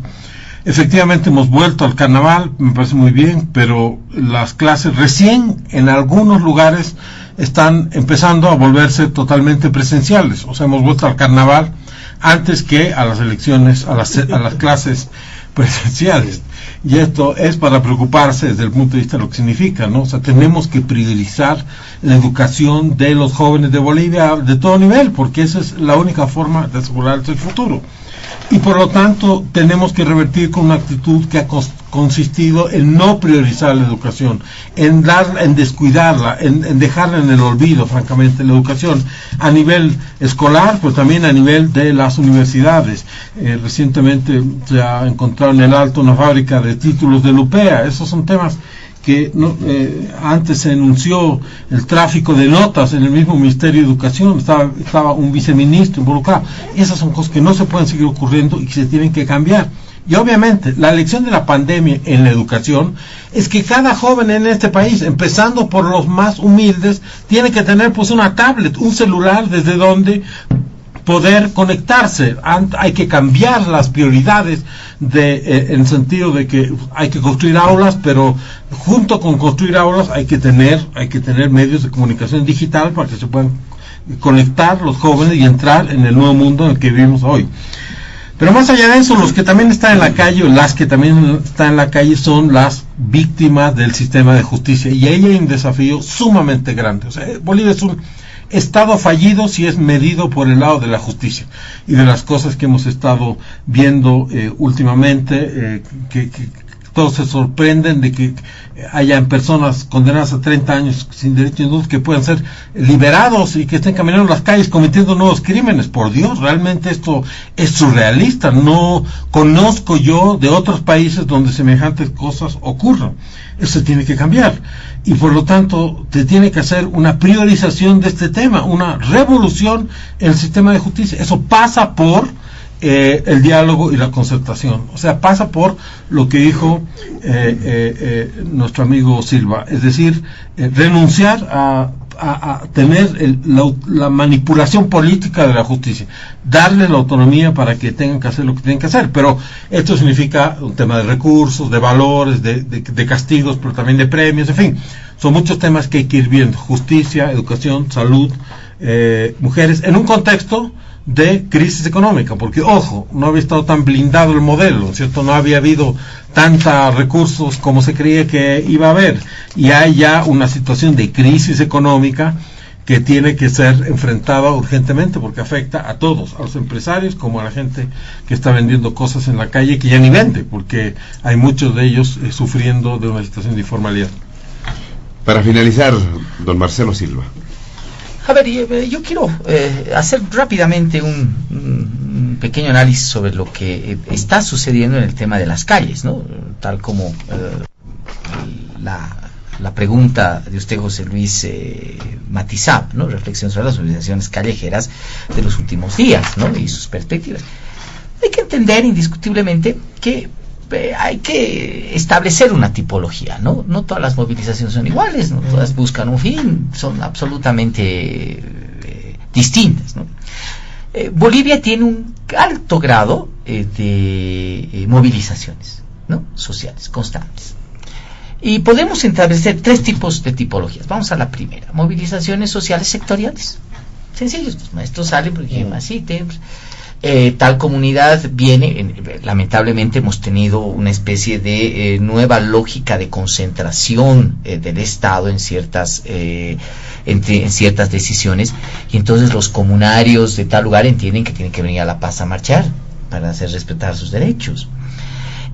Efectivamente hemos vuelto al carnaval, me parece muy bien, pero las clases recién en algunos lugares están empezando a volverse totalmente presenciales. O sea, hemos vuelto al carnaval antes que a las elecciones, a las clases presenciales. Y esto es para preocuparse desde el punto de vista de lo que significa, ¿no? O sea, tenemos que priorizar la educación de los jóvenes de Bolivia de todo nivel, porque esa es la única forma de asegurarse el futuro. Y por lo tanto tenemos que revertir con una actitud que ha consistido en no priorizar la educación, en descuidarla, en dejarla en el olvido, francamente, la educación a nivel escolar, pero también a nivel de las universidades. Recientemente se ha encontrado en el Alto una fábrica de títulos de Lupea. Esos son temas que antes se denunció el tráfico de notas en el mismo Ministerio de Educación, estaba un viceministro involucrado, y esas son cosas que no se pueden seguir ocurriendo y que se tienen que cambiar. Y obviamente la lección de la pandemia en la educación es que cada joven en este país, empezando por los más humildes, tiene que tener pues una tablet, un celular desde donde poder conectarse. Hay que cambiar las prioridades en el sentido de que hay que construir aulas, pero junto con construir aulas hay que tener medios de comunicación digital para que se puedan conectar los jóvenes y entrar en el nuevo mundo en el que vivimos hoy. Pero más allá de eso, los que también están en la calle, o las que también están en la calle, son las víctimas del sistema de justicia, y ahí hay un desafío sumamente grande. O sea, Bolivia es un Estado fallido si es medido por el lado de la justicia, y de las cosas que hemos estado viendo últimamente, que todos se sorprenden de que hayan personas condenadas a 30 años sin derecho indulto que puedan ser liberados y que estén caminando en las calles cometiendo nuevos crímenes. Por Dios, realmente esto es surrealista. No conozco yo de otros países donde semejantes cosas ocurran. Eso tiene que cambiar, y por lo tanto se tiene que hacer una priorización de este tema, una revolución en el sistema de justicia. Eso pasa por el diálogo y la concertación, o sea, pasa por lo que dijo nuestro amigo Silva, es decir, renunciar a tener la manipulación política de la justicia, darle la autonomía para que tengan que hacer lo que tienen que hacer. Pero esto significa un tema de recursos, de valores, de castigos, pero también de premios, en fin, son muchos temas que hay que ir viendo: justicia, educación, salud, mujeres, en un contexto de crisis económica, porque ojo, no había estado tan blindado el modelo, ¿cierto? No había habido tantos recursos como se creía que iba a haber, y hay ya una situación de crisis económica que tiene que ser enfrentada urgentemente, porque afecta a todos, a los empresarios como a la gente que está vendiendo cosas en la calle, que ya ni vende, porque hay muchos de ellos sufriendo de una situación de informalidad. Para finalizar, don Marcelo Silva. A ver, yo quiero hacer rápidamente un pequeño análisis sobre lo que está sucediendo en el tema de las calles, ¿no? Tal como la pregunta de usted, José Luis, matizaba, ¿no? Reflexión sobre las movilizaciones callejeras de los últimos días, ¿no? Y sus perspectivas. Hay que entender indiscutiblemente que hay que establecer una tipología, ¿no? No todas las movilizaciones son iguales, no todas buscan un fin, son absolutamente distintas, ¿no? Bolivia tiene un alto grado de movilizaciones, ¿no? Sociales, constantes. Y podemos establecer tres tipos de tipologías. Vamos a la primera: movilizaciones sociales sectoriales. Sencillos, los maestros salen porque así tal comunidad viene. Lamentablemente hemos tenido una especie de nueva lógica de concentración del Estado en ciertas decisiones, y entonces los comunarios de tal lugar entienden que tienen que venir a La Paz a marchar para hacer respetar sus derechos.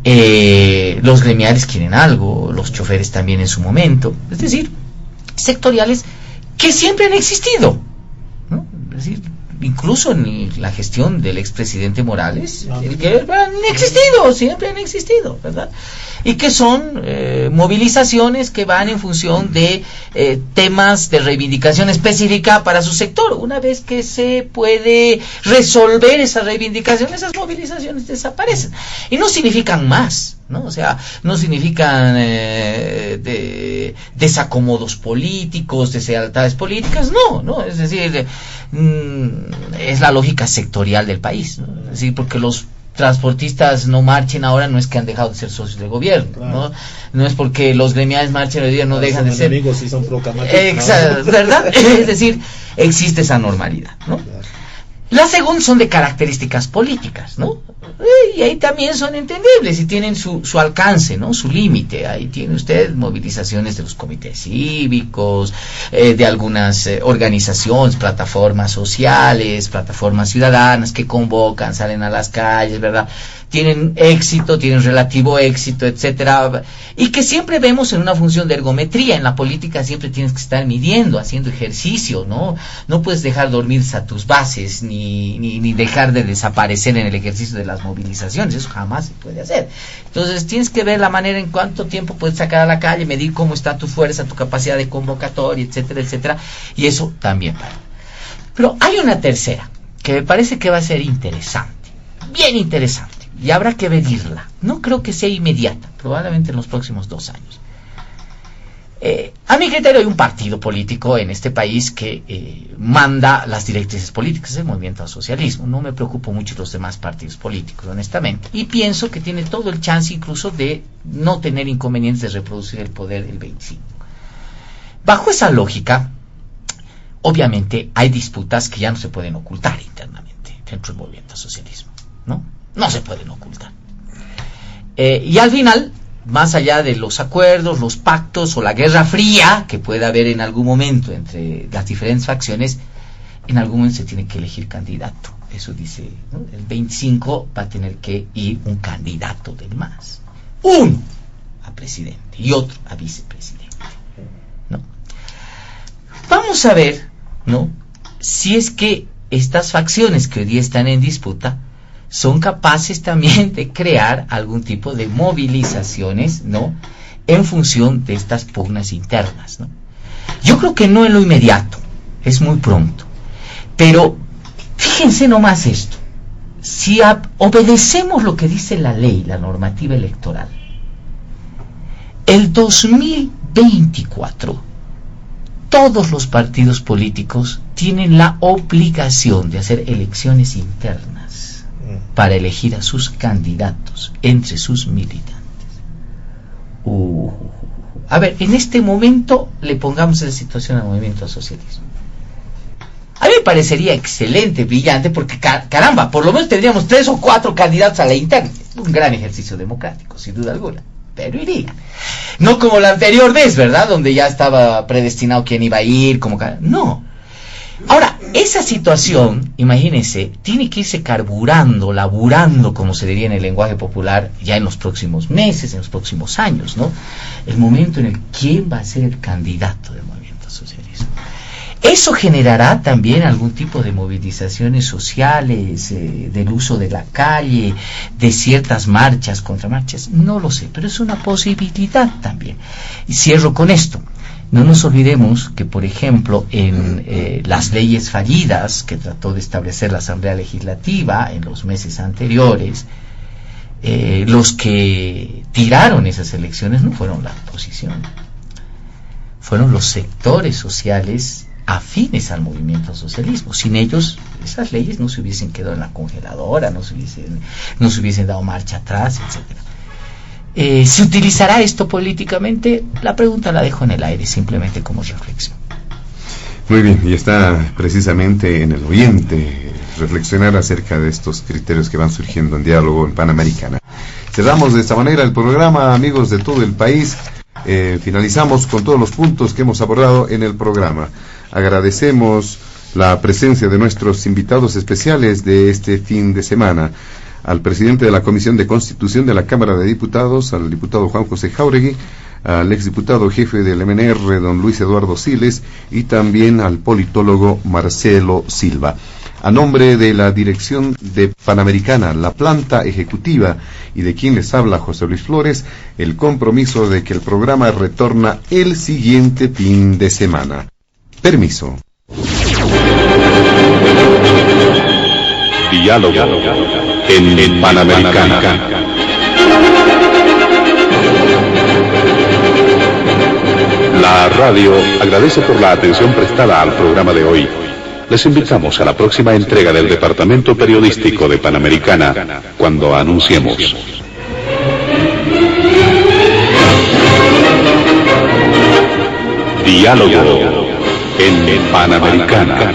Los gremiales quieren algo, los choferes también en su momento, es decir, sectoriales que siempre han existido, ¿no? Es decir, incluso en la gestión del expresidente Morales, siempre han existido, ¿verdad? Y que son movilizaciones que van en función de temas de reivindicación específica para su sector. Una vez que se puede resolver esa reivindicación, esas movilizaciones desaparecen. Y no significan más, ¿no? O sea, no significan desacomodos políticos, deslealtades políticas, no, es decir, es la lógica sectorial del país, ¿no? Es decir, porque los transportistas no marchen ahora no es que han dejado de ser socios del gobierno, claro. No es porque los gremiales marchen hoy día no dejan de ser enemigos si son ¿verdad? Es decir, existe esa normalidad, ¿no? Claro. La segunda son de características políticas, ¿no? Y ahí también son entendibles y tienen su alcance, ¿no? Su límite. Ahí tiene usted movilizaciones de los comités cívicos, de algunas organizaciones, plataformas sociales, plataformas ciudadanas que convocan, salen a las calles, ¿verdad? Tienen éxito, tienen relativo éxito, etcétera, y que siempre vemos en una función de ergometría. En la política siempre tienes que estar midiendo, haciendo ejercicio, ¿no? No puedes dejar dormirse a tus bases, ni dejar de desaparecer en el ejercicio de las movilizaciones, eso jamás se puede hacer. Entonces tienes que ver la manera en cuánto tiempo puedes sacar a la calle, medir cómo está tu fuerza, tu capacidad de convocatoria, etcétera, etcétera, y eso también vale. Pero hay una tercera, que me parece que va a ser interesante, bien interesante. Y habrá que medirla. No creo que sea inmediata, probablemente en los próximos 2 años. A mi criterio hay un partido político en este país que manda las directrices políticas, es el Movimiento al Socialismo. No me preocupo mucho de los demás partidos políticos, honestamente. Y pienso que tiene todo el chance incluso de no tener inconvenientes de reproducir el poder del 25. Bajo esa lógica, obviamente hay disputas que ya no se pueden ocultar internamente dentro del Movimiento al Socialismo, ¿no? No se pueden ocultar. Y al final, más allá de los acuerdos, los pactos o la guerra fría que pueda haber en algún momento entre las diferentes facciones, en algún momento se tiene que elegir candidato. Eso dice, ¿no? El 25 va a tener que ir un candidato del MAS. Uno a presidente y otro a vicepresidente, ¿no? Vamos a ver, ¿no? Si es que estas facciones que hoy día están en disputa son capaces también de crear algún tipo de movilizaciones, ¿no? En función de estas pugnas internas, ¿no? Yo creo que no en lo inmediato, es muy pronto. Pero fíjense nomás esto. Si obedecemos lo que dice la ley, la normativa electoral, el 2024, todos los partidos políticos tienen la obligación de hacer elecciones internas para elegir a sus candidatos entre sus militantes. A ver, en este momento le pongamos esa situación al Movimiento al Socialismo. A mí me parecería excelente, brillante, porque caramba, por lo menos tendríamos 3 o 4 candidatos a la interna. Un gran ejercicio democrático, sin duda alguna, pero iría. No como la anterior vez, ¿verdad? Donde ya estaba predestinado quién iba a ir, no. Ahora, esa situación, imagínense, tiene que irse carburando, laburando, como se diría en el lenguaje popular, ya en los próximos meses, en los próximos años, ¿no? El momento en el quién va a ser el candidato del Movimiento Socialismo. Eso generará también algún tipo de movilizaciones sociales, del uso de la calle, de ciertas marchas, contramarchas, no lo sé, pero es una posibilidad también. Y cierro con esto. No nos olvidemos que, por ejemplo, en las leyes fallidas que trató de establecer la Asamblea Legislativa en los meses anteriores, los que tiraron esas elecciones no fueron la oposición, fueron los sectores sociales afines al movimiento al socialismo. Sin ellos, esas leyes no se hubiesen quedado en la congeladora, no se hubiesen dado marcha atrás, etcétera. ¿Se utilizará esto políticamente? La pregunta la dejo en el aire, simplemente como reflexión. Muy bien, y está precisamente en el oyente reflexionar acerca de estos criterios que van surgiendo en Diálogo en Panamericana. Cerramos de esta manera el programa, amigos de todo el país. Finalizamos con todos los puntos que hemos abordado en el programa. Agradecemos la presencia de nuestros invitados especiales de este fin de semana. Al presidente de la Comisión de Constitución de la Cámara de Diputados, al diputado Juan José Jáuregui, al exdiputado jefe del MNR, don Luis Eduardo Siles, y también al politólogo Marcelo Silva. A nombre de la dirección de Panamericana, la planta ejecutiva, y de quien les habla José Luis Flores, el compromiso de que el programa retorna el siguiente fin de semana. Permiso. Diálogo en Panamericana. La radio agradece por la atención prestada al programa de hoy. Les invitamos a la próxima entrega del Departamento Periodístico de Panamericana, cuando anunciemos. Diálogo en Panamericana.